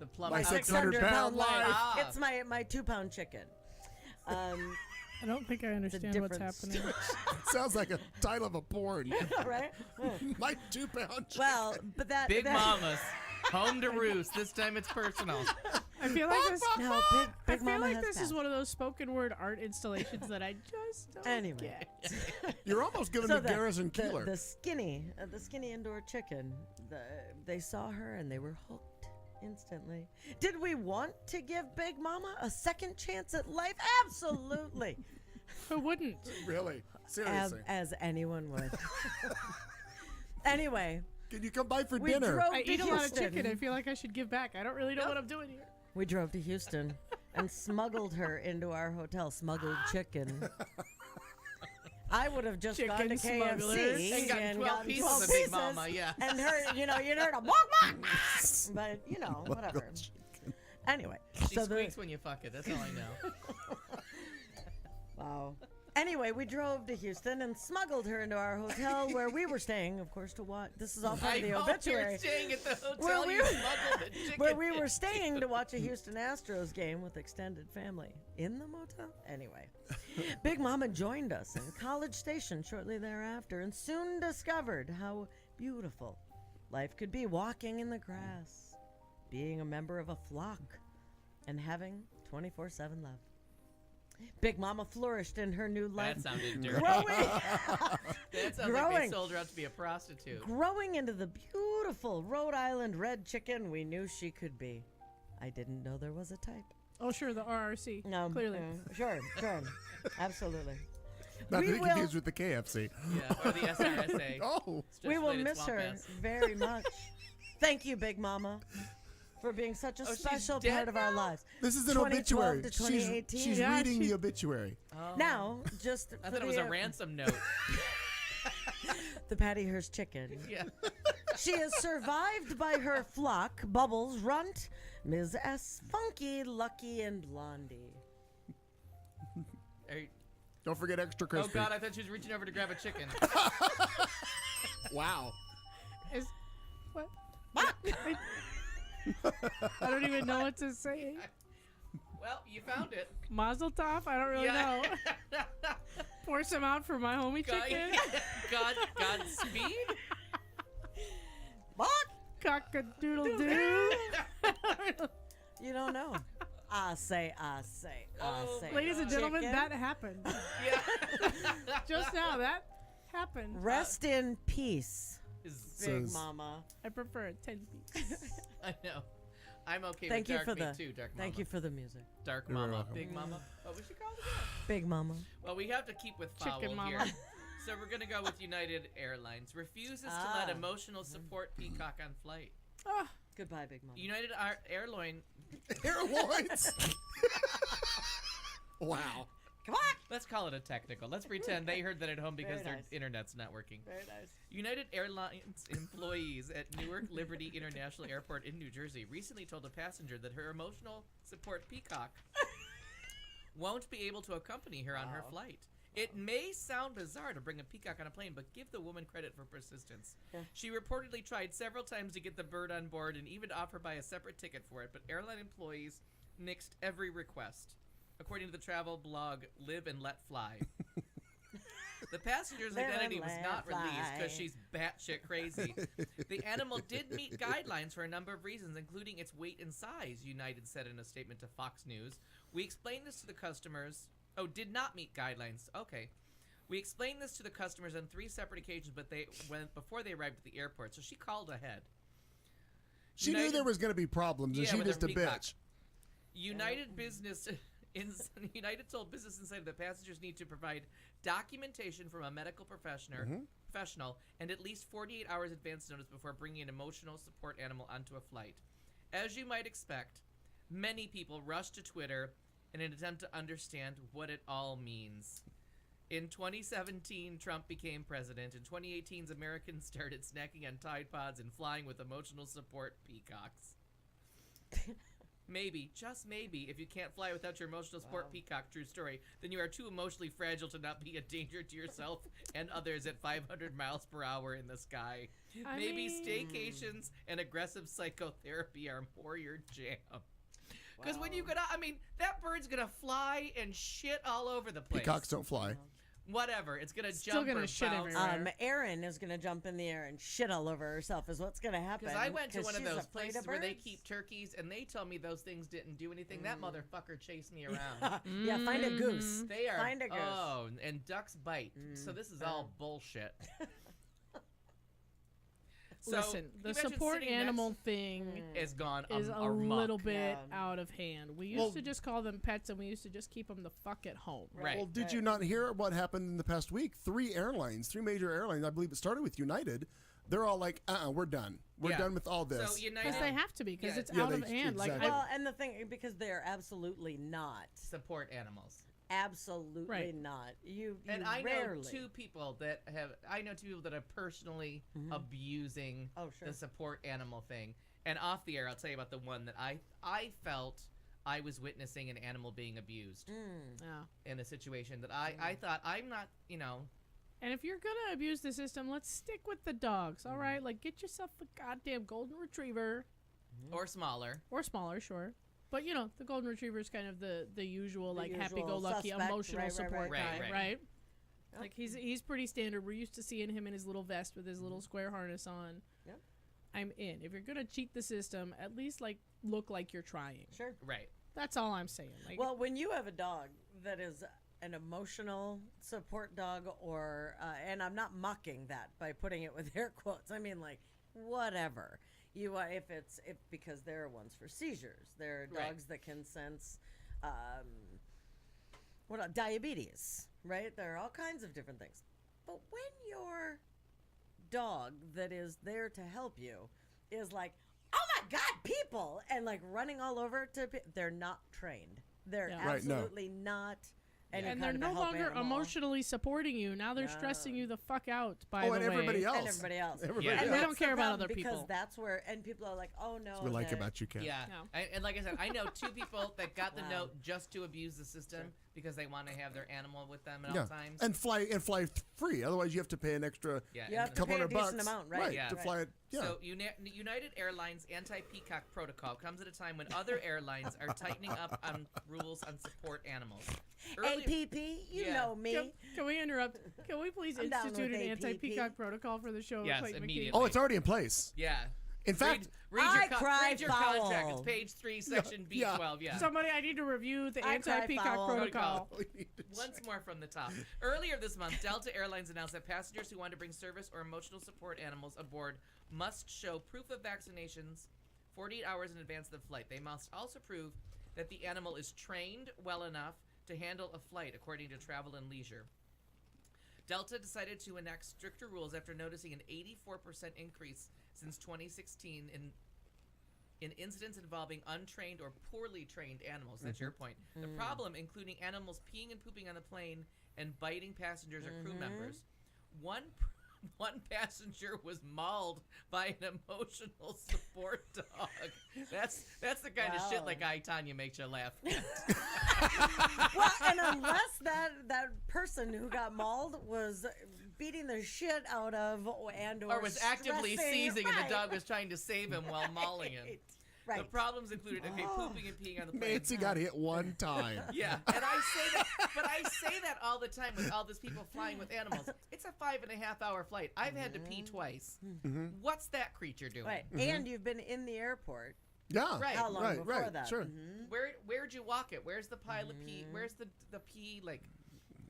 The plum My outdoor 600-pound life. Ah. It's my 2-pound chicken. I don't think I understand what's happening. Sounds like a title of a porn. Right? My 2-pound chicken. Well, but that Big that, Mama's home to roost. This time it's personal. I feel like this. No, I Big feel Mama like has this is passed. one of those spoken word art installations that I just don't Anyway. get. You're almost giving So me Garrison Keeler. the skinny indoor chicken. They saw her and they were hooked instantly. Did we want to give Big Mama a second chance at life? Absolutely. Who wouldn't? Really? Seriously. As anyone would. Anyway, Can you come by for we dinner? drove I to eat a lot of Houston. chicken. I feel like I should give back. I don't really know what I'm doing here. We drove to Houston and smuggled her into our hotel. Smuggled chicken. I would have just gone to Chicken smugglers. KFC And gotten 12 gotten pieces 12 of Big pieces Mama, yeah. and heard, you'd heard a walk, but whatever. Anyway, She so squeaks when you fuck it. That's all I know. wow. Anyway, we drove to Houston and smuggled her into our hotel where we were staying, of course, to watch. This is all part I of the hope obituary. you're staying at the hotel Where we you were- smuggled the chicken Where we were into. staying to watch a Houston Astros game with extended family in the motel. Anyway, Big Mama joined us in College Station shortly thereafter and soon discovered how beautiful life could be walking in the grass, being a member of a flock, and having 24/7 love. Big Mama flourished in her new life. That sounded dirty. Growing, That sounds like growing. they sold her out to be a prostitute. growing into the beautiful Rhode Island red chicken we knew she could be. I didn't know there was a type. Oh, sure, the RRC. No, Clearly. Sure, absolutely. Not to we be will- confused with the KFC. Yeah, or the SRSA. Oh. We will Stress-related miss swamp her ass. very much. Thank you, Big Mama, for being such a she's special dead part of our lives. This is an 2012 obituary. to 2018. She's Yeah, reading she- the obituary. Now, just I for thought it was a the, ransom note. the Patty Hearst chicken. Yeah. She is survived by her flock, Bubbles, Runt, Ms. S, Funky, Lucky, and Blondie. Don't forget extra Oh crispy. God, I thought she was reaching over to grab a chicken. Wow. Is what? I don't even know what to say. Well, you found it. Mazel tov? I don't really know. Pour some out for my homie chicken. Godspeed. Cock-a-doodle-doo. You don't know. I say. Ladies and gentlemen, chicken. that happened. Yeah. Just now, that happened. Rest in peace, Big Says- Mama. I prefer a 10-piece. I know. I'm okay Thank with you dark for meat the. too, Dark Mama. Thank you for the music. Dark You're Mama. welcome. Big Mama. What we should call it? Big Mama. Well, we have to keep with foul Chicken here. Mama. So we're going to go with United Airlines. Refuses to let emotional support peacock on flight. Goodbye, Big Mama. United Airline. Airlines. Wow. Come on. Let's call it a technical. Let's pretend they heard that at home because Very their nice. internet's not working. Very nice. United Airlines employees at Newark Liberty International Airport in New Jersey recently told a passenger that her emotional support peacock won't be able to accompany her on her flight. It may sound bizarre to bring a peacock on a plane, but give the woman credit for persistence. Yeah. She reportedly tried several times to get the bird on board and even offered by a separate ticket for it, but airline employees nixed every request, according to the travel blog Live and Let Fly. The passenger's Live and identity was let not released because fly. she's batshit crazy. The animal did meet guidelines for a number of reasons, including its weight and size, United said in a statement to Fox News. We explained this to the customers. Oh, did not meet guidelines. Okay. We explained this to the customers on 3 separate occasions, but before they arrived at the airport, so she called ahead. She knew there was going to be problems, and Yeah, she with just her a peacock. bitch. United told Business Insider that passengers need to provide documentation from a medical professional and at least 48 hours advance notice before bringing an emotional support animal onto a flight. As you might expect, many people rushed to Twitter in an attempt to understand what it all means. In 2017, Trump became president. In 2018, Americans started snacking on Tide Pods and flying with emotional support peacocks. Maybe, just maybe, if you can't fly without your emotional support peacock, true story, then you are too emotionally fragile to not be a danger to yourself and others at 500 miles per hour in the sky. Maybe staycations and aggressive psychotherapy are more your jam. Because when you get out, I mean, that bird's going to fly and shit all over the place. Peacocks don't fly. Whatever. It's going to Still jump gonna or shit bounce. everywhere. Erin is gonna jump in the air and shit all over herself. Is what's gonna happen? Because I went to one of she's those afraid places of where they birds. keep turkeys, and they tell me those things didn't do anything. That motherfucker chased me around. Yeah, find a goose. They are. Find a goose. Oh, and ducks bite. So this is all bullshit. So, Listen, you the mentioned support sitting animal next thing is gone is a amok. little bit Yeah. out of hand. We used Well- to just call them pets, and we used to just keep them the fuck at home. Right. Well, did you not hear what happened in the past week? 3 major airlines, I believe it started with United. They're all like, we're done. We're Yeah. done with all this. So United Because they have to be, because Yeah. it's Yeah, out of they- hand. Like, exactly. Well, and the thing, because they're absolutely not. support animals. Absolutely Right. not. You And I rarely. know 2 people that are personally abusing Oh, sure. the support animal thing. And off the air, I'll tell you about the one that I felt I was witnessing an animal being abused yeah. in a situation that I thought I'm not, And if you're gonna abuse the system, let's stick with the dogs. All right, like get yourself a goddamn golden retriever or smaller. or smaller, sure. But the golden retriever is kind of the usual, like usual happy-go-lucky suspect. emotional Right, support right. guy, Right. Like he's pretty standard. We're used to seeing him in his little vest with his little square harness on. Yep. I'm in. If you're gonna cheat the system, at least like look like you're trying. Sure. Right. That's all I'm saying. Like, Well, when you have a dog that is an emotional support dog, or and I'm not mocking that by putting it with air quotes. I mean, like whatever you if because there are ones for seizures. There are Right. dogs that can sense diabetes. Right. There are all kinds of different things. But when your dog that is there to help you is like, oh my God, people, and like running all over they're not trained. They're Yeah. Right, no. absolutely not. Any and kind they're of a no help longer animal. emotionally supporting you. Now they're stressing you the fuck out. By Oh, the and way, everybody else. And everybody else. Everybody Yeah. And else. they that's don't care the about problem, other because people. that's where, and people are like, oh no. That's what we like they're- about you, Ken. Yeah. No. And like I said, I know 2 people that got the Wow. note just to abuse the system. because they want to have their animal with them at all times. And fly free. Otherwise, you have to pay an extra You have to couple pay a $100 bucks, decent amount, right? to fly it. Yeah. So United Airlines anti-peacock protocol comes at a time when other airlines are tightening up on rules on support animals. APP, you know me. Can we interrupt? Can we please I'm down institute with an APP. anti-peacock protocol for the show? Yes, Clayton McKee? immediately. Oh, it's already in place. Yeah. In fact, read I your, cry read your contract. foul. It's page 3, section B12. Yeah. Somebody, I need to review the I cry anti-peacock foul. protocol. Once more from the top. Earlier this month, Delta Airlines announced that passengers who want to bring service or emotional support animals aboard must show proof of vaccinations 48 hours in advance of the flight. They must also prove that the animal is trained well enough to handle a flight, according to Travel and Leisure. Delta decided to enact stricter rules after noticing an 84% increase since 2016 in incidents involving untrained or poorly trained animals. That's your point. The problem, including animals peeing and pooping on the plane and biting passengers or crew members. One passenger was mauled by an emotional support dog. That's the kind of shit like I, Tanya, makes you laugh. Well, and unless that person who got mauled was beating the shit out of or was actively stressing, seizing and right. the dog was trying to save him while mauling him. Right. The problems included pooping and peeing on the plane. Nancy got hit one time. Yeah, and I say that, but I say that all the time with all these people flying with animals. It's a 5.5-hour flight. I've had to pee twice. What's that creature doing? Right, and you've been in the airport. Yeah. Right. How long before that? Sure. Where'd you walk it? Where's the pile of pee? Where's the pee? Like,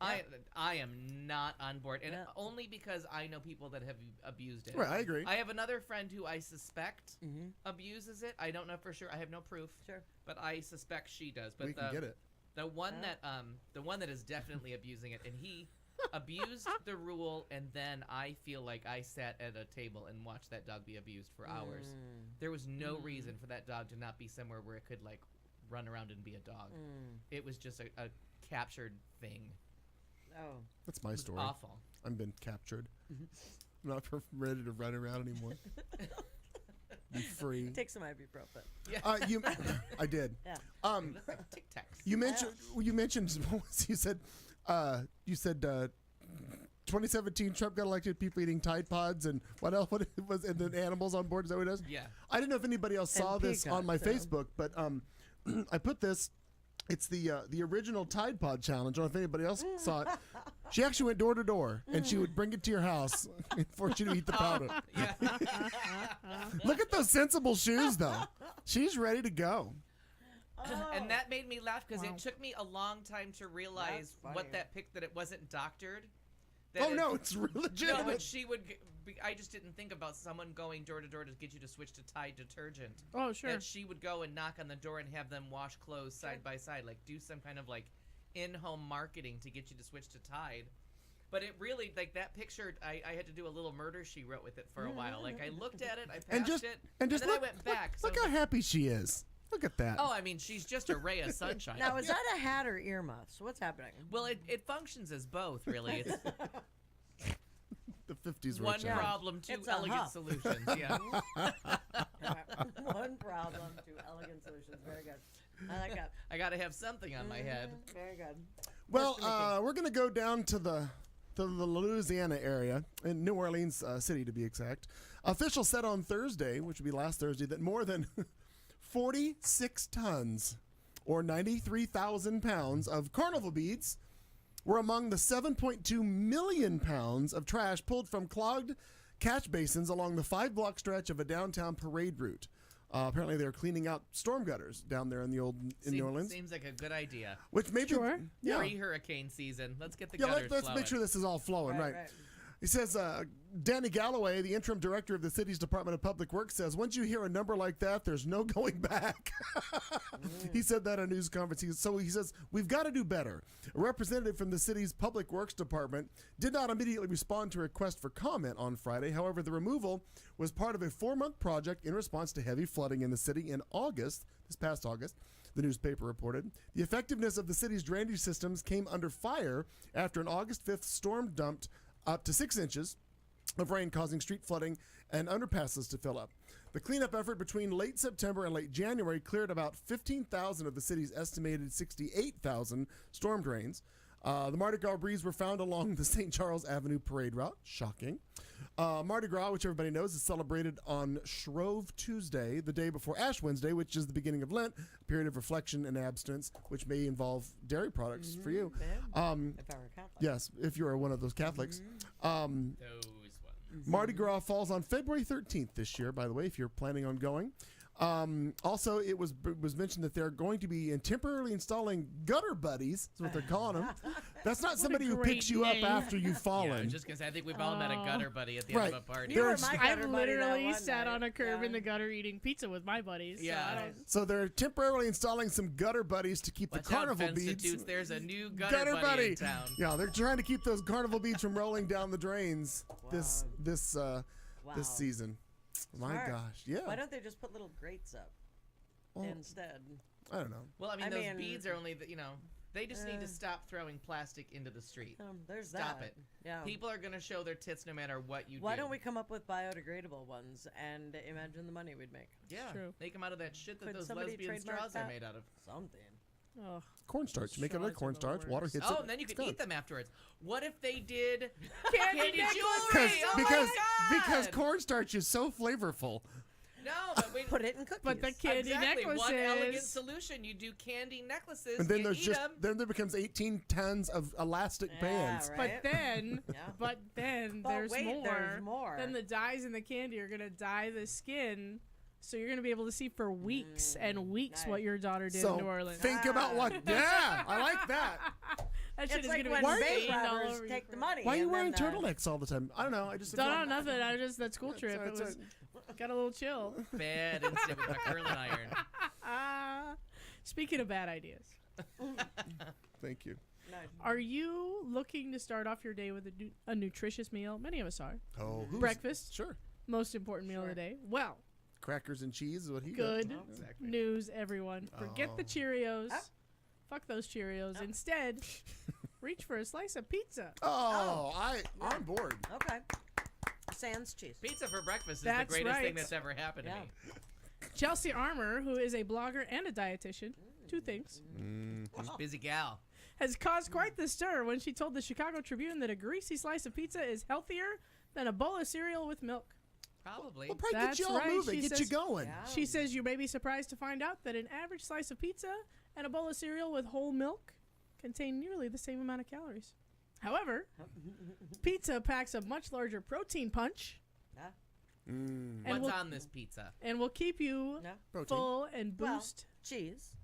I am not on board, and only because I know people that have abused it. Right, I agree. I have another friend who I suspect abuses it. I don't know for sure. I have no proof. Sure. But I suspect she does. But We can get it. The one that is definitely abusing it, and he abused the rule, and then I feel like I sat at a table and watched that dog be abused for hours. There was no reason for that dog to not be somewhere where it could like run around and be a dog. It was just a captured thing. Oh, That's my story. Awful. I've been captured. I'm not ready to run around anymore. Be free. take some ibuprofen. Yeah. I did. Yeah. Tic Tacs. You mentioned. You said 2017 Trump got elected. People eating Tide Pods and what else? What it was and then animals on board. Is that what it does? Yeah. I didn't know if anybody else saw this on my Facebook, but I put this. It's the original Tide Pod challenge. I don't know if anybody else saw it. She actually went door to door, and she would bring it to your house and force you to eat the powder. Yeah. Look at those sensible shoes, though. She's ready to go. And that made me laugh because it took me a long time to realize what that pic that it wasn't doctored. It's legitimate. No, but she would. I just didn't think about someone going door to door to get you to switch to Tide detergent. Oh, sure. That she would go and knock on the door and have them wash clothes side by side, like do some kind of like in-home marketing to get you to switch to Tide. But it really, like that picture, I had to do a little murder she wrote with it for a while. Like I looked at it, I passed it, and then look, I went back. Look so how happy she is. Look at that. Oh, I mean, she's just a ray of sunshine. Now, is that a hat or earmuffs? What's happening? Well, it functions as both, really. It's the 50s one rich out. problem, two It's a elegant huff. solutions. Yeah. One problem, two elegant solutions. Very good. I like that. I got to have something on my head. Very good. Well, we're going to go down to the Louisiana area, in New Orleans City to be exact. Officials said on Thursday, which would be last Thursday, that more than 46 tons or 93,000 pounds of carnival beads were among the 7.2 million pounds of trash pulled from clogged catch basins along the 5-block stretch of a downtown parade route. Apparently, they're cleaning out storm gutters down there in New Orleans. Seems like a good idea. Which maybe Pre-hurricane season. Let's get the gutters let's flowing. make sure this is all flowing, right? He says, Danny Galloway, the interim director of the city's Department of Public Works, says, once you hear a number like that, there's no going back. He said that at a news conference. He says, we've got to do better. A representative from the city's Public Works Department did not immediately respond to a request for comment on Friday. However, the removal was part of a 4-month project in response to heavy flooding in the city in August, this past August. The newspaper reported. The effectiveness of the city's drainage systems came under fire after an August 5th storm dumped up to 6 inches of rain, causing street flooding and underpasses to fill up. The cleanup effort between late September and late January cleared about 15,000 of the city's estimated 68,000 storm drains. The Mardi Gras breeze were found along the St. Charles Avenue parade route. Shocking. Mardi Gras, which everybody knows, is celebrated on Shrove Tuesday, the day before Ash Wednesday, which is the beginning of Lent, a period of reflection and abstinence, which may involve dairy products for you. If I were a Catholic. Yes, if you are one of those Catholics. Those ones. Mardi Gras falls on February 13th this year, by the way, if you're planning on going. Also, it was mentioned that they're going to be temporarily installing gutter buddies, is what they're calling them. That's not somebody who picks you up after you've fallen. Yeah, I was just going to say, I think we've all met a gutter buddy at the Right. end of a party. You were my gutter I've buddy literally that sat one on a night. curb Yeah. in the gutter eating pizza with my buddies. Yeah. So I don't, So they're temporarily installing some gutter buddies to keep Watch the carnival out, beads. Fenstitutes, there's a new gutter buddy in town. Yeah, they're trying to keep those carnival beads from rolling down the drains this season. My Smart. gosh, yeah. Why don't they just put little grates up instead? I don't know. Well, I mean, those beads are only, they just need to stop throwing plastic into the street. There's Stop that. it. Yeah. People are going to show their tits no matter what you do. Why don't we come up with biodegradable ones and imagine the money we'd make? Yeah, make them out of that shit that Could those somebody lesbian trademark straws are that? made out of. Something. Ugh. Cornstarch. Make it like cornstarch. Water hits it. Oh, and then you it's can gone. eat them afterwards. What if they did Candy jewelry? Oh because my because God! cornstarch is so flavorful. No, but we Put it in cookies. But the candy exactly. necklaces. One elegant solution. You do candy necklaces. And then you there's eat just 'em. then there becomes 18 tons of elastic bands. right? But then, Yeah. but then But there's wait, more. there's more. Then the dyes in the candy are gonna dye the skin, so you're gonna be able to see for weeks and weeks nice. what your daughter did So in New Orleans. think about what. Yeah, I like that. That shit It's is like gonna when be bank stained all robbers over take you. the money. Why are you and wearing then, turtlenecks all the time? I don't know. I just No, nothing. I just that school trip. It it's was got a little chill. Bad incident with my curling iron. Speaking of bad ideas, Thank you. are you looking to start off your day with a nutritious meal? Many of us are. Oh, Breakfast, Sure. most important meal of the day. Well, Crackers and cheese is what he good got. Exactly. news, everyone. Forget the Oh. Cheerios. Fuck those Cheerios. Instead, reach for a slice of pizza. Oh, I'm bored. Okay. Sans cheese. Pizza for breakfast is That's the greatest thing right. that's ever happened to me. Chelsea Armour, who is a blogger and a dietitian, two things, Busy gal. has caused quite the stir when she told the Chicago Tribune that a greasy slice of pizza is healthier than a bowl of cereal with milk. Probably. Well, probably That's get you all right, moving, she get you says- going. She says you may be surprised to find out that an average slice of pizza and a bowl of cereal with whole milk contain nearly the same amount of calories. However, pizza packs a much larger protein punch and What's will, on this pizza? and will keep you Protein. full and Well, boost, cheese.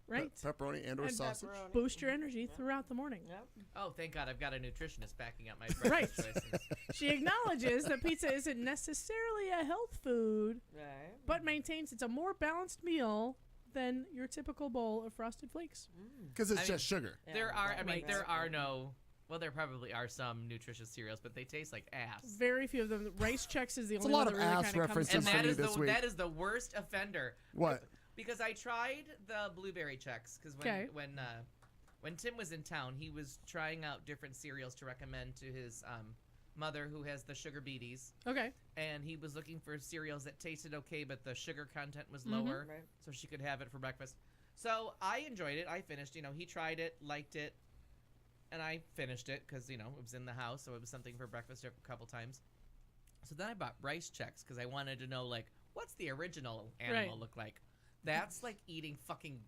right? Pepperoni and or And sausage. Boost your energy throughout the morning. Yep. Oh, thank God I've got a nutritionist backing up my Right. breakfast choices. She acknowledges that pizza isn't necessarily a health food, Right. but maintains it's a more balanced meal than your typical bowl of Frosted Flakes. Because it's I just sugar. There Yeah, are, right, I mean, right, there right, are right. no, well, there probably are some nutritious cereals, but they taste like ass. Very few of them. Rice Chex is the It's only a lot one of that really ass kinda comes references to And for mind. me this week. that is the worst offender. What? Because I tried the blueberry checks. Because Okay. when Tim was in town, he was trying out different cereals to recommend to his mother, who has the sugar beaties. Okay. And he was looking for cereals that tasted okay, but the sugar content was lower, Right. so she could have it for breakfast. So I enjoyed it. I finished. He tried it, liked it, and I finished it because it was in the house, so it was something for breakfast a couple times. So then I bought Rice Chex because I wanted to know what's the original animal Right. look like. That's like eating fucking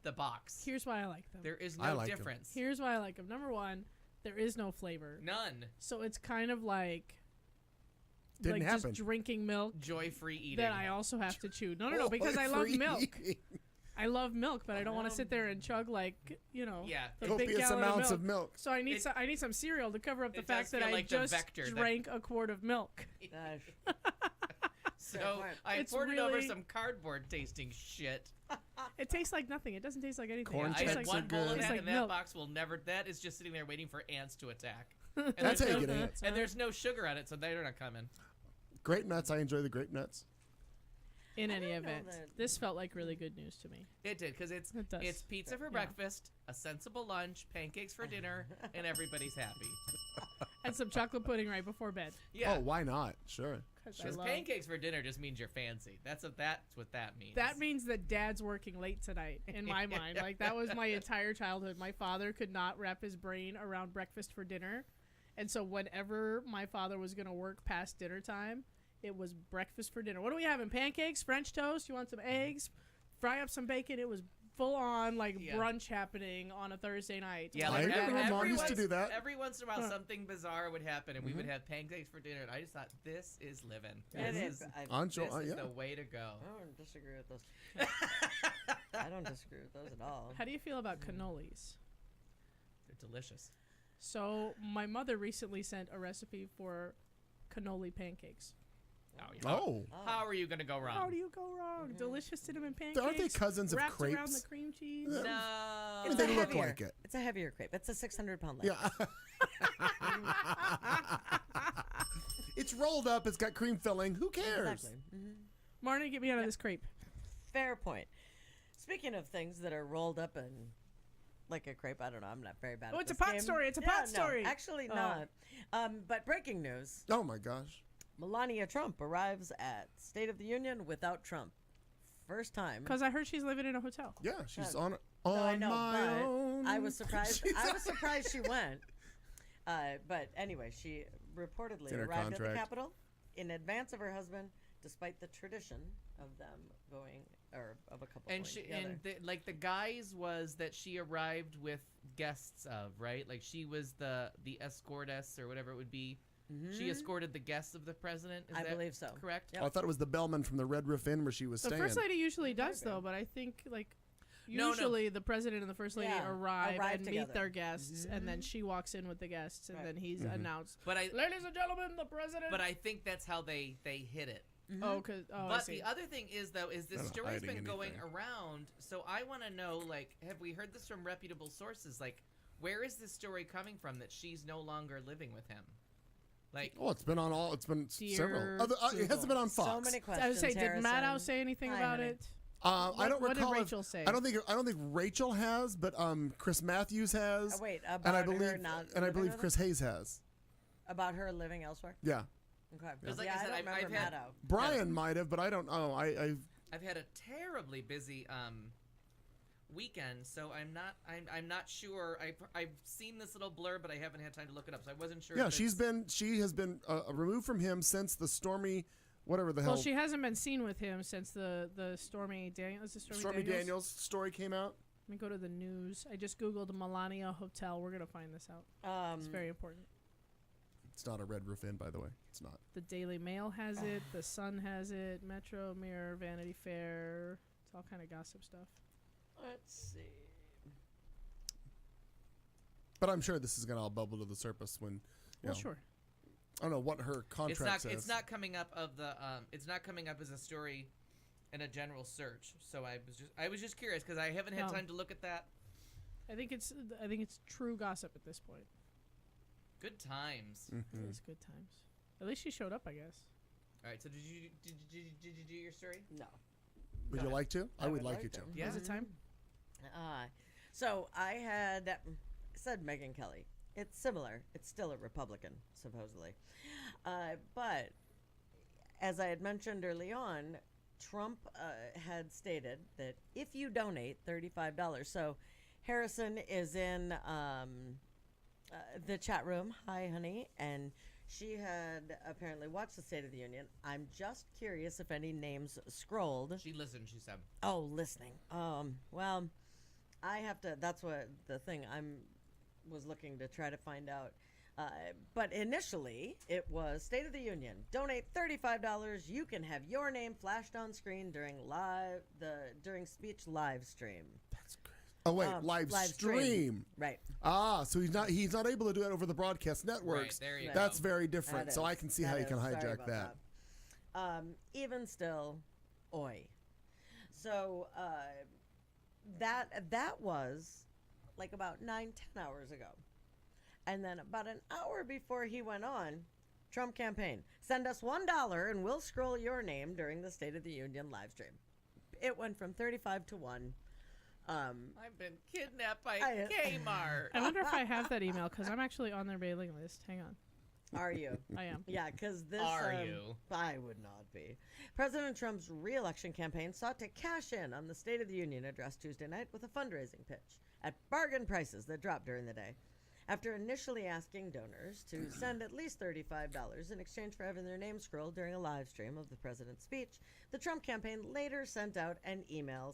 the box. Here's why I like them. There is I no like 'em. difference. Here's why I like them. Number one, there is no flavor. None. So it's kind of like Didn't happen. just drinking milk Joy-free eating. that I also have to chew. No, because I love Oil-free milk. eating. I love milk, but I don't want to sit there and chug Yeah. the big Copious gallon amounts of of milk. milk. So I need I need some cereal to cover up the It fact does that feel I like the just vector that- drank a quart of milk. Gosh. So point. I It's poured it over really- some cardboard tasting shit. It tastes like nothing. It doesn't taste like anything. Corn It I tastes had Chex like are one bowl of good. Tastes that, like and that milk. box will never. That is just sitting there waiting for ants to attack. And That's there's how you no- get ants. And there's no sugar on it, so they're not coming. Grape nuts. I enjoy the grape nuts. In I any don't know event, that- this felt like really good news to me. It did, because it's It does. it's pizza for Yeah. breakfast, a sensible lunch, pancakes for dinner, and everybody's happy. And some chocolate pudding right before bed. Yeah. Oh, why not? Sure. 'Cause I Because love- pancakes for dinner just means you're fancy. That's what that means. That means that Dad's working late tonight, in my mind. Like, that was my entire childhood. My father could not wrap his brain around breakfast for dinner. And so whenever my father was going to work past dinner time, it was breakfast for dinner. What are we having? Pancakes? French toast? You want some eggs? Fry up some bacon? It was full on, like, brunch happening on a Thursday night. Yeah, I like remember my mom used to do that. Every once in a while, something bizarre would happen, and we would have pancakes for dinner. And I just thought, this is living. It This is. this is the way to go. I don't disagree with those. I don't disagree with those at all. How do you feel about cannolis? They're delicious. So my mother recently sent a recipe for cannoli pancakes. How are you going to go wrong? How do you go wrong? Delicious cinnamon pancakes. Aren't they cousins of wrapped around crepes? the cream cheese? No. I mean, they look like it. It's a heavier crepe. It's a 600-pound leg. Yeah. It's rolled up. It's got cream filling. Who cares? Exactly. Marnie, get me out of this crepe. Fair point. Speaking of things that are rolled up and like a crepe, I don't know. I'm not very bad. Oh, at it's a this pot game. story. It's a Yeah, pot no, story. actually Oh. not. But breaking news: Oh my gosh. Melania Trump arrives at State of the Union without Trump. First time. Because I heard she's living in a hotel. Yeah, she's No. on No, I on know, my but own. I was surprised. She's I was surprised she went. But anyway, she reportedly in her arrived at the contract. Capitol in advance of her husband, despite the tradition of them going, or of a couple. And going she together. and like the guise was that she arrived with guests of, right? Like she was the escortess or whatever it would be. She escorted the guests of the president. Is I that believe so. Correct. Oh, I thought it was the bellman from the Red Roof Inn where she was The staying. first lady usually does, though, but I think, like, No, no. usually the president and the first lady Yeah, arrive arrive and together. meet their guests, and then she walks in with the guests, and Right. then he's announced, But I ladies and gentlemen, the president. but I think that's how they hit it. Oh, I But see. the other thing is, though, is this Not story's hiding been going anything. around. So I want to know, like, have we heard this from reputable sources? Like, where is this story coming from that she's no longer living with him? Like, Oh, it's been on all. It's been Dear several. It hasn't Google. been on So Fox. many I questions. would say, did Harrison. Maddow say anything Hi, about honey. it? I don't what did recall. Rachel say? I don't think Rachel has, but Chris Matthews has. Oh, wait, and about I her believe not and I living believe with Chris Hayes has. About her living elsewhere. Yeah. Okay. 'Cause like yeah, I said, don't I've remember had- Maddow. Brian might have, but I don't know. I've had a terribly busy weekend, so I'm not sure. I've seen this little blurb, but I haven't had time to look it up, so I wasn't sure. Yeah, if she has been removed from him since the Stormy, whatever the Well, hell. she hasn't been seen with him since the Stormy Daniels. Is it Stormy Daniels story came out. Let me go to the news. I just googled Melania Hotel. We're gonna find this out. It's very important. It's not a Red Roof Inn, by the way. It's not. The Daily Mail has it. The Sun has it. Metro, Mirror, Vanity Fair. It's all kind of gossip stuff. Let's see. But I'm sure this is gonna all bubble to the surface when. You know, Sure. I don't know what her contract says. It's not coming up of the it's not coming up as a story in a general search. So I was just curious because I haven't had No. time to look at that. I think it's true gossip at this point. Good times. Mm-hmm. It is good times. At least she showed up, I guess. All right. So did you do your story? No. Would you like to? I would like you to. Yeah. Is it time? So I had said Megyn Kelly. It's similar. It's still a Republican, supposedly. But as I had mentioned early on, Trump had stated that if you donate $35, so Harrison is in the chat room. Hi, honey. And she had apparently watched the State of the Union. I'm just curious if any names scrolled. She listened. She said. Oh, listening. Well, I have to. That's what the thing was looking to try to find out. But initially, it was State of the Union. Donate $35. You can have your name flashed on screen during speech live stream. That's crazy. Oh wait, live stream. Right. So he's not able to do it over the broadcast networks. Right, there you That's go. very different. That So I is- can see that how you is. can Sorry hijack about that. Even still, oi. So that was like about 9-10 hours ago. And then about an hour before he went on, Trump campaign, send us $1 and we'll scroll your name during the State of the Union live stream. It went from 35 to 1. I've been kidnapped by I- Kmart. I wonder if I have that email because I'm actually on their mailing list. Hang on. Are you? I am. Yeah, because this. Are you? I would not be. President Trump's re-election campaign sought to cash in on the State of the Union address Tuesday night with a fundraising pitch at bargain prices that dropped during the day. After initially asking donors to send at least $35 in exchange for having their name scrolled during a live stream of the president's speech, the Trump campaign later sent out an email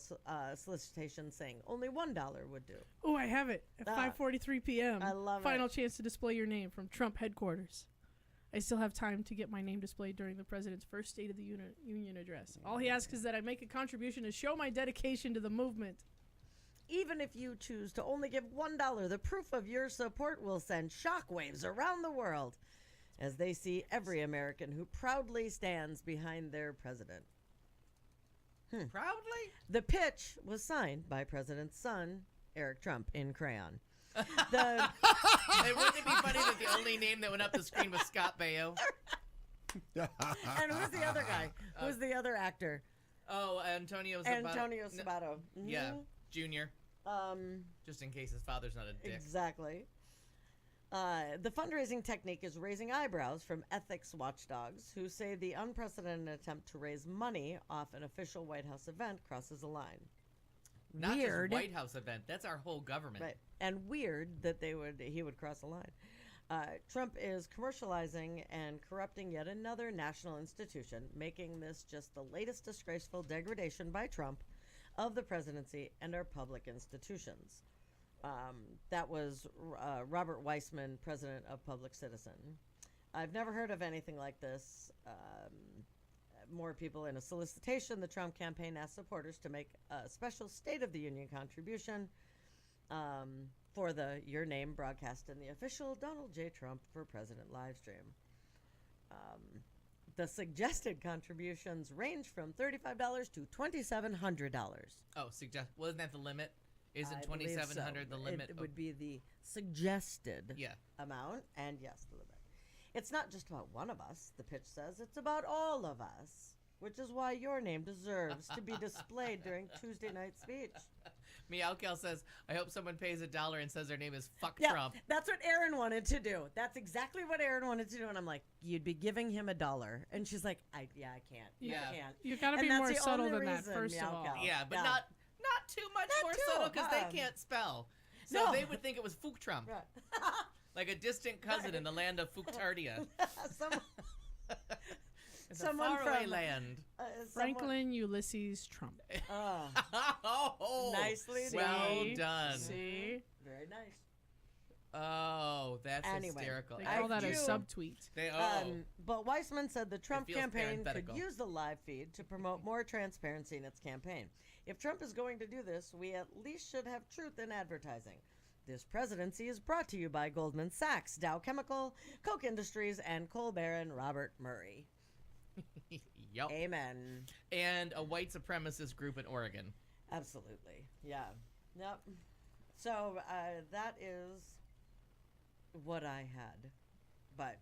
solicitation saying only $1 would do. Oh, I have it at 5:43 p.m. I love Final it. chance to display your name from Trump headquarters. I still have time to get my name displayed during the president's first State of the Union address. All he asks is that I make a contribution to show my dedication to the movement. Even if you choose to only give $1, the proof of your support will send shockwaves around the world as they see every American who proudly stands behind their president. Proudly? The pitch was signed by President's son, Eric Trump, in crayon. And wouldn't it be funny that the only name that went up the screen was Scott Baio? And who's the other guy? Who's the other actor? Oh, Antonio Sabato. Antonio Sabato. Yeah, Mhm. Junior. Just in case his father's not a dick. Exactly. The fundraising technique is raising eyebrows from ethics watchdogs who say the unprecedented attempt to raise money off an official White House event crosses a line. Not Weird. just White House event. That's our whole government. Right. And weird that he would cross a line. Trump is commercializing and corrupting yet another national institution, making this just the latest disgraceful degradation by Trump of the presidency and our public institutions. That was Robert Weissman, president of Public Citizen. I've never heard of anything like this. More people in a solicitation. The Trump campaign asked supporters to make a special State of the Union contribution for the Your Name broadcast in the official Donald J. Trump for President live stream. The suggested contributions range from $35 to $2,700. Oh, wasn't that the limit? Isn't $2,700 the limit? It would be the suggested Yeah. amount, and yes, the limit. It's not just about one of us, the pitch says. It's about all of us, which is why your name deserves to be displayed during Tuesday night's speech. Meowcal says, I hope someone pays $1 and says their name is Fuck Yeah, Trump. that's what Erin wanted to do. That's exactly what Erin wanted to do. And I'm like, you'd be giving him $1. And she's like, I can't. Yeah. I can't. You gotta And be that's more the subtle only than that, reason, first of all. Meowcal. Yeah, but Yeah. not too much Not more too, subtle because they huh? can't spell. So No. they would think it was Fuck Trump. Right. Like a distant cousin in the land of Fucktardia. It's Someone a faraway from- land. Franklin Ulysses Trump. Oh, Nicely well done. done. See? Very nice. Oh, that's Anyway, hysterical. They call that a do- subtweet. But Weissman said the Trump feels campaign could parenthetical. use the live feed to promote more transparency in its campaign. If Trump is going to do this, we at least should have truth in advertising. This presidency is brought to you by Goldman Sachs, Dow Chemical, Koch Industries, and coal baron Robert Murray. Yup. Amen. And a white supremacist group in Oregon. Absolutely. Yeah. Yep. So that is what I had. But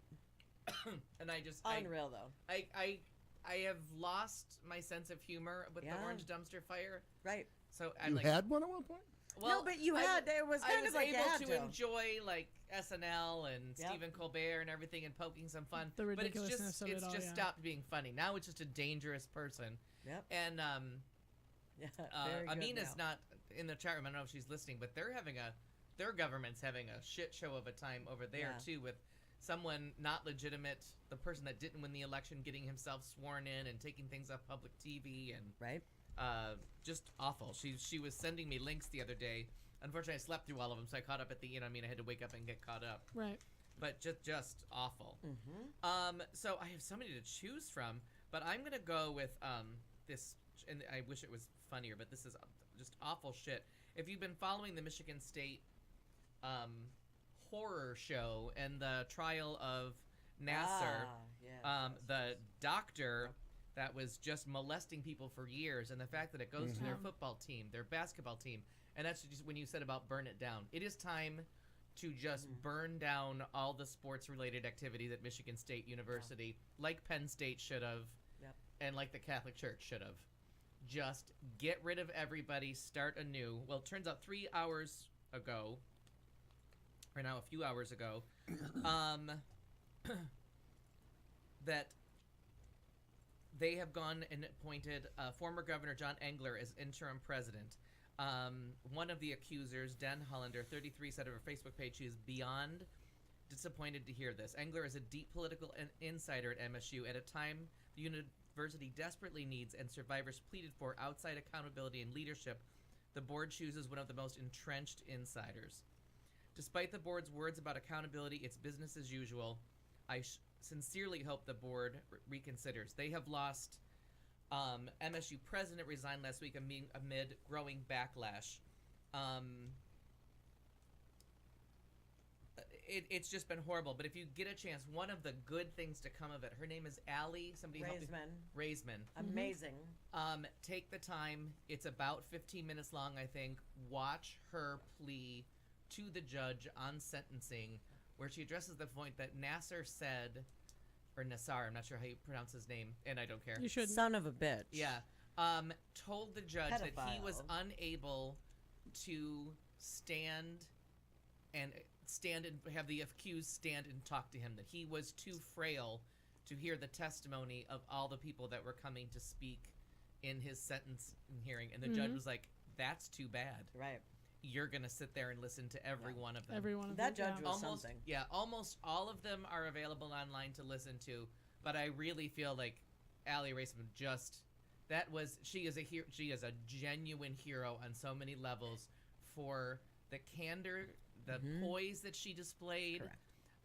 And I just unreal though. I have lost my sense of humor with the Yeah. orange dumpster fire. Right. So I'm You like, had one at one point? well, No, but you I had- w- it was I kind was of like you able had to to. enjoy like SNL and Yep. Stephen Colbert and everything and poking some fun. The but it's ridiculousness just of it it's all, just yeah. stopped being funny. Now it's just a dangerous person. Yep. And Yeah. Very good Amina's now. not in the chat room. I don't know if she's listening, but their government's having a shit show of a time over there Yeah. too, with someone not legitimate, the person that didn't win the election getting himself sworn in and taking things off public TV and Right. just awful. She was sending me links the other day. Unfortunately, I slept through all of them, so I caught up at the I had to wake up and get caught up. Right. But just awful. Mm-hmm. So I have somebody to choose from, but I'm gonna go with this, and I wish it was funnier, but this is just awful shit. If you've been following the Michigan State horror show and the trial of Nasser, the doctor that was just molesting people for years, and the fact that it goes to their football team, their basketball team, and that's just when you said about burn it down. It is time to just burn down all the sports-related activities at Michigan State University, like Penn State should have, and like the Catholic Church should have. Just get rid of everybody, start anew. Well, it turns out 3 hours ago, or now a few hours ago, that they have gone and appointed former Governor John Engler as interim president. One of the accusers, Dan Hollander, 33, said of her Facebook page she is beyond disappointed to hear this. Engler is a deep political insider at MSU at a time the university desperately needs and survivors pleaded for outside accountability and leadership. The board chooses one of the most entrenched insiders. Despite the board's words about accountability, it's business as usual. I sincerely hope the board reconsiders. They have lost MSU president resigned last week amid growing backlash. It's just been horrible. But if you get a chance, one of the good things to come of it, her name is Allie. Somebody help me. Raisman. Amazing. Take the time. It's about 15 minutes long, I think. Watch her plea to the judge on sentencing, where she addresses the point that Nassar said, or Nassar, I'm not sure how you pronounce his name, and I don't care. You should. Son of a bitch. Yeah. Told the judge that he was unable to stand and have the accused stand and talk to him, that he was too frail to hear the testimony of all the people that were coming to speak in his sentence hearing. And the judge was like, that's too bad. Right. You're going to sit there and listen to every one of them. Every one of That them. judge was something. Yeah, almost all of them are available online to listen to, but I really feel like Allie Raisman she is a genuine hero on so many levels for the candor, the poise that she displayed. Correct.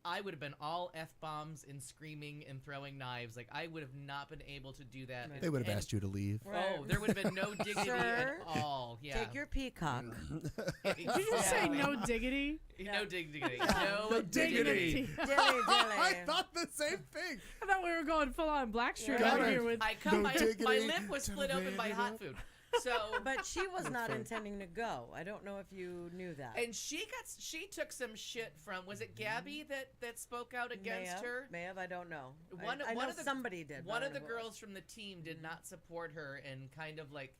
I would have been all F-bombs and screaming and throwing knives. Like, I would have not been able to do that. They would have asked you to leave. Oh, there would have been no dignity Sir, at all. Yeah. Take your peacock. Did you say no diggity? No dignity. No No dignity. Dilly, dilly. I thought the same thing. I thought we were going full on Blackstreet Got over it. here with. My lip was split open by hot food. So, but she was not intending to go. I don't know if you knew that. and she took some shit from, was it Gabby that spoke out against her? May have. I don't know. One I know of the, somebody did. One but I of the don't know who it girls from the team did not support her and kind of like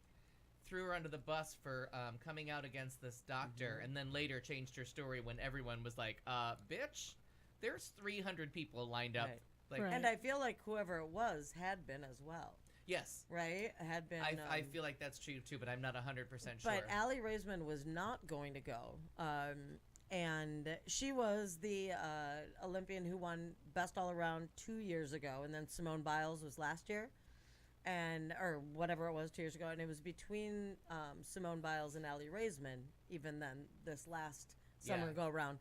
threw her under the bus for coming out against this doctor, and then later changed her story when everyone was like, bitch, there's 300 people lined up. Right. Like, was. And I feel like whoever it was had been as well. Yes. Right? Had been. I feel like that's true too, but I'm not 100% sure. But Allie Raisman was not going to go. And she was the Olympian who won Best All Around 2 years ago. And then Simone Biles was last year. Or whatever it was 2 years ago. And it was between Simone Biles and Allie Raisman, even then, this last summer go around.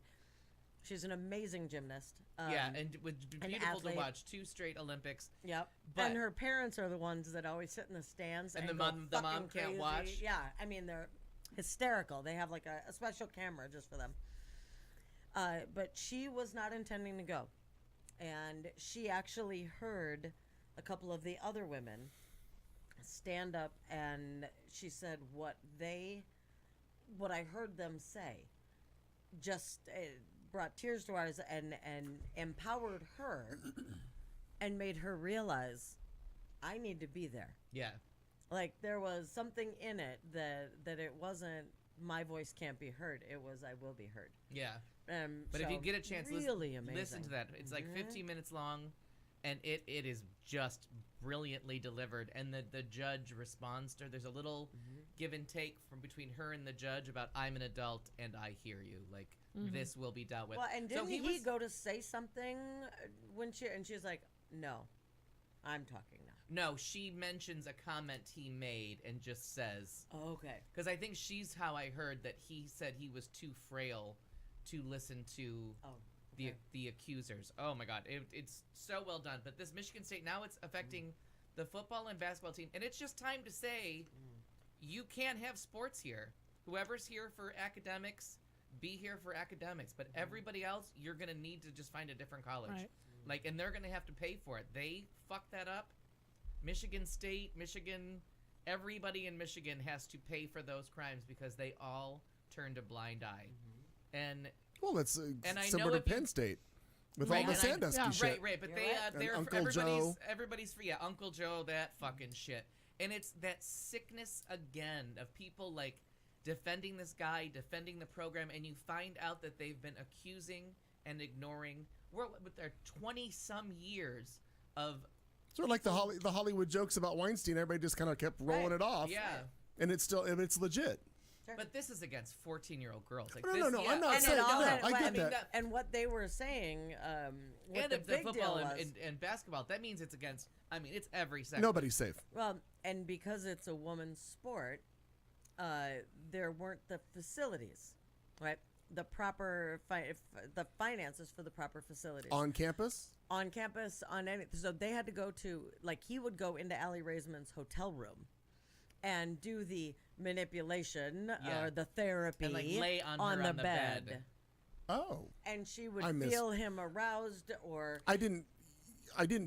She's an amazing gymnast. And it was beautiful to athlete. watch. 2 straight Olympics. Yep. But- and her parents are the ones that always sit in the stands. And And the go mom fucking can't crazy. watch? Yeah. I mean, they're hysterical. They have like a special camera just for them. But she was not intending to go. And she actually heard a couple of the other women stand up, and she said what I heard them say just brought tears to her eyes and empowered her and made her realize I need to be there. Yeah. Like there was something in it that it wasn't my voice can't be heard. It was I will be heard. Yeah. But if so you get a chance, really listen to that. It's like 15 minutes long, and it is just brilliantly delivered. And the judge responds to her. There's a little give and take from between her and the judge about I'm an adult and I hear you. Like this will be dealt with. Well, and so didn't he go to say something when she's like, no, I'm talking now. No, she mentions a comment he made and just says, Oh, okay. Because I think she's how I heard that he said he was too frail to listen to the accusers. Oh my God, it's so well done. But this Michigan State, now it's affecting the football and basketball team, and it's just time to say you can't have sports here. Whoever's here for academics, be here for academics. But everybody else, you're gonna need to just find a different college. Right. Like, and they're gonna have to pay for it. They fucked that up. Michigan State, Michigan, everybody in Michigan has to pay for those crimes because they all turned a blind eye. And well, that's and I similar know to Penn State with right, all the Sandusky shit. Right, but You're they right. they're Uncle everybody's Joe. free. Yeah, Uncle Joe, that fucking shit. And it's that sickness again of people like defending this guy, defending the program, and you find out that they've been accusing and ignoring with their 20-some years of Sort of like the Hollywood jokes about Weinstein. Everybody just kind of kept rolling it off. Yeah. And it's legit. But this is against 14-year-old girls. Like No, this, I'm not saying that. I get that. And what they were saying, what and the if big the football deal was, and basketball, that means it's against. I mean, it's every sector. Nobody's safe. well, and because it's a woman's sport, there weren't the facilities, right? The proper the finances for the proper facilities On campus? on campus, on any. So they had to go to, like, he would go into Allie Raisman's hotel room and do the manipulation Yeah. or the therapy And, like, lay on her the on the bed. Oh. and she would I missed- feel him aroused or I didn't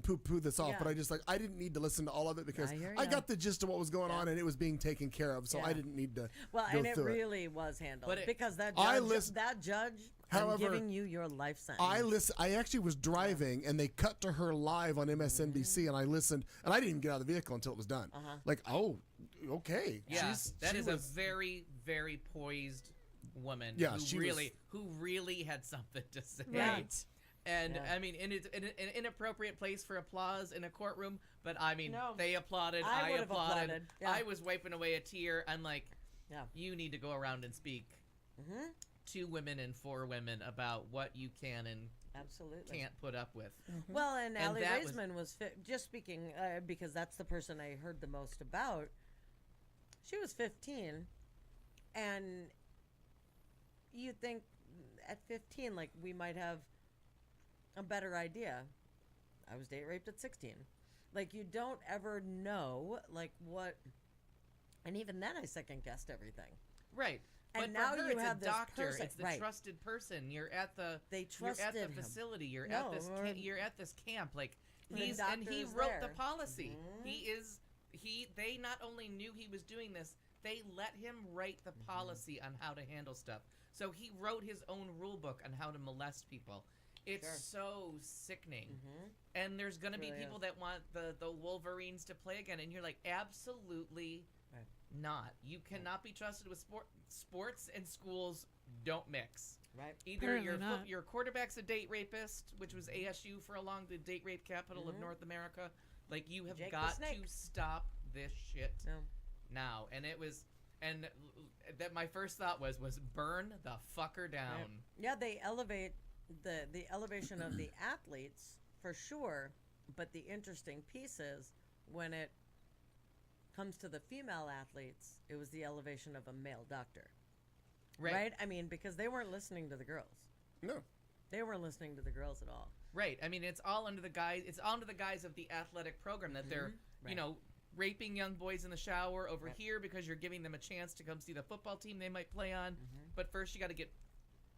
poo-poo this off, Yeah. but I didn't need to listen to all of it because I hear I ya. got the gist of what was going on and it was being taken care of, so I Yeah. didn't need to well, go and it through really was handled But it- because that I judge, listen- I'm I'm However, giving you your life sentence. I actually was driving and they cut to her live on MSNBC and I listened and I didn't even get out of the vehicle until it was done. Like, oh, okay. Yeah, that she is was- a very, very poised woman. Yeah, who she really had something to say. Right. And Yeah. I mean, and it's an inappropriate place for applause in a courtroom. But I mean, No. they applauded. I I would've applauded. applauded, yeah. I was wiping away a tear. I'm like, Yeah. you need to go around and speak to women and for women about what you can and Absolutely. can't put up with. Well, and Allie that was- Raisman was just speaking because that's the person I heard the most about. She was 15, and you think at 15, like, we might have a better idea. I was date raped at 16. Like, you don't ever know, like, what. And even then, I second guessed everything. Right. And but now for her, you it's have a this doctor. person- It's the right. trusted person. You're at the They you're at trusted the him. facility. You're No, at this or- you're at this camp. Like The he doctor is wrote the there. policy. Mhm. They not only knew he was doing this, they let him write the policy on how to handle stuff. So he wrote his own rule book on how to molest people. It's Sure. so sickening. And there's going to be Really people is. that want the Wolverines to play again, and you're like, absolutely Right. not. You cannot be trusted with sports and schools don't mix. Right. Either Apparently not. your quarterback's a date rapist, which was ASU for a long, the date rape capital of North America. Like, you have Jake the got Snake. to stop this shit No. now. And it was, and that my first thought was burn the fucker down. Right. Yeah, they elevate the elevation of the athletes for sure, but the interesting piece is when it comes to the female athletes, it was the elevation of a male doctor. Right? I mean, because they weren't listening to the girls. No. They weren't listening to the girls at all. Right. I mean, it's all under the guise. It's all under the guise of the athletic program that they're, Right. you know, raping young boys in the shower over Right. here because you're giving them a chance to come see the football team they might play on. But first, you got to get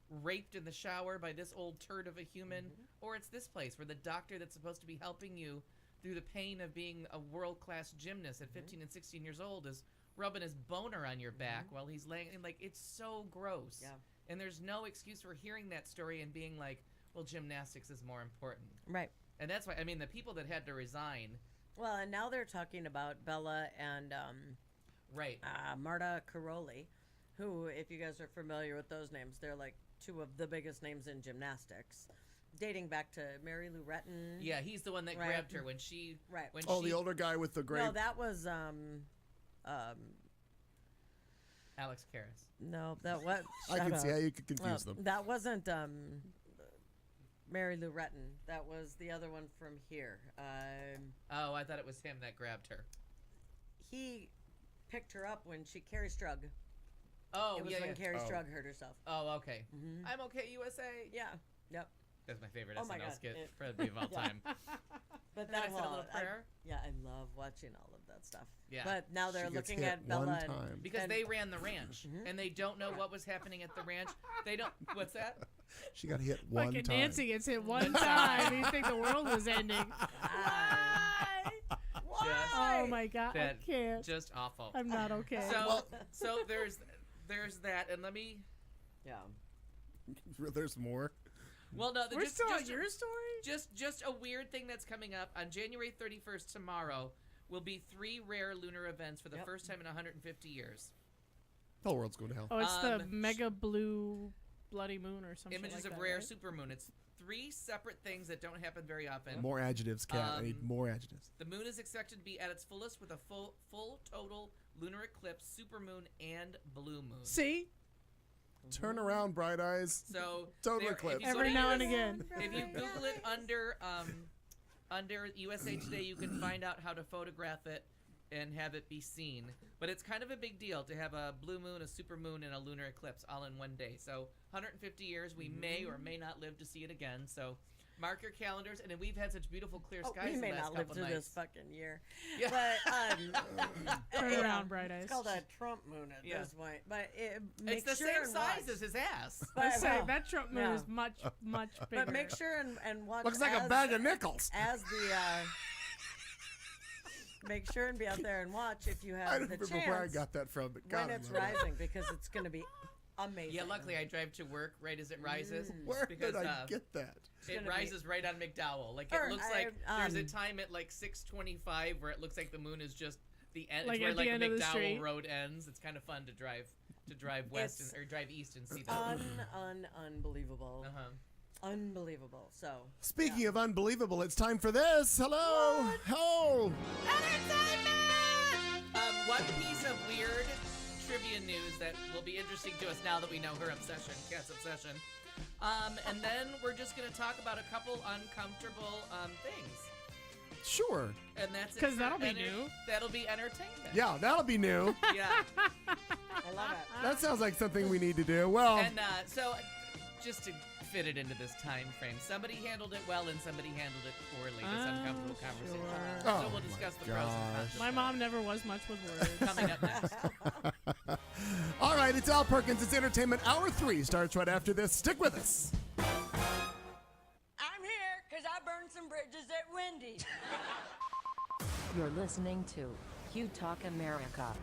raped in the shower by this old turd of a human, or it's this place where the doctor that's supposed to be helping you through the pain of being a world-class gymnast at 15 and 16 years old is rubbing his boner on your back while he's laying. And, like, it's so gross. Yeah. And there's no excuse for hearing that story and being like, well, gymnastics is more important. Right. And that's why, I mean, the people that had to resign. Well, and now they're talking about Bella and Right. Marta Caroli, who, if you guys are familiar with those names, they're like two of the biggest names in gymnastics, dating back to Mary Lou Retton. Yeah, he's the one that Right. grabbed her when she. Right. When Oh, she, the older guy with the gray. No, that was Alex Karras. no, that what? I shut can up. see how you could confuse them. That wasn't Mary Lou Retton. That was the other one from here. Oh, I thought it was him that grabbed her. He picked her up when Carrie Strug. Oh, It was yeah, when yeah. Carrie Strug hurt herself. Oh, okay. Mhm. I'm okay, USA. Yeah. Yep. That's my favorite Oh my SNL God, skit it- probably of all Yeah. time. But And then I that said a whole, little prayer. yeah, I love watching all of that stuff. Yeah. But now they're She gets looking hit at Bella one and time. Because and- they ran the ranch and they don't know what was happening at the ranch. They don't. What's that? She got hit one Fucking time. Nancy gets hit one time. You think the world was ending? Why? Oh my god, I That can't. just awful. I'm not okay. So there's that, and let me. Yeah. There's more. Well, no, We're still on your story. Just a weird thing that's coming up on January 31st tomorrow. Will be 3 rare lunar events for the first time in 150 years. The whole world's going to hell. Oh, it's the Um, mega blue bloody moon or something Images like of that, rare right? supermoon. It's 3 separate things that don't happen very often. More adjectives, Kat. I need more adjectives. The moon is expected to be at its fullest with a full total lunar eclipse, supermoon, and blue moon. See? Turn around, bright eyes. So total there- eclipse. if you go Every to now and US again. If you Google it under USA Today, you can find out how to photograph it and have it be seen. But it's kind of a big deal to have a blue moon, a supermoon, and a lunar eclipse all in one day. So 150 years, we may or may not live to see it again. So mark your calendars. And then we've had such beautiful clear skies we the may last not live couple through nights. this fucking year. Yeah. But Turn yeah, around, bright eyes. It's called a Trump moon at Yeah. this point. But It's make the sure same and size watch. as his ass. I say well, that Trump moon yeah. is much bigger. But make sure and watch. Looks like a as- bag of nickels. As the make sure and be out there and watch if you I have don't the remember chance where I got that from, but God, when it's I love it. rising because it's going to be amazing. Yeah, luckily I drive to work right as it rises. Where because, did I get that? It gonna rises right on McDowell. Like Or, it looks like there's a um, time at like 6:25 where it looks like the moon is just the end. Like It's where at the like end of the McDowell street. Road ends. It's kind of fun to drive west It's or drive east and see that. unbelievable. Unbelievable. So Speaking of unbelievable, it's time for this. Hello. Oh. One piece of weird trivia news that will be interesting to us now that we know her obsession, Kat's obsession. And then we're just going to talk about a couple uncomfortable things. Sure. And that's it 'Cause for that'll be new. That'll be entertainment. Yeah, that'll be new. Yeah. I love it. That sounds like something we need to do. Well, And so, just to fit it into this time frame, somebody handled it well and somebody handled it poorly. This uncomfortable conversation. sure. So Oh we'll my discuss the pros and cons. My mom never was much with words. Coming up next. all right, it's Al Perkins. It's Entertainment Hour 3 starts right after this. Stick with us. I'm here because I burned some bridges at Wendy's. You're listening to Q Talk America.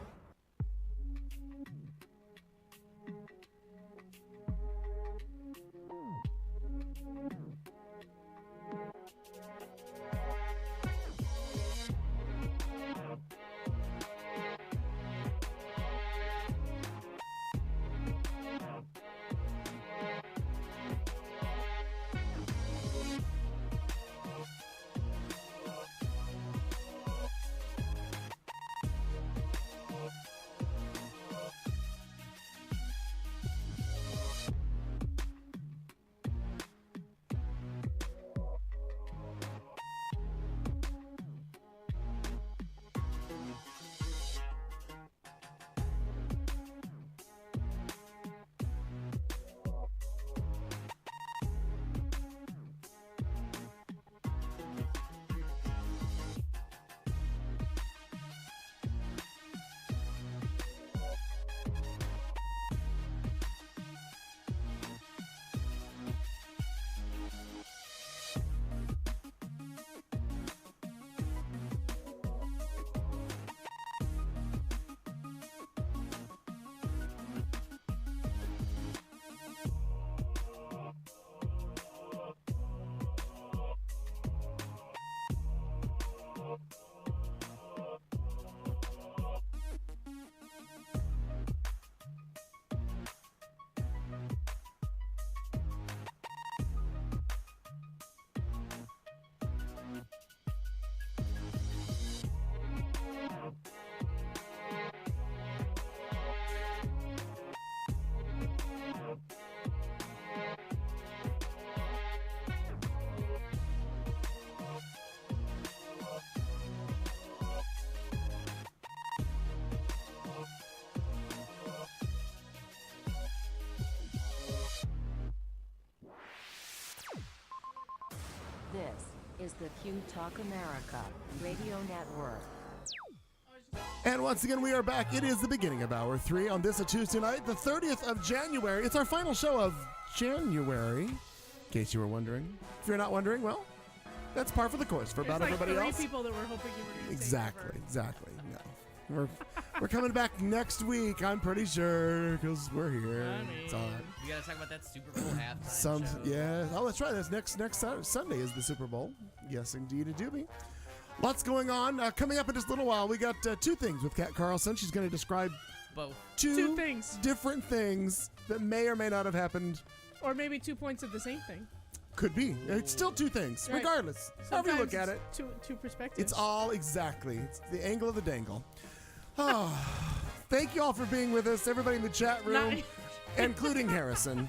This is the Q Talk America Radio Network. And once again, we are back. It is the beginning of Hour 3 on this a Tuesday night, the 30th of January. It's our final show of January, in case you were wondering. If you're not wondering, well, that's par for the course for about There's like everybody 3 else. people that were hoping you were going to Exactly. No. We're coming back next week, I'm pretty sure, because we're here. I mean, It's all right. We got to talk about that Super Bowl halftime show. Yeah. Oh, that's right. That's next Sunday is the Super Bowl. Yes, indeed, it do be. Lots going on. Coming up in just a little while, we got 2 things with Kat Carlson. She's going to describe Both. Two things. different things that may or may not have happened. Or maybe 2 points of the same thing. Could be. It's still two things, Right. regardless. However you look at it. Two perspectives. It's all exactly. It's the angle of the dangle. Oh, thank you all for being with us, everybody in the chat room, including Harrison.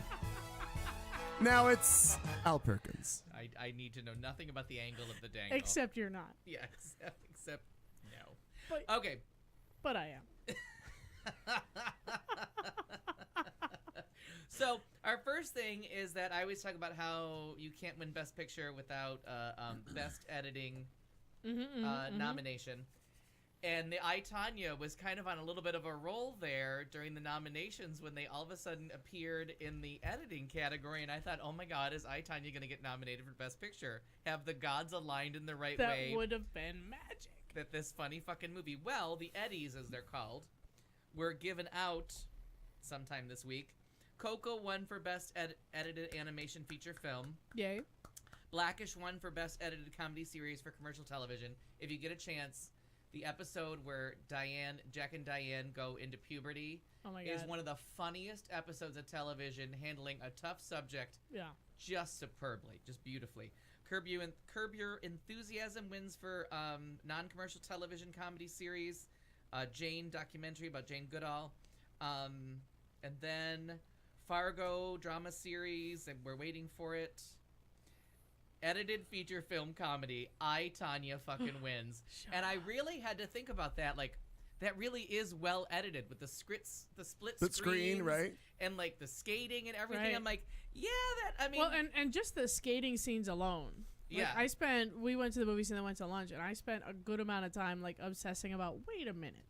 Now it's Al Perkins. I need to know nothing about the angle of the dangle. Except you're not. Yeah, except no. But, okay. But I am. So our first thing is that I always talk about how you can't win Best Picture without Best Editing nomination. And the I, Tonya was kind of on a little bit of a roll there during the nominations when they all of a sudden appeared in the editing category. And I thought, oh my God, is I, Tonya going to get nominated for Best Picture? Have the gods aligned in the right way? That would have been magic. That this funny fucking movie. Well, the Eddies, as they're called, were given out sometime this week. Coco won for Best Edited Animation Feature Film. Yay. Blackish won for Best Edited Comedy Series for Commercial Television. If you get a chance, the episode where Jack and Diane go into puberty is one of the funniest episodes of television, handling a tough subject just superbly, just beautifully. Curb Your Enthusiasm wins for non-commercial television comedy series. Jane documentary about Jane Goodall. And then Fargo drama series, and we're waiting for it. Edited feature film comedy, I, Tonya fucking wins. And I really had to think about that. Like, that really is well edited with the split screen, right? And like the skating and everything. Right. I'm like, yeah, I mean, well, and just the skating scenes alone. Like, Yeah. We went to the movies and then went to lunch, and I spent a good amount of time like obsessing about, wait a minute.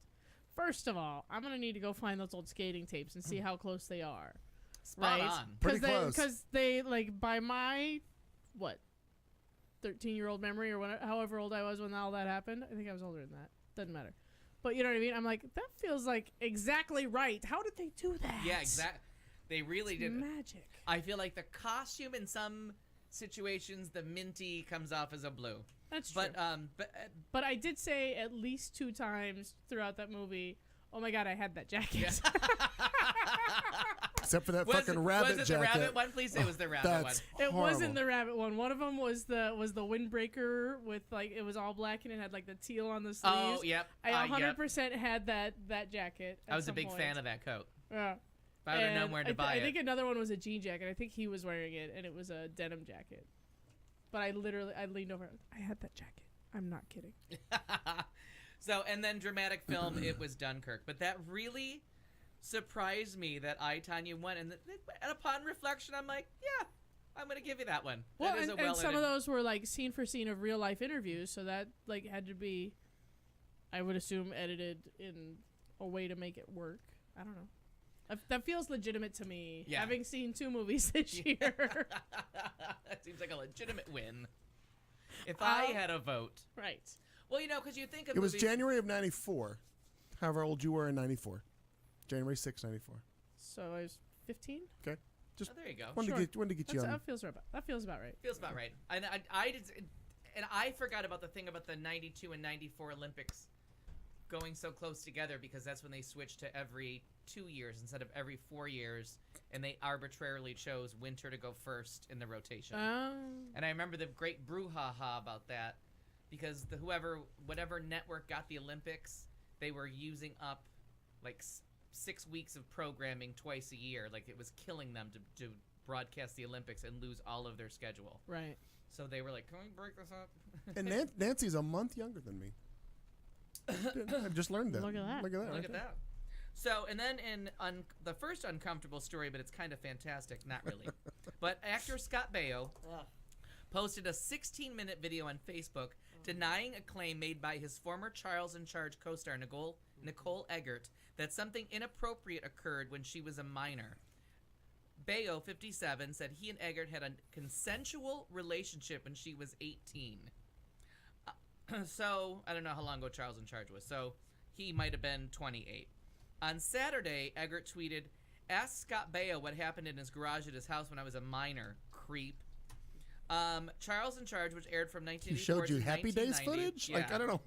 First of all, I'm going to need to go find those old skating tapes and see how close they are. Spot on. Pretty close. Because they, like, by my, 13-year-old memory or however old I was when all that happened. I think I was older than that. Doesn't matter. But you know what I mean? I'm like, that feels like exactly right. How did they do that? Yeah, exactly. They really did. Magic. I feel like the costume in some situations, the minty comes off as a blue. That's true. But I did say at least 2 times throughout that movie, oh my God, I had that jacket. Yeah. Except for that fucking rabbit jacket. Was it the rabbit one? Please say it was the rabbit one. It wasn't the rabbit one. One of them was the windbreaker with like it was all black and it had like the teal on the sleeves. Oh, yep. I 100% had that jacket. I was a big fan of that coat. Yeah. If I would have known where to buy it. I think another one was a jean jacket. I think he was wearing it, and it was a denim jacket. But I leaned over. I had that jacket. I'm not kidding. So, and then dramatic film, it was Dunkirk. But that really surprised me that I, Tonya won. And upon reflection, I'm like, yeah, I'm going to give you that one. Well, that is and some of those were like scene for scene of real life interviews. So that like had to be, I would assume, edited in a way to make it work. I don't know. That feels legitimate to me, having seen 2 movies this year. That seems like a legitimate win. If I had a vote. Right. Well, you know, because you think of It was movies- January of 94. However old you were in 94. January 6, 94. So I was 15? Okay. Just there you go. Wanted to get you on. That feels about right. Feels about right. And I did, and I forgot about the thing about the 92 and 94 Olympics going so close together, because that's when they switched to every 2 years instead of every 4 years, and they arbitrarily chose winter to go first in the rotation. And I remember the great brouhaha about that, because whatever network got the Olympics, they were using up like 6 weeks of programming twice a year. Like, it was killing them to broadcast the Olympics and lose all of their schedule. Right. So they were like, can we break this up? And Nancy's a month younger than me. I just learned that. Look at that. Look at that. Look at that. So, and then in the first uncomfortable story, but it's kind of fantastic, not really. But actor Scott Baio posted a 16-minute video on Facebook denying a claim made by his former Charles in Charge co-star Nicole Eggert that something inappropriate occurred when she was a minor. Baio, 57, said he and Eggert had a consensual relationship when she was 18. So, I don't know how long ago Charles in Charge was, so he might have been 28. On Saturday, Eggert tweeted, "Ask Scott Baio what happened in his garage at his house when I was a minor, creep." Charles in Charge, which aired from 1984 He showed you to Happy Days 1990. footage? Yeah. Like, I don't know.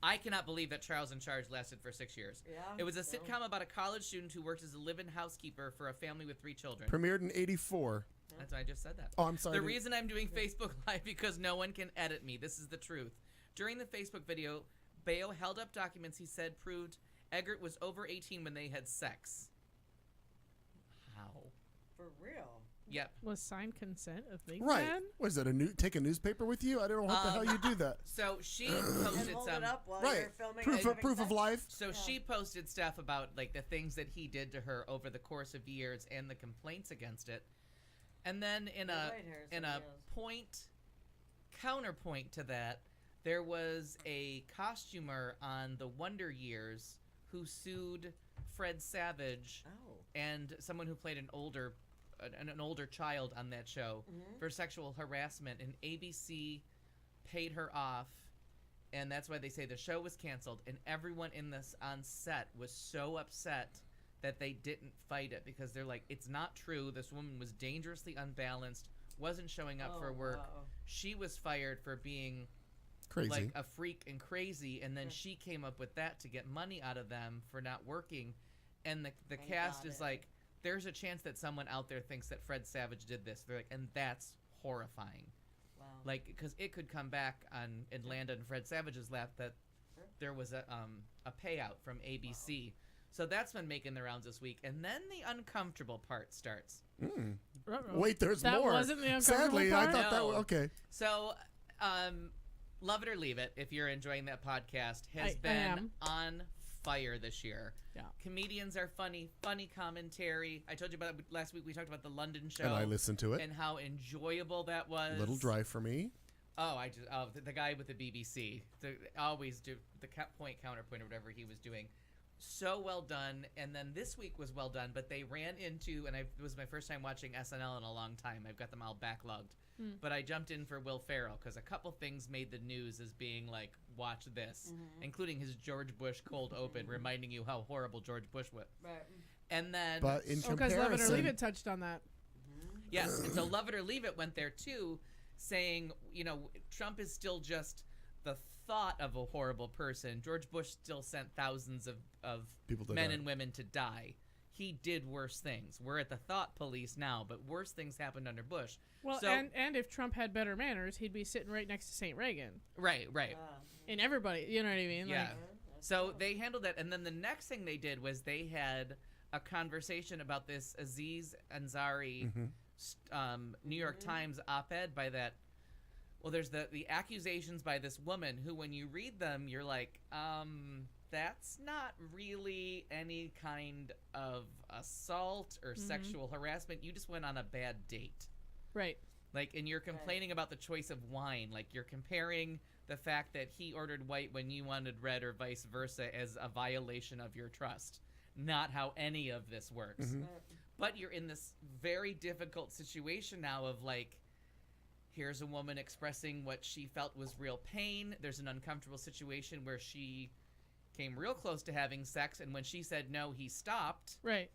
I cannot believe that Charles in Charge lasted for 6 years. Yeah. It was a sitcom about a college student who works as a live-in housekeeper for a family with 3 children. Premiered in '84. That's why I just said that. Oh, I'm sorry. The reason I'm doing Facebook Live because no one can edit me. This is the truth. During the Facebook video, Baio held up documents he said proved Eggert was over 18 when they had sex. How? For real. Yep. Was signed consent a thing? Right. Then? Was it take a newspaper with you? I don't know what the hell you do that. So she posted And hold some it up while Right. you're filming. Proof and of, having proof of sex. life. So she posted stuff about like the things that he did to her over the course of years and the complaints against it. And then in You're a right, Harrison, yes. counterpoint to that, there was a costumer on the Wonder Years who sued Fred Savage Oh. and someone who played an older child on that show Mm-hmm. for sexual harassment, and ABC paid her off, and that's why they say the show was canceled, and everyone on set was so upset that they didn't fight it because they're like, it's not true. This woman was dangerously unbalanced, wasn't showing up for work. Wow. She was fired for being Crazy. like a freak and crazy, and then she came up with that to get money out of them for not working. And the cast is like, there's a chance that someone out there thinks that Fred Savage did this. They're like, and that's horrifying. Wow. Like, because it could come back on and land on Fred Savage's lap that there was a payout from ABC. Wow. So that's been making the rounds this week, and then the uncomfortable part starts. Wait, there's that more. Wasn't the uncomfortable Sadly, part? I thought that was No. okay. So, Love It or Leave It, if you're enjoying that podcast, has I been am. on fire this year. Yeah. Comedians are funny commentary. I told you about it last week. We talked about the London show. And I listened to it. And how enjoyable that was. A little dry for me. The guy with the BBC. Always do the counterpoint or whatever he was doing. So well done. And then this week was well done, but they ran into, and it was my first time watching SNL in a long time. I've got them all backlogged. But I jumped in for Will Ferrell because a couple things made the news as being like, watch this, including his George Bush cold open, reminding you how horrible George Bush was. Right. And then, But in Because comparison, Love It or Leave It touched on that. yes, and so Love It or Leave It went there too, saying, Trump is still just the thought of a horrible person. George Bush still sent thousands of People to men die. and women to die. He did worse things. We're at the thought police now, but worse things happened under Bush. Well, So- and if Trump had better manners, he'd be sitting right next to St. Reagan. Right. And everybody, you know what I mean? Yeah. Like, So they handled that, and then the next thing they did was they had a conversation about this Aziz Ansari New York Times op-ed by that. Well, there's the accusations by this woman who, when you read them, you're like, that's not really any kind of assault or sexual harassment. You just went on a bad date. right. Like, and you're complaining about the choice of wine. Like, you're comparing the fact that he ordered white when you wanted red or vice versa as a violation of your trust. Not how any of this works. But you're in this very difficult situation now of, like, here's a woman expressing what she felt was real pain. There's an uncomfortable situation where she came real close to having sex, and when she said no, he stopped. Right.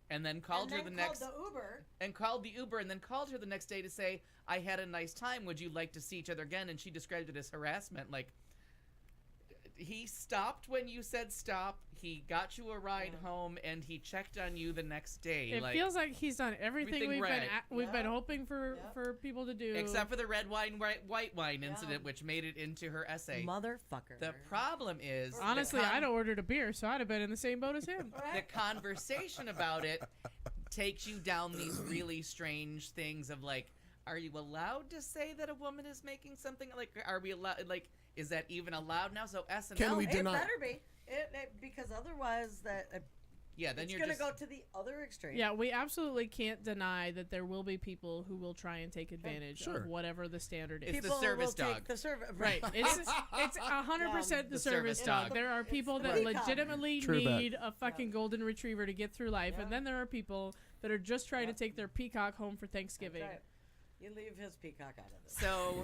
And then called her the next... the Uber. And called the Uber, and then called her the next day to say, I had a nice time. Would you like to see each other again? And she described it as harassment. Like, he stopped when you said stop. He got you a ride home, and he checked on you the next day. It feels like he's done everything everything we've right. been hoping for people to do. Except for the red wine, white wine incident, which made it into her essay. Motherfucker. The problem is... Honestly, I'd have ordered a beer, so I'd have been in the same boat as him. The conversation about it takes you down these really strange things of, like, are you allowed to say that a woman is making something? Like, are we allowed... Like, is that even allowed now? So SNL... Can we It deny? better be. Because otherwise Yeah, then it's you're going just... to go to the other extreme. Yeah, we absolutely can't deny that there will be people who will try and take advantage Sure. of whatever the standard is. It's People the service will dog. take the service. Right. It's 100% the service dog. There are people that Peacock. legitimately True that. need a fucking golden retriever to get through life, and then there are people that are just trying to take their peacock home for Thanksgiving. Right. You leave his peacock out of this. So,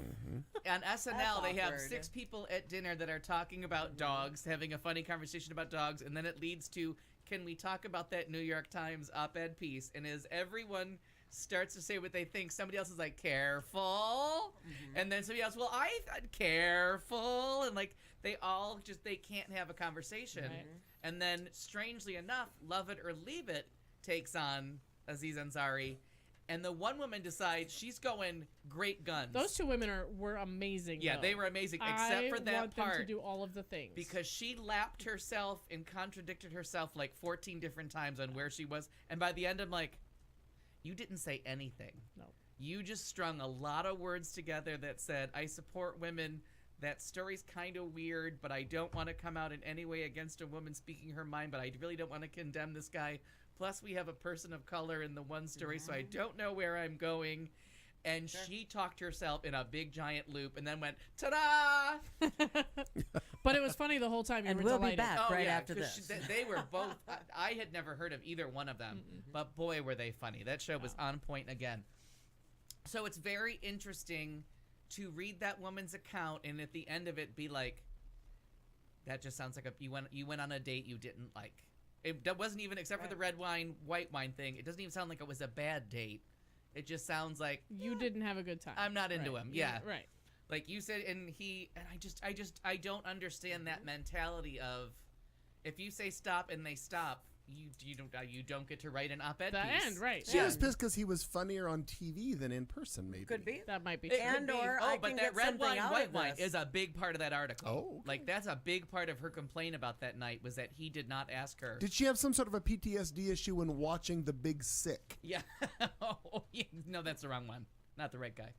on SNL, they have awkward. 6 people at dinner that are talking about dogs, having a funny conversation about dogs, and then it leads to, can we talk about that New York Times op-ed piece? And as everyone starts to say what they think, somebody else is like, careful. And then somebody else, well, I thought careful. And, like, They all they can't have a conversation. Right. And then, strangely enough, Love It or Leave It takes on Aziz Ansari. And the one woman decides she's going great guns. Those two women were amazing. Yeah, though. they were amazing, except for that want part. them to do all of the things. Because she lapped herself and contradicted herself like 14 different times on where she was. And by the end, I'm like, you didn't say anything. No. You just strung a lot of words together that said, I support women. That story's kind of weird, but I don't want to come out in any way against a woman speaking her mind, but I really don't want to condemn this guy. Plus, we have a person of color in the one story, so I don't know where I'm going. And she talked herself in a big, giant loop and then went, ta-da! But it was funny the whole time. You And were we'll be delighted. back right after 'cause this. They were both, I had never heard of either one of them, but boy, were they funny. That show was on point again. So it's very interesting to read that woman's account and at the end of it be like, that just sounds like you went on a date you didn't like. That wasn't even, except for the red wine, white wine thing, it doesn't even sound like it was a bad date. It just sounds like You didn't have a good time. I'm not into him. Yeah. Right. Like you said, and I don't understand that mentality of, if you say stop and they stop, you don't get to write an op-ed The piece. end, right. She was pissed because he was funnier on TV than in person, maybe. Could be. That might be It true. could And be. or I but can that get red something wine, out white of wine this. is a big part of that article. Oh, okay. Like that's a big part of her complaint about that night was that he did not ask her. Did she have some sort of a PTSD issue when watching The Big Sick? Yeah. Oh, yeah. No, that's the wrong one. Not the right guy.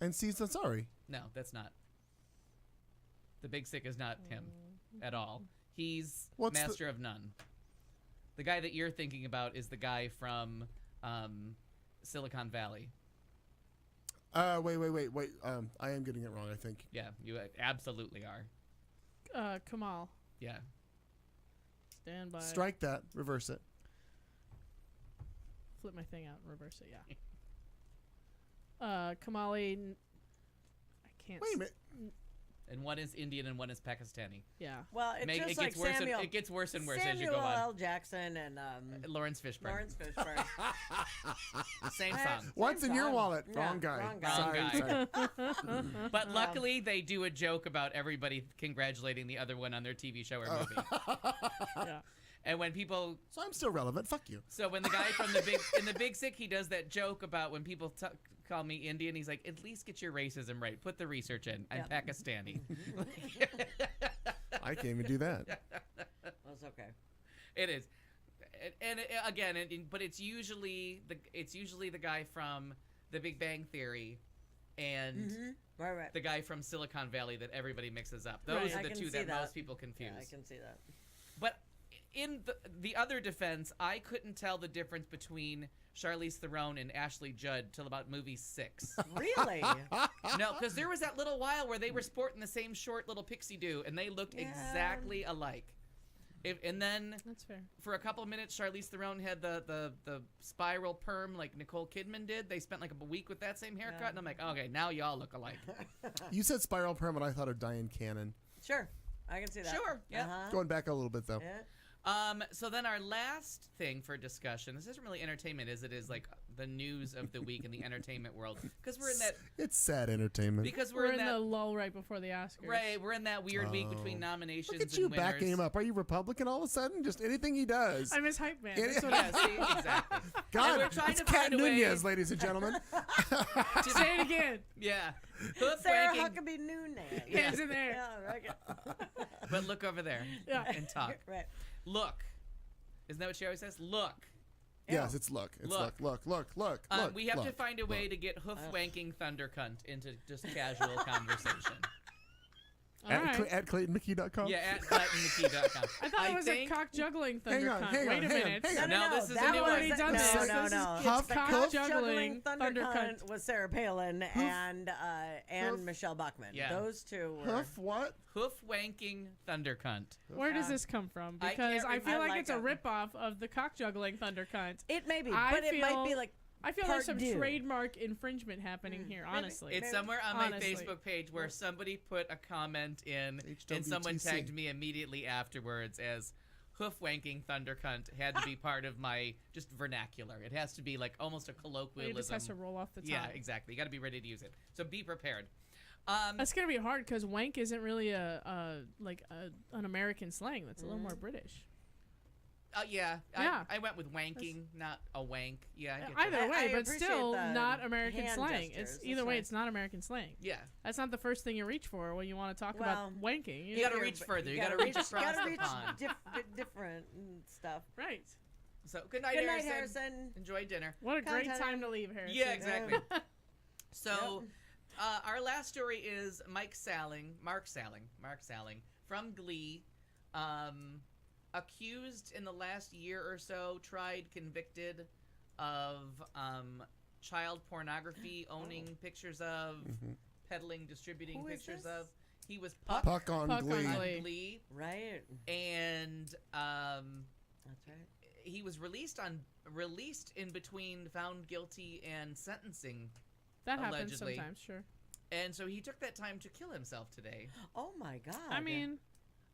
And Aziz Ansari. No, that's not. The Big Sick is not him at all. He's What's the- Master of None. The guy that you're thinking about is the guy from Silicon Valley. Wait. I am getting it wrong, I think. Yeah, you absolutely are. Kamal. Yeah. Stand by. Strike that. Reverse it. Flip my thing out and reverse it, yeah. Kamali. I can't. Wait a minute. And one is Indian and one is Pakistani. Yeah. Well, it's just like Samuel. It gets worse and worse as you Samuel go on. L. Jackson and Lawrence Fishburne. Lawrence Fishburne. Same song. What's in your song. wallet? Yeah, Wrong guy. wrong guy. Sorry. But luckily, they do a joke about everybody congratulating the other one on their TV show or movie. Yeah. And when people, So I'm still relevant. Fuck you. so when the guy from in the Big Sick, he does that joke about when people call me Indian, he's like, at least get your racism right. Put the research in. I'm Pakistani. I can't even do that. That's okay. It is, but it's usually the guy from The Big Bang Theory, and Right. the guy from Silicon Valley that everybody mixes up. Those Right. are I the can two see that that. most people confuse. Yeah, I can see that. But in the other defense, I couldn't tell the difference between Charlize Theron and Ashley Judd till about movie 6. Really? No, because there was that little while where they were sporting the same short little pixie do, and they looked exactly alike. And then That's fair. for a couple of minutes, Charlize Theron had the spiral perm like Nicole Kidman did. They spent like a week with that same haircut, and I'm like, okay, now y'all look alike. You said spiral perm, and I thought of Diane Cannon. Sure. I can see that. Sure, yeah. Going back a little bit, though. Yeah. So then our last thing for discussion, this isn't really entertainment as it is like the news of the week in the entertainment world, because we're in that It's sad entertainment. because We're in that the lull right before the Oscars. right, we're in that weird week between nominations Look at and you winners. backing him up. Are you Republican all of a sudden? Just anything he does. I'm his hype man. Yeah, That's what Yeah, see, exactly. And God, we're trying it's to Kat find a way- Nunez, ladies and gentlemen. Say it again. Yeah, hoof Sarah wanking, Huckabee Nunez. Yeah, it's in there. Yeah, right. but look over there Yeah. and talk. Right. Look, isn't that what she always says? Look. Yes, it's look. It's Look. look. We have to look, find a way look. to get hoof wanking thunder cunt into just casual conversation. All right. At ClaytonMcKee.com. Yeah, at ClaytonMcKee.com. I thought it was think- a cock juggling Hang thunder on, cunt. hang Wait on, a hang on, minute. hang on. No, this is a that new was one. already done no, this. No, This no, is- no. it's It's the cock cock juggling thunder cunt cunt. was Sarah Palin and Michelle Bachmann. Yeah. Those two were. Hoof what? Hoof wanking thunder cunt. Where does this come from? I Because can't I feel remember. like I it's a like ripoff of the cock juggling thunder cunt. It may be, I but it might feel- be like. I feel Part there's some due. trademark infringement happening here, honestly. It's somewhere on my Honestly. Facebook page where somebody put a comment in, and someone HWTC. tagged me immediately afterwards as hoof wanking thunder cunt had to be part of my just vernacular. It has to be like almost a It colloquialism. just has to roll off the tongue. Yeah, exactly. You got to be ready to use it. So be prepared. That's gonna be hard because wank isn't really an American slang. That's a little more British. Yeah. Yeah. I went with wanking, not a wank. Yeah. I get Either that. way, I but appreciate still the not American hand slang. gestures, It's either that's way, right. it's not American slang. Yeah. That's not the first thing you reach for when you want to talk about wanking. You gotta reach further. You gotta reach across the pond. Different stuff. Right. So good night, Good night, Harrison. Harrison. Enjoy dinner. What a great Content. time to leave, Harrison. Yeah, exactly. So, our last story is Mark Salling from Glee, accused in the last year or so, convicted of child pornography, owning pictures of, peddling, distributing Who is pictures this? of. He was Puck, Puck on Glee. Glee. Right. And that's right. He was released in between found guilty and sentencing. That allegedly. happens sometimes, sure. And so he took that time to kill himself today. Oh my God. I mean,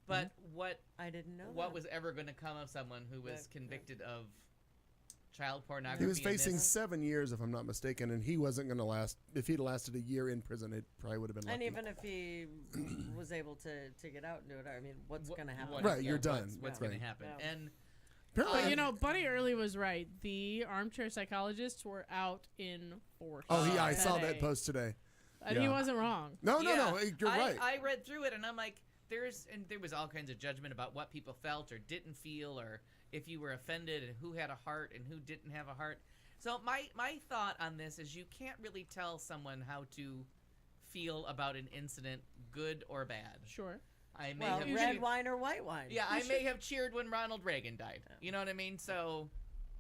but what I didn't know. What that. was ever going to come of someone who was convicted of child pornography? He was in facing this? 7 years, if I'm not mistaken, and he wasn't going to last. If he'd lasted a year in prison, it probably would have been. And lucky. even if he was able to get out and do it, I mean, what's going to happen? Right, you're done. What's Right. going to happen? Yeah. And but you know, Buddy Early was right. The armchair psychologists were out in force. Oh, I saw today. that post today. And he wasn't wrong. No, Yeah, you're right. I read through it and I'm like, there was all kinds of judgment about what people felt or didn't feel, or if you were offended and who had a heart and who didn't have a heart. So my thought on this is you can't really tell someone how to feel about an incident, good or bad. Sure. I may Well, have red cheered, wine or white wine. yeah, I may have cheered when Ronald Reagan died. You know what I mean? So,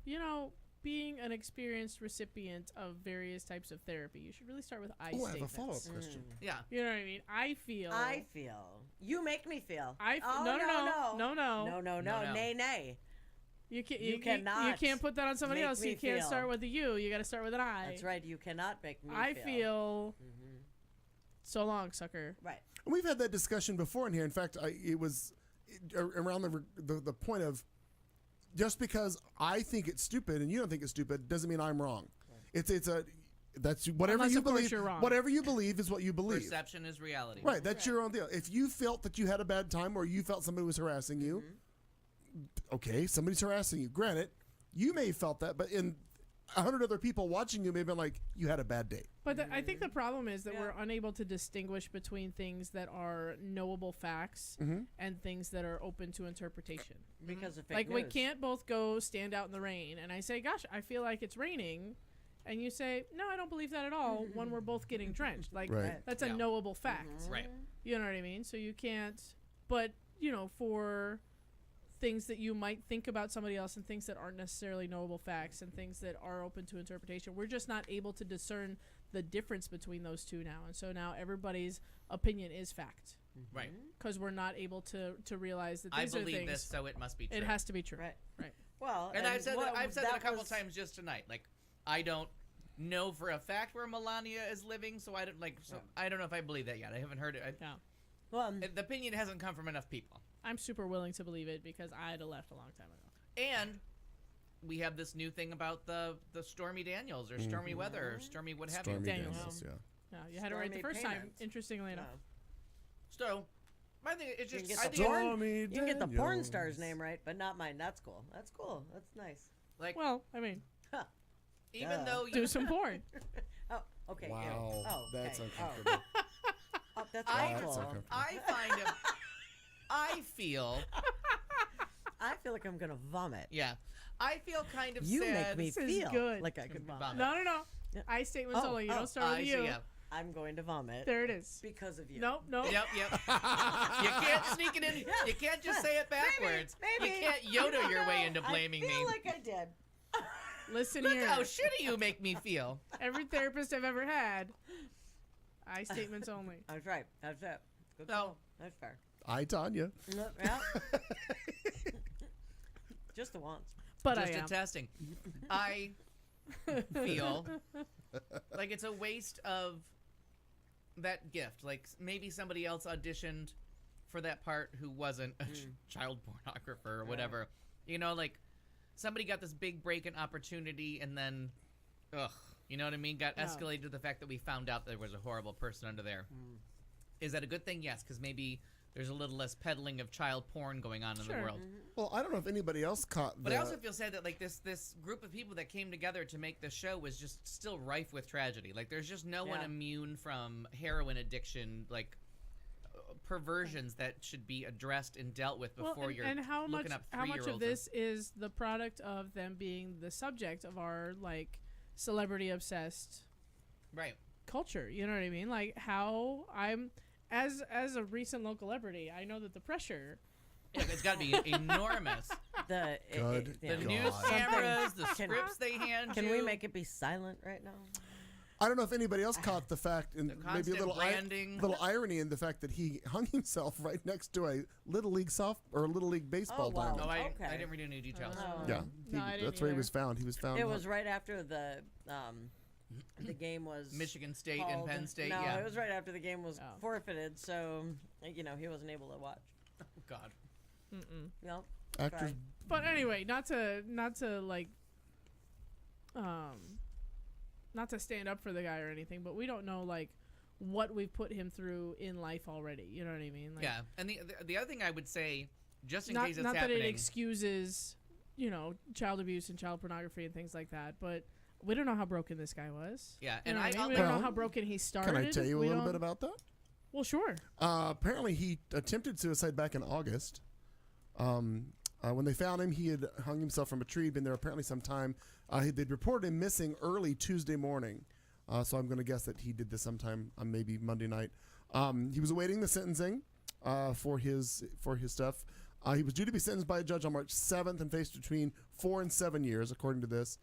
You know, being an experienced recipient of various types of therapy, you should really start with I Oh, I have a statements. follow-up question. yeah. You know what I mean? I feel. You make me feel. No, No. Nay, nay. You can't. You You cannot can't put that on somebody make else. me You can't feel. start with a you. You got to start with an I. That's right. You cannot make me I feel. feel. So long, sucker. Right. And we've had that discussion before in here. In fact, it was around the point of just because I think it's stupid and you don't think it's stupid doesn't mean I'm wrong. It's that's whatever Unless, you of course, believe. you're wrong. Whatever you believe is what you believe. Perception is reality. Right, that's your own deal. If you felt that you had a bad time or you felt somebody was harassing you, okay, somebody's harassing you. Granted, you may have felt that, but in 100 other people watching you may have been like, you had a bad day. But I think the problem is that we're unable to distinguish between things that are knowable facts and things that are open to interpretation. Because of fake Like, news. we can't both go stand out in the rain, and I say, gosh, I feel like it's raining. And you say, no, I don't believe that at all, when we're both getting drenched. Like, Right. that's a Yeah. knowable fact. Right. You know what I mean? So you can't, but, you know, for things that you might think about somebody else and things that aren't necessarily knowable facts and things that are open to interpretation, we're just not able to discern the difference between those two now. And so now everybody's opinion is fact. Right. Because we're not able to realize that I these are believe things. this, so it must be true. It has to be true. Right. Right. Well, And I've said what- that a that couple was- times just tonight. Like, I don't know for a fact where Melania is living, so I don't I don't know if I believe that yet. I haven't heard it. Yeah. Well, The opinion hasn't come from enough people. I'm super willing to believe it because I'd have left a long time ago. And we have this new thing about the Stormy Daniels or Stormy weather or Stormy what have Stormy you. Daniels. Daniels, yeah. No, you had it right the Stormy first time, payment. interestingly enough. So, I think it's You just can I get the think porn. Stormy You can get the porn Daniels. star's name right, but not mine. That's cool. That's cool. That's nice. like Well, I mean, Huh. even though you do some porn. Oh, okay. yeah. Wow, Oh, that's okay. uncomfortable. Oh, that's I- That's awful. uncomfortable. I feel I feel like I'm gonna vomit. yeah. I feel kind of You sad. make me This is feel good. like I could vomit. Vomit. No. I statements Oh, only. You oh, don't start I with see, you. yeah. I'm going to vomit There it is. because of you. Nope. Yep. You can't sneak it in. You can't just say it backwards. Maybe. You can't Yoda your way into I blaming feel me. like I did. Listen Look here. how shitty you make me feel. Every therapist I've ever had, I statements only. That's right. That's it. Good No. call. That's fair. I, Tanya. Yeah. Just the once. But Just I a am. testing. I feel like it's a waste of that gift. Like maybe somebody else auditioned for that part who wasn't a child pornographer or whatever. You know, like somebody got this big break and opportunity and then, ugh. You know what I mean? Got No. escalated to the fact that we found out there was a horrible person under there. Is that a good thing? Yes, because maybe there's a little less peddling of child porn going on in the world. Well, I don't know if anybody else caught But the. I also feel sad that like this group of people that came together to make the show was just still rife with tragedy. Like there's just no one Yeah. immune from heroin addiction, like perversions that should be addressed and dealt with before you're how much looking up how much of 3-year-olds. this is the product of them being the subject of our like celebrity obsessed right culture? You know what I mean? Like how I'm as a recent local celebrity, I know that the pressure. Yeah, it's got to be enormous. The Good The God. news cameras, the scripts they hand Can you. we make it be silent right now? I don't know if anybody else caught the fact, and maybe a constant little branding. little irony in the fact that he hung himself right next to a little league little league baseball wow. diamond. Oh, I Okay. didn't read any details. Yeah, No, I didn't that's where he either. was found. He was found. It was right after the game was Michigan State and called. Penn State. No, yeah. it was right after the game was Oh. forfeited, so he wasn't able to watch. Oh, God. Nope. actors. Right. But anyway, not to like not to stand up for the guy or anything, but we don't know like what we've put him through in life already. You know what I mean? Like, Yeah, and the other thing I would say, just in not case it's not that happening, it excuses, child abuse and child pornography and things like that, but we don't know how broken this guy was. Yeah, You and know what I we don't know Well, how broken he started. Can I tell you a We little don't- bit about that? Well, sure. Apparently, he attempted suicide back in August. When they found him, he had hung himself from a tree. Been there apparently some time. They'd reported him missing early Tuesday morning. So I'm going to guess that he did this sometime on maybe Monday night. He was awaiting the sentencing for his stuff. He was due to be sentenced by a judge on March 7th and faced between 4 and 7 years, according to this.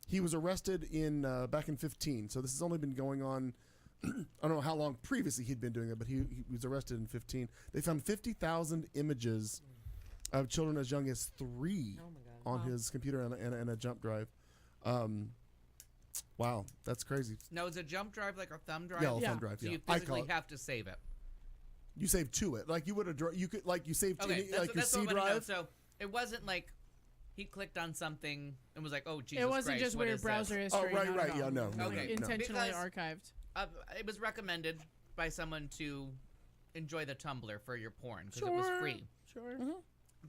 He was arrested back in 15. So this has only been going on. I don't know how long previously he'd been doing it, but he was arrested in 15. They found 50,000 images of children as young as 3 on his computer and a jump drive. Wow, that's crazy. No, is a jump drive like a thumb drive? Yeah, a thumb drive. So Yeah, you I physically call it. have to save it. You saved to it, like you would have. You could like you saved Okay, to that's, like your that's C what I wanna know. drive. So it wasn't like he clicked on something and was like, "Oh, Jesus It wasn't Christ, just what weird is browser this? history. right, not right, at yeah, all. no, Like, no, Okay. intentionally Because- archived. It was recommended by someone to enjoy the Tumblr for your porn because it was free. Sure.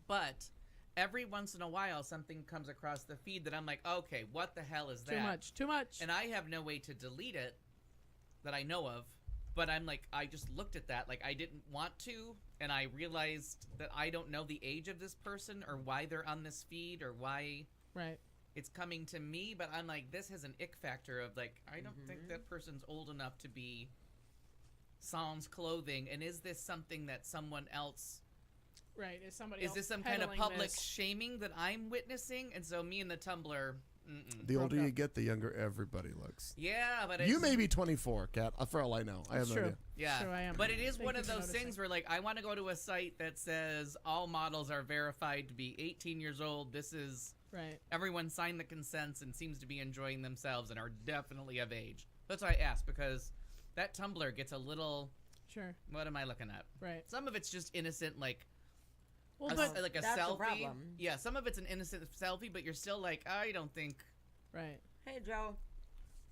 But every once in a while, something comes across the feed that I'm like, okay, what the hell is that? Too much. And I have no way to delete it that I know of. But I'm like, I just looked at that, like I didn't want to, and I realized that I don't know the age of this person or why they're on this feed or why Right. it's coming to me. But I'm like, this has an ick factor of like, I don't think that person's old enough to be sans clothing. And is this something that someone else? Right. Is somebody Is else this some kind of peddling public this? shaming that I'm witnessing? And so me and the Tumblr, The older Broke you up. get, the younger everybody looks. yeah, but You it's, may be 24, Kat. For all I know, I have That's no true. idea. Yeah, Sure I am. but it is Thank one you of for those noticing. things where, like, I want to go to a site that says all models are verified to be 18 years old. This is Right. everyone signed the consents and seems to be enjoying themselves and are definitely of age. That's why I asked because that Tumblr gets a little. Sure. What am I looking at? Right. Some of it's just innocent, like Well, a, but like a that's the selfie. problem. Yeah, some of it's an innocent selfie, but you're still like, I don't think. right. Hey, Joe.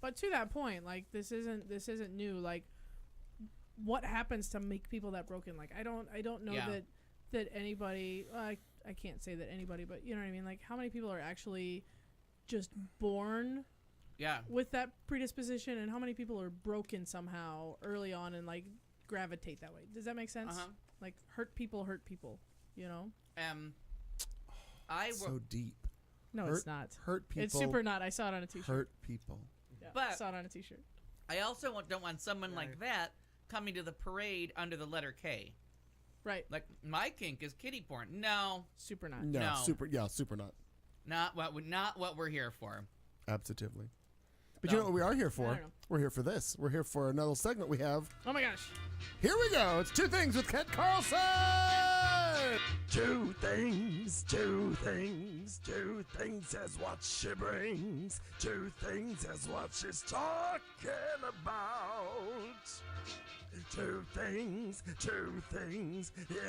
But to that point, like this isn't new. Like, what happens to make people that broken? Like, I don't know Yeah. that anybody. I can't say that anybody, but you know what I mean. Like, how many people are actually just born Yeah. with that predisposition, and how many people are broken somehow early on and like gravitate that way? Does that make sense? Uh-huh. Like, hurt people, you know? I So deep. No, Hurt- it's not. Hurt people. It's super not. I saw it on a t-shirt. Hurt people. Yeah, But- I saw it on a t-shirt. I also don't want someone like that coming to the parade under the letter K. Right. Like my kink is kitty porn. No, Super not. No, No. super. Yeah, super not. not what we're here for. Absolutely. But you know what we are here I for? don't know. We're here for this. We're here for another segment we have. Oh my gosh. Here we go. It's Two Things with Kat Carlson. Two things is what she brings. Two things is what she's talking about. Two things,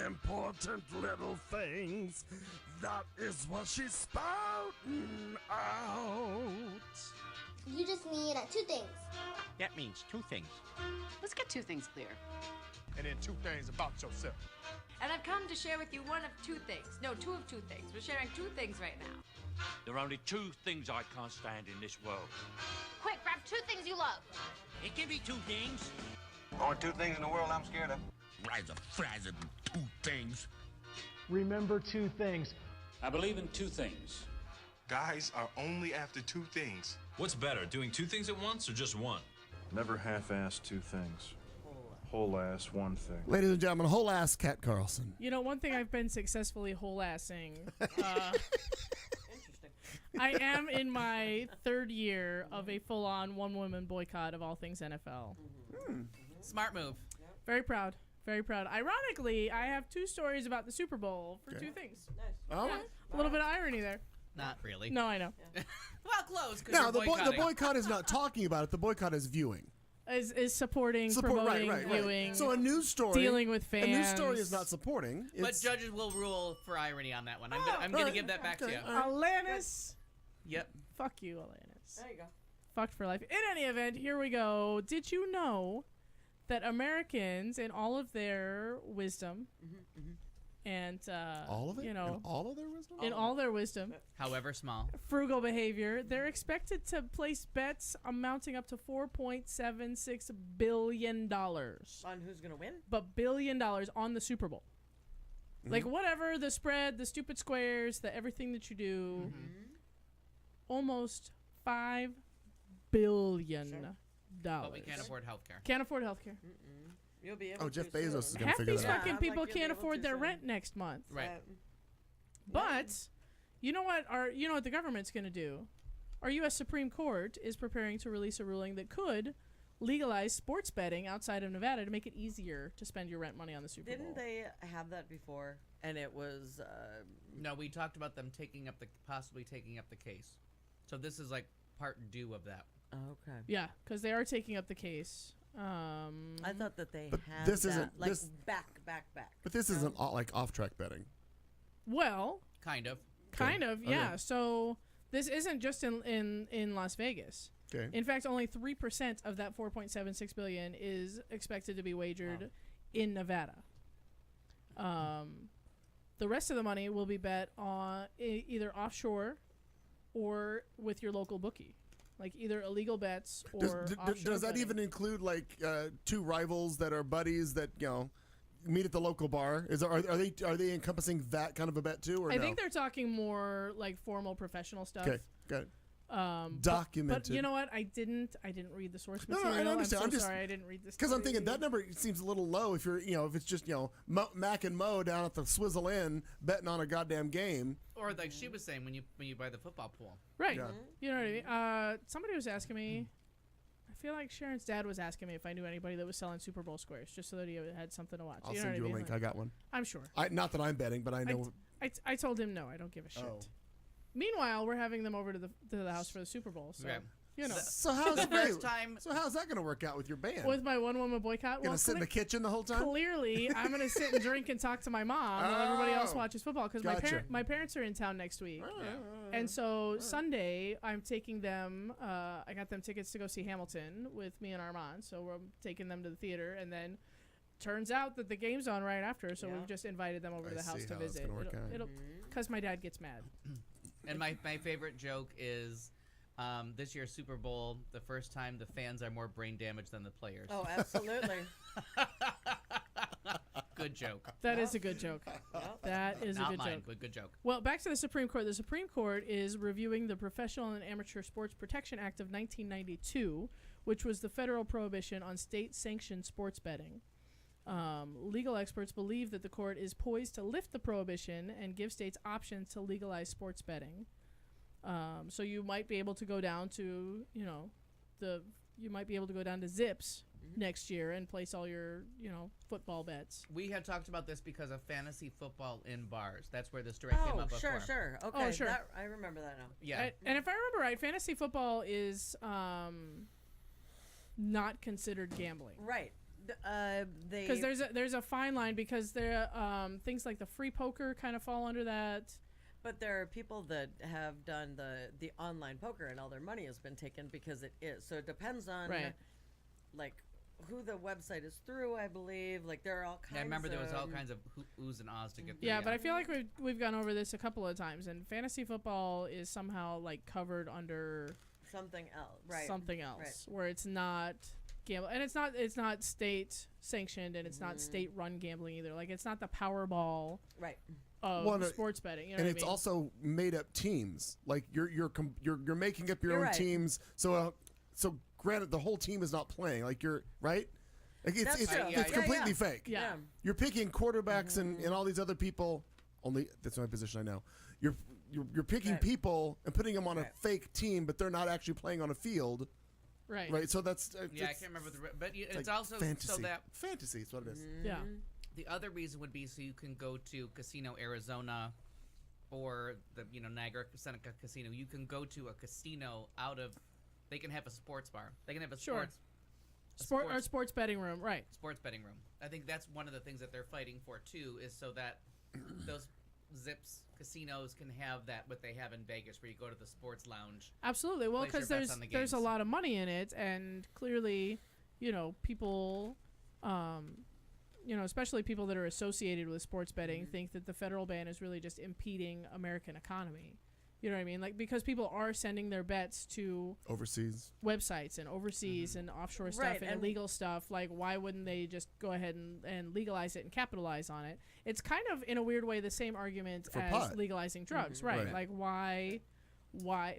important little things. That is what she's spouting out. You just need two things. That means two things. Let's get two things clear. And then two things about yourself. And I've come to share with you one of two things. No, two of two things. We're sharing two things right now. There are only two things I can't stand in this world. Quick, grab two things you love. It can be two things. Only two things in the world I'm scared of. Rise of frazzled two things. Remember two things. I believe in two things. Guys are only after two things. What's better, doing two things at once or just one? Never half-ass two things. Whole ass one thing. Ladies and gentlemen, whole ass Kat Carlson. You know, one thing I've been successfully whole-assing. I am in my third year of a full-on one-woman boycott of all things NFL. Smart move. Very proud. Very proud. Ironically, I have two stories about the Super Bowl for two things. Nice. Oh. Yeah, a little bit of irony there. Not really. No, I know. Well, close. Now, the boycott is not talking about it. The boycott is viewing. Is supporting, promoting, viewing. So a news story, dealing with fans. A news story is not supporting. But judges will rule for irony on that one. I'm gonna give that back to you. Alanis. Yep. Fuck you, Alanis. There you go. Fucked for life. In any event, here we go. Did you know that Americans, in all of their wisdom, and all of it, you know, in all of their wisdom, in all their wisdom, however small, frugal behavior, they're expected to place bets amounting up to $4.76 billion. On who's gonna win? But $1 billion on the Super Bowl. Like whatever the spread, the stupid squares, the everything that you do, almost $5 billion. But we can't afford healthcare. Can't afford healthcare. You'll be able Jeff to Bezos soon. is gonna Half figure these that out. fucking people can't afford their rent next month. Right. But you know what? The government's going to do? Our U.S. Supreme Court is preparing to release a ruling that could legalize sports betting outside of Nevada to make it easier to spend your rent money on the Super Bowl. Didn't they have that before? And it was. No, we talked about them possibly taking up the case. So this is like part due of that. Okay. Yeah, because they are taking up the case. I thought that they But had this that, isn't- like this- back. But this isn't like off-track betting. Well, kind of, yeah. So this isn't just in Las Vegas. Okay. In fact, only 3% of that $4.76 billion is expected to be wagered in Nevada. The rest of the money will be bet on either offshore or with your local bookie, like either illegal bets or offshore Does that betting. even include like two rivals that are buddies that meet at the local bar? Are they encompassing that kind of a bet too, or I no? think they're talking more like formal professional stuff. Okay, got it. But you know what? I didn't read the source material. I understand. I'm so sorry I didn't read this. Because I'm thinking that number seems a little low if you're, if it's just, Mac and Mo down at the Swizzle Inn betting on a goddamn game. Or like she was saying when you buy the football pool. Right. Yeah. You know what I mean? Somebody was asking me. I feel like Sharon's dad was asking me if I knew anybody that was selling Super Bowl squares, just so that he had something to watch. I'll you know send what you I a mean? link. Like, I got one. I'm sure. Not that I'm betting, but I know. I told him no. I don't give a shit. Oh. Meanwhile, we're having them over to the house for the Super Bowl. So, you know. So how's the that? first time? So how's that going to work out with your band? With my one-woman boycott? Gonna sit in the kitchen the whole time? Clearly, I'm going to sit and drink and talk to my mom while everybody else watches football because Gotcha. my parents are in town next week. And so Sunday, I'm taking them. I got them tickets to go see Hamilton with me and Armand. So we're taking them to the theater, and then turns out that the game's on right after. So we've just invited them over to the house to visit. It'll because my dad gets mad. And my favorite joke is this year's Super Bowl, the first time the fans are more brain damaged than the players. Oh, absolutely. Good joke. That is a good joke. That is Not a good mine, joke. but good joke. Well, back to the Supreme Court. The Supreme Court is reviewing the Professional and Amateur Sports Protection Act of 1992, which was the federal prohibition on state-sanctioned sports betting. Legal experts believe that the court is poised to lift the prohibition and give states options to legalize sports betting. So you might be able to go down to, you might be able to go down to Zips next year and place all your, football bets. We had talked about this because of fantasy football in bars. That's where the story came up before. Sure. Okay, Oh, sure. I remember that now. Yeah. And if I remember right, fantasy football is not considered gambling. Right. Because there's a fine line, because there things like the free poker kind of fall under that. But there are people that have done the online poker and all their money has been taken because it is. So it depends on like who the website is through, I believe. Like there are all kinds. Yeah, I remember there was all kinds of oohs and ahs to get through. Yeah, but I feel like we've gone over this a couple of times, and fantasy football is somehow like covered under something else, right? Something else where it's not gamble, and it's not state sanctioned, and it's not state run gambling either. Like it's not the Powerball, right? Of sports betting, and it's also made up teams. Like you're making up your own teams. So granted, the whole team is not playing. Like you're right. Like it's completely fake. Yeah. You're picking quarterbacks and all these other people. Only that's my position. I know. You're picking people and putting them on a fake team, but they're not actually playing on a field. Right. Right. So that's I can't remember but it's like also fantasy. so that fantasy is what it is. Yeah. The other reason would be so you can go to Casino Arizona or the Niagara Seneca Casino. You can go to a casino they can have a sports bar. They can have a sports betting room, right? Sports betting room. I think that's one of the things that they're fighting for too, is so that those Zips casinos can have what they have in Vegas, where you go to the sports lounge. Absolutely. Well, because there's a lot of money in it, and clearly, people. Especially people that are associated with sports betting think that the federal ban is really just impeding American economy. You know what I mean? Like, because people are sending their bets to overseas websites and overseas and offshore stuff and illegal stuff. Like, why wouldn't they just go ahead and legalize it and capitalize on it? It's kind of, in a weird way, the same argument for as pot. legalizing drugs, right? Like, why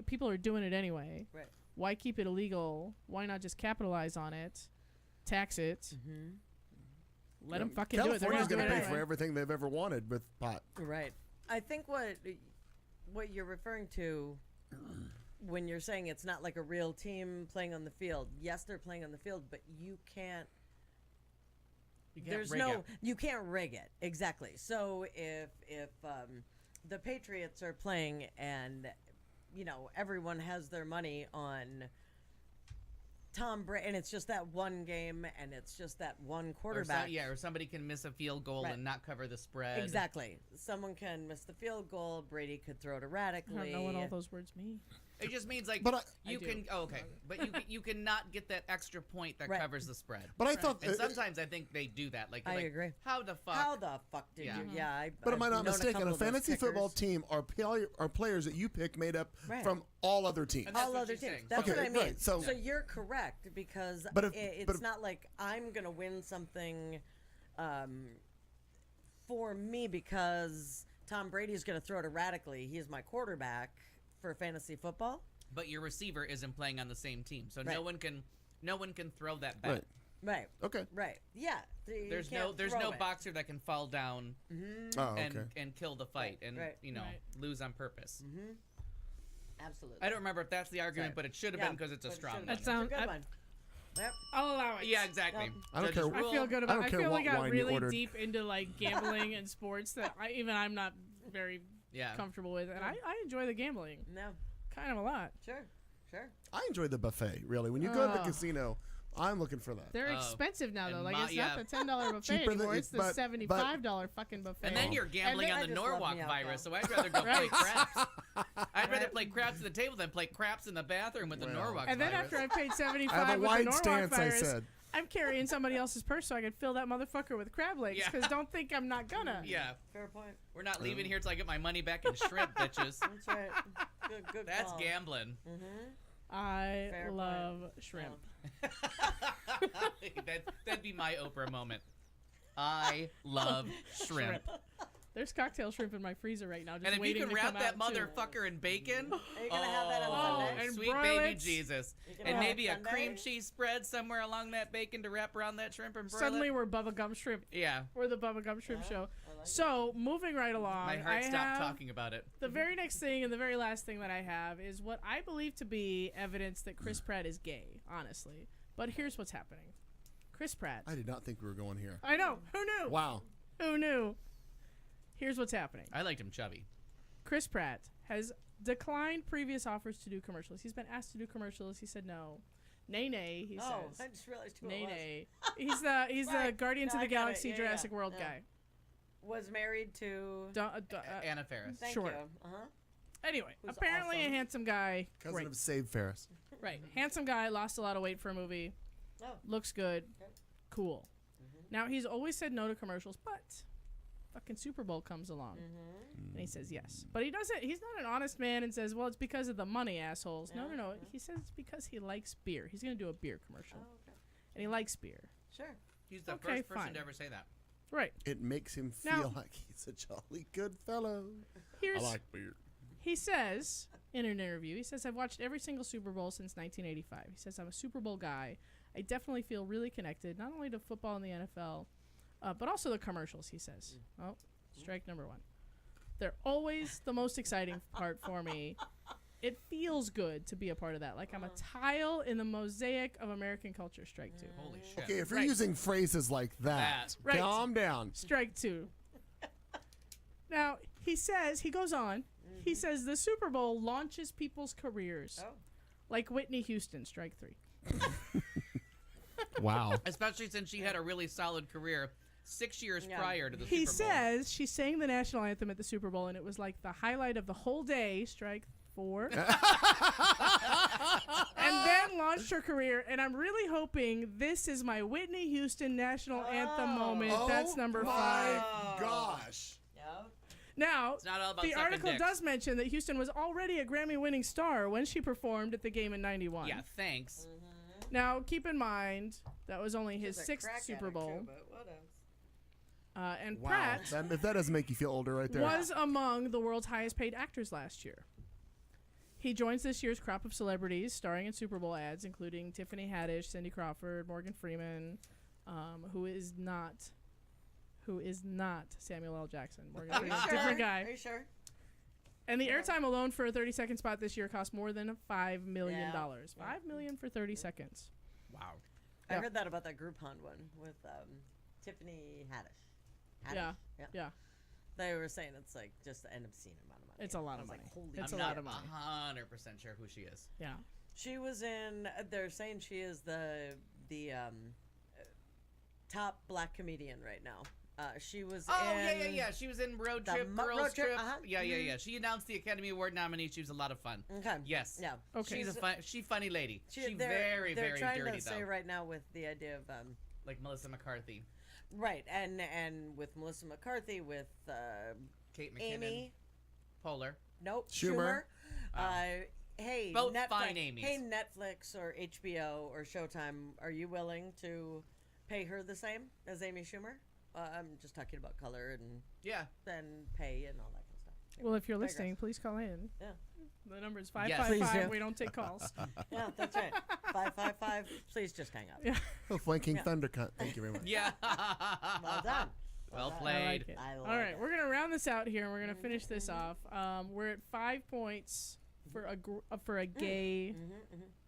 people are doing it anyway? Right. Why keep it illegal? Why not just capitalize on it, tax it? Let them fucking do it. California's going to pay for everything they've ever wanted with pot. Right. I think what you're referring to when you're saying it's not like a real team playing on the field. Yes, they're playing on the field, but you can't rig it. Exactly. So if the Patriots are playing and everyone has their money on Tom Brady, and it's just that one game, and it's just that one quarterback. Or somebody can miss a field goal and not cover the spread. Exactly. Someone can miss the field goal. Brady could throw it erratically. I don't know what all those words mean. It just means like you can. Oh, okay, but you cannot get that extra point that covers the spread. But I thought, and sometimes I think they do that. Like, I agree. How the fuck? How the fuck did you? Yeah. But am I not mistaken? A fantasy football team are players that you pick made up from all other teams. All other teams. That's what I mean. Right. So you're correct, because it's not like I'm gonna win something for me because Tom Brady's gonna throw it erratically. He's my quarterback for fantasy football. But your receiver isn't playing on the same team, so no one can throw that bet. Right. Okay. Right. Yeah. There's no boxer that can fall down and kill the fight and lose on purpose. Absolutely. I don't remember if that's the argument, but it should have been because it's a strong one. That sounds good one. Yep. I'll allow it. Yeah, exactly. I don't care. I feel good about it. I feel like I got really ordered. deep into like gambling and sports that I'm not very comfortable with, and I enjoy the gambling. No. Kind of a lot. Sure. I enjoy the buffet. Really, when you go to the casino, I'm looking for that. They're expensive now, though. Like it's not the $10 buffet Cheaper anymore. It's the $75 fucking buffet. And then you're gambling on the Norwalk virus, so I'd rather go play craps. I'd rather play craps at the table than play craps in the bathroom with the Norwalk virus. And then after I paid $75 I have a with wide the Norwalk stance, virus, I said. I'm carrying somebody else's purse so I can fill that motherfucker with crab legs. Because don't think I'm not gonna. Yeah. Fair point. We're not leaving here till I get my money back in shrimp, bitches. That's right. Good That's call. gambling. I love shrimp. That'd be my Oprah moment. I love shrimp. There's cocktail shrimp in my freezer right now. Just And if you waiting can to wrap come that out, motherfucker in bacon, Are you gonna have that on Sunday? and And sweet broil baby it. Jesus, gonna and have maybe a Sunday? cream cheese spread somewhere along that bacon to wrap around that shrimp and broil Suddenly it. we're Bubba Gum Shrimp. Yeah, We're the Bubba Gum Shrimp show. So moving right along, my heart I stopped have talking about it. the very next thing and the very last thing that I have is what I believe to be evidence that Chris Pratt is gay. Honestly, but here's what's happening. Chris Pratt. I did not think we were going here. I know. Who knew? Wow. Who knew? Here's what's happening. I liked him chubby. Chris Pratt has declined previous offers to do commercials. He's been asked to do commercials. He said no. Nay, he Oh, says. I just realized who it was. Nay. He's the Sorry. Guardians No, of I the got it. Galaxy Yeah, Jurassic yeah. World Yeah. guy. Was married to Anna Faris. Thank Sure. you. Uh-huh. Anyway, Who's apparently awesome. a handsome guy. Cousin Great. of Save Ferris. Right. Handsome guy, lost a lot of weight for a movie. Oh. Looks good. Okay. Cool. Mm-hmm. Now, he's always said no to commercials, but fucking Super Bowl comes along. Mm-hmm. And he says yes. But he doesn't, he's not an honest man and says, well, it's because of the money, assholes. No. He says it's because he likes beer. He's going to do a beer commercial. Oh, okay. And he likes beer. Sure. He's the Okay, first person fine. to ever say that. Right. It makes him feel Now- like he's a jolly good fellow. Here's, I like beer. he says in an interview, he says, I've watched every single Super Bowl since 1985. He says, I'm a Super Bowl guy. I definitely feel really connected, not only to football and the NFL, but also the commercials, he says. Oh, strike number one. They're always the most exciting part for me. It feels good to be a part of that. Like I'm a tile in the mosaic of American culture. Strike two. Holy shit. Okay, if you're Right. using phrases like that, Right. calm down. Strike two. Now, he says, he goes on, he says the Super Bowl launches people's careers. Oh. Like Whitney Houston, strike three. Wow. Especially since she had a really solid career 6 years Yeah. prior to the He Super Bowl. says she sang the national anthem at the Super Bowl, and it was like the highlight of the whole day, strike four. And then launched her career, and I'm really hoping this is my Whitney Houston national anthem moment. That's number five. Gosh. Yep. Now, It's not all about the sucking article dicks. does mention that Houston was already a Grammy-winning star when she performed at the game in '91. Yeah, thanks. Now, keep in mind that was only his She's a sixth crack Super addict, Bowl, too, but what else? and Wow. Pratt If that doesn't make you feel older right there. was among the world's highest-paid actors last year. He joins this year's crop of celebrities starring in Super Bowl ads, including Tiffany Haddish, Cindy Crawford, Morgan Freeman, who is not Samuel L. Jackson. Morgan Are you Freeman, sure? different guy. Are you sure? And the airtime alone for a 30-second spot this year cost more than $5 million. Yeah. $5 million for 30 seconds. Wow. I Yeah. heard that about that Groupon one with Tiffany Haddish. Yeah. They were saying it's like just an obscene amount of money. It's a lot I of was money. Like, holy It's I'm a lot not of money. 100% sure who she is. Yeah. She was in. They're saying she is the top black comedian right now. She was. Oh, in yeah. She was in Road the Trip, Girls Road Trip, Trip. uh-huh. Yeah. She announced the Academy Award nominee. She was a lot of fun. Okay. Yes. Yeah. Okay. She's a funny lady. She's they're- very, they're very trying dirty, to say though. right now with the idea of Like Melissa McCarthy. right and with Melissa McCarthy with Kate McKinnon. Amy. Polar. Nope. Schumer. Hey, Both Netflix, fine Amy's. Hey, Netflix or HBO or Showtime, are you willing to pay her the same as Amy Schumer? I'm just talking about color and Yeah. pay and all that kind of stuff. Well, if you're Digress. listening, please call in. Yeah. The number is Yes. 555. Please do. We don't take calls. Yeah, that's right. 555. Please just hang up. Yeah. Oh, flanking Yeah. Thundercut. Thank you very much. Yeah. Well done. Well done. I played. like it. I All like right, it. we're gonna round this out here, and we're gonna finish this off. We're at 5 points for a gay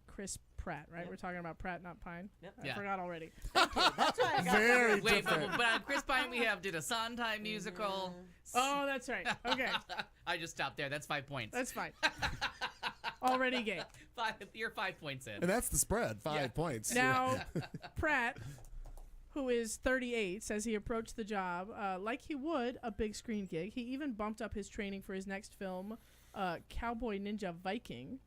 Chris Pratt, right? Yep. We're talking about Pratt, not Pine. Yep. I Yeah. forgot already. That's why I got Very Wait, different. but on Chris Pine, we did a Sondheim musical. Oh, that's right. Okay, I just stopped there. That's 5 points. that's fine. Already gay. You're 5 points in. And that's the spread. 5 points. Now, Pratt, who is 38, says he approached the job like he would a big screen gig. He even bumped up his training for his next film, Cowboy Ninja Viking.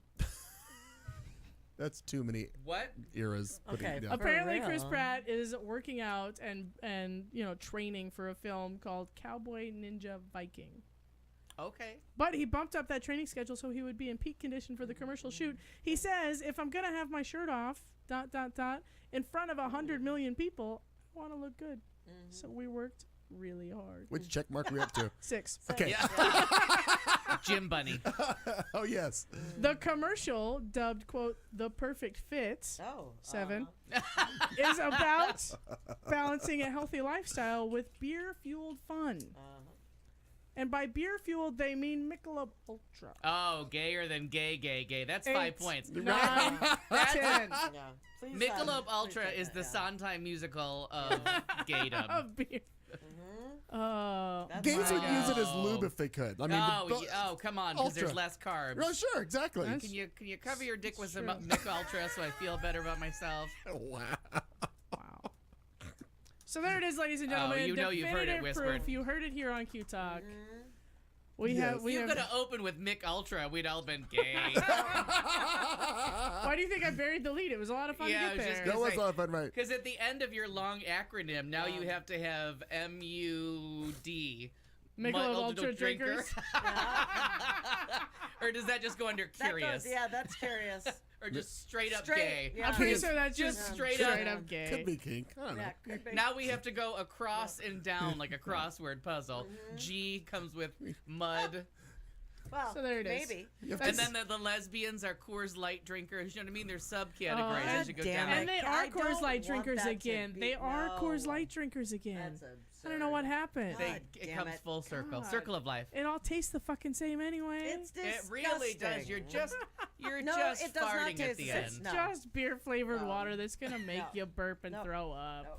That's too many What? eras. putting Okay. down. Apparently, Chris real? Pratt is working out and training for a film called Cowboy Ninja Viking. Okay. But he bumped up that training schedule so he would be in peak condition for the commercial shoot. He says, if I'm going to have my shirt off, ... in front of 100 million people, I want to look good. So we worked really hard. Which check mark are we up to? 6. Okay. Yeah. Jim Bunny. Oh, yes. The commercial, dubbed, quote, The Perfect Fit, Oh. 7, is about balancing a healthy lifestyle with beer-fueled fun. And by beer fueled, they mean Michelob Ultra. Oh, gayer than gay. That's 5 points. 9, 10. Yeah. Please, Michelob please Ultra take is that, the yeah. Sondheim musical of gaydom. Of beer. Oh, Gays would use it as lube if they could. I mean, come on, because there's Ultra. less carbs. Oh, sure, exactly. Can you cover your dick with some Mick Ultra so I feel better about myself? Wow. So there it is, ladies and gentlemen. Oh, you know you've heard it Definitive whispered. proof. You heard it here on Q Talk. We Yes. have. We You have. could have opened with Mick Ultra. We'd all been gay. Why do you think I buried the lead? It was a lot of fun Yeah, to it get was there. just That was a lot of fun, right? Because at the end of your long acronym, now you have to have MUD. Michelob Ultra drinkers. Or does that just go under curious? That's curious. Or just straight up Straight, gay? yeah. I'm pretty sure that's just straight up gay. Could be kink. I don't know. Yeah, could be. Now we have to go across and down like a crossword puzzle. G comes with mud. Well, So there it is. maybe. And then the lesbians are Coors Light drinkers. You know what I mean? There's subcategories as you go damn down. it. And they I are Coors don't Light want drinkers that to again. be- They are no. Coors Light drinkers again. That's absurd. I don't know what happened. God It damn comes it. full circle. God. Circle of life. It all tastes the fucking same anyway. It's It disgusting. really does. You're just No, just it does not farting at taste the the end. same. No. Just beer flavored No. water that's gonna make No. you burp and No. throw up. No.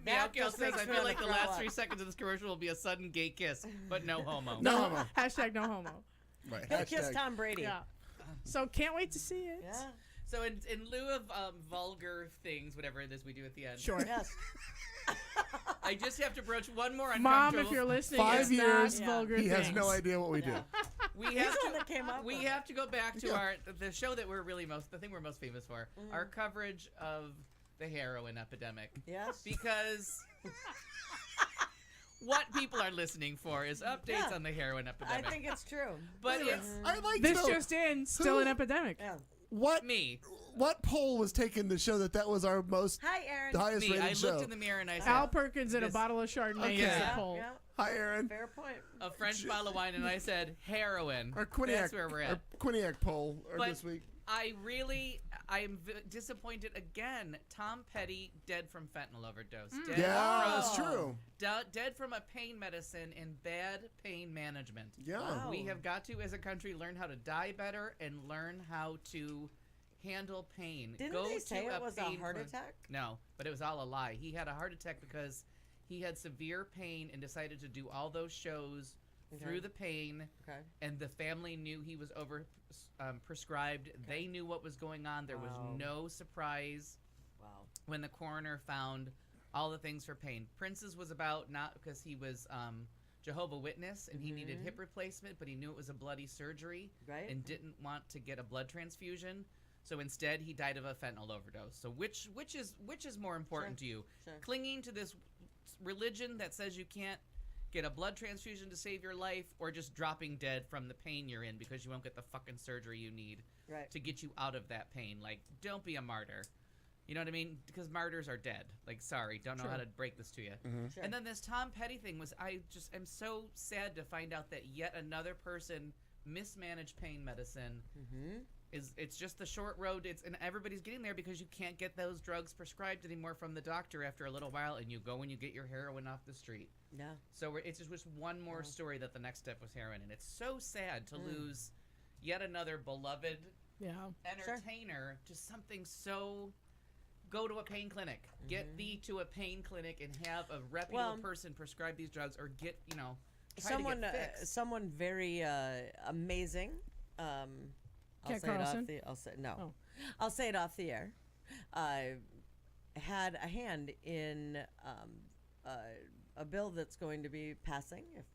Meow That just says, makes I me feel wanna like the throw last up. 3 seconds of this commercial will be a sudden gay kiss, but no homo. No homo. Hashtag no homo. Right. He'll kiss Hashtag. Tom Brady. Yeah. So can't wait to see it. Yeah. So in lieu of vulgar things, whatever it is we do at the end, Sure. Yes. I just have to broach one more Mom, uncomfortable. if you're listening, 5 it's years, not vulgar he has things. no idea what we do. we He's have the one to that came up we with have to go back to Yeah. the show that we're really the thing we're most famous for, our coverage of the heroin epidemic. Yes. Because what people are listening for is updates Yeah. on the heroin I epidemic. think it's true. But it's I'd like This to know just in, still an epidemic. Yeah. what me. what poll was taken to show that was our most Hi, Aaron. highest Me. rated I show. looked in the mirror and I said, Al Perkins and a This- bottle of Chardonnay Okay. is the Yeah. poll. Yeah. Hi, Aaron. Fair point. a French bottle of wine, and I said heroin. Our Quinnipiac, That's where we're at. our Quinnipiac poll But this week. I'm disappointed again. Tom Petty dead from fentanyl overdose. Dead Yeah, from, that's true. Dead from a pain medicine and bad pain management. Yeah. Wow. We have got to, as a country, learn how to die better and learn how to handle pain. Didn't Go they say to it was a pain heart clinic. attack? No, but it was all a lie. He had a heart attack because he had severe pain and decided to do all those shows through the pain. Okay. And the family knew he was over prescribed. They knew what was going on. There was no surprise Wow. when the coroner found all the things for pain. Prince's was about not because he was Jehovah Witness and he needed hip replacement, but he knew it was a bloody surgery Right. and didn't want to get a blood transfusion. So instead, he died of a fentanyl overdose. So which is more important to you? Sure. Clinging to this religion that says you can't get a blood transfusion to save your life, or just dropping dead from the pain you're in because you won't get the fucking surgery you need Right. to get you out of that pain? Like, don't be a martyr. You know what I mean? Because martyrs are dead. Like, sorry, don't know how to break this to you. Sure. And then this Tom Petty thing was, I just am so sad to find out that yet another person mismanaged pain medicine. It's just the short road. And everybody's getting there because you can't get those drugs prescribed anymore from the doctor after a little while, and you go and you get your heroin off the street. Yeah. So it's just one more story that the next step was heroin, and it's so sad to lose yet another beloved entertainer to something so. Go to a pain clinic. Get thee to a pain clinic and have a reputable person prescribe these drugs, or get try to get fixed. Someone very amazing. I'll Kat say it off Carlson? the. I'll say it off the air. Had a hand in a bill that's going to be passing, if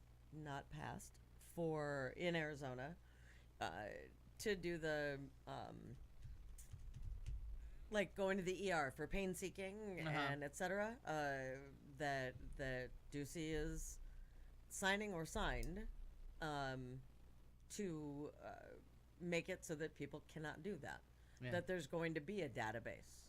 not passed, in Arizona, to do the like going to the ER for pain seeking and etc. That Ducey is signing or signed to make it so that people cannot do that. Yeah. That there's going to be a database.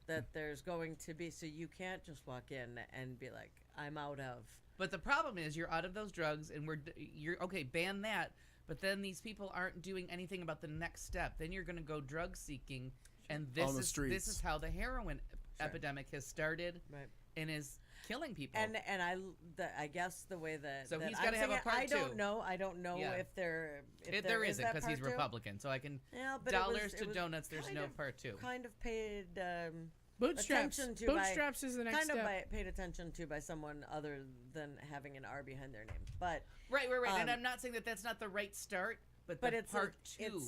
That there's going to be, so you can't just walk in and be like, I'm out of. But the problem is you're out of those drugs, and you're okay. Ban that, but then these people aren't doing anything about the next step. Then you're going to go drug seeking, and On the this streets. is how the heroin epidemic has started, Right. and is killing people. And I guess the way that So that he's I'm gotta have a saying it, part I don't two. know. I don't know Yeah. if there There is isn't that because he's part two. Republican. So I can Yeah, but dollars it to was donuts. There's kind no of- part two. Kind of paid Bootstraps. attention to Bootstraps by, is the next kind step. of by, paid attention to by someone other than having an R behind their name. But Right. And I'm not saying that that's not the right start, but the it's part a, two.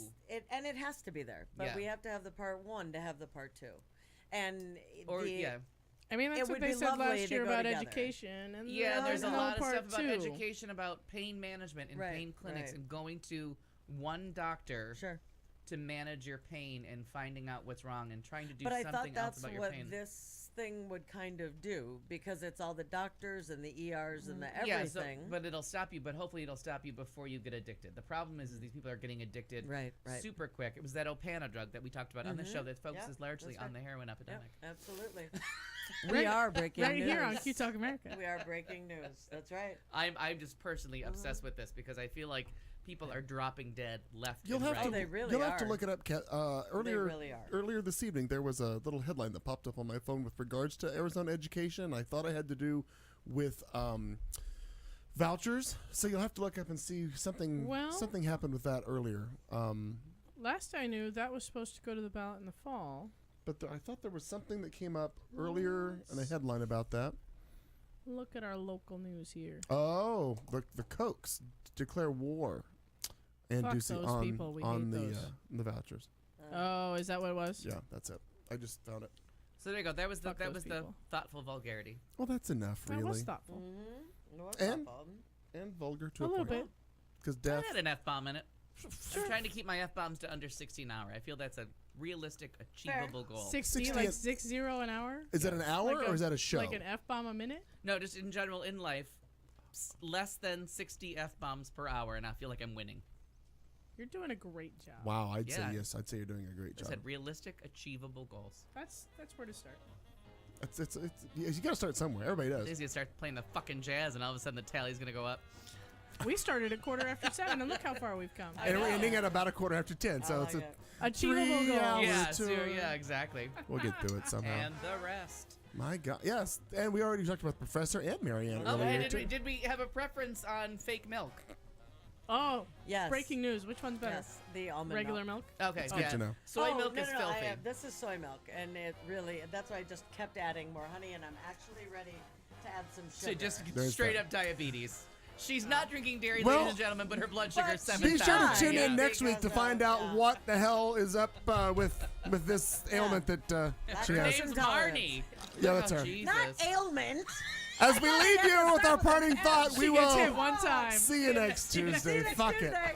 and it has to be there. But Yeah. we have to have the part one to have the part two, and Or the, yeah. I mean, that's it what would they be said lovely last to year go about together. education. And Yeah, there's a no lot of part stuff about two. education, about pain management and Right, pain clinics, right. and going to one doctor Sure. to manage your pain and finding out what's wrong and trying to do But I thought something else that's about your what pain. this thing would kind of do, because it's all the doctors and the ERs and the Yeah, everything. but it'll stop you. But hopefully, it'll stop you before you get addicted. The problem is these people are getting addicted Right. super quick. It was that Opana drug that we talked about on the show that focuses Yeah, largely that's on right. the heroin Yep, epidemic. absolutely. Right- we are breaking right news. here on Q Talk America. We are breaking news. That's right. I'm just personally obsessed with this because I feel like people are dropping dead left You'll and have right. to. they really you'll have to are. look it up. Earlier, really are. earlier this evening, there was a little headline that popped up on my phone with regards to Arizona education. I thought it had to do with vouchers. So you'll have to look up and see something. Well- Something happened with that earlier. Last I knew, that was supposed to go to the ballot in the fall. But I thought there was something that came up earlier in a headline about that. Look at our local news here. Oh, the Kochs declare war, and Fuck Ducey those on people. We on hate the those. the vouchers. Oh, is that what it was? Yeah, that's it. I just found it. So there you go. That was the Fuck that those was the people. thoughtful vulgarity. Well, that's enough, That really. was thoughtful. And vulgar to A a little point. bit. Because I death. had an F bomb in it. I'm trying to keep my F bombs to under 60 an hour. I feel that's a realistic, achievable goal. 60, 60 like an- 60 an hour? Is that an hour Like or is that a show? Like an F-bomb a minute? No, just in general in life, less than 60 F bombs per hour, and I feel like I'm winning. You're doing a great job. Wow, I'd say Yeah. yes. I'd say you're doing a great I job. said realistic, achievable goals. That's where to start. It's you got to start somewhere. Everybody does. He's gonna start playing the fucking jazz, and all of a sudden the tally's gonna go up. We started at 7:15, and look how far we've come. And we're ending at about 10:15, so it's a Achievable 3 goal. hour Yeah, tour. so, yeah, exactly. We'll get through it somehow. And the rest. My God, yes. And we already talked about Professor and Marianne Oh, earlier and too. did we have a preference on fake milk? Oh, Yes. breaking news. Which one's better? Yes, the almond Regular milk? Okay, It's good to know. Soy Oh, milk no, is no, no, filthy. this is soy milk, and it really, that's why I just kept adding more honey, and I'm actually ready to add some So sugar. just There's straight that. up diabetes. She's not drinking dairy, Well, ladies and gentlemen, but her blood sugar is but 7,000. Be sure to tune Yeah. in next week to Because, find out yeah. what the hell is up with this ailment that she Her has. name's intolerance. Marnie. Yeah, that's Oh, her. Jesus. Not ailment. As we leave you with our parting thought, we She gets will hit one time. see you next Tuesday. Next Fuck it. Tuesday.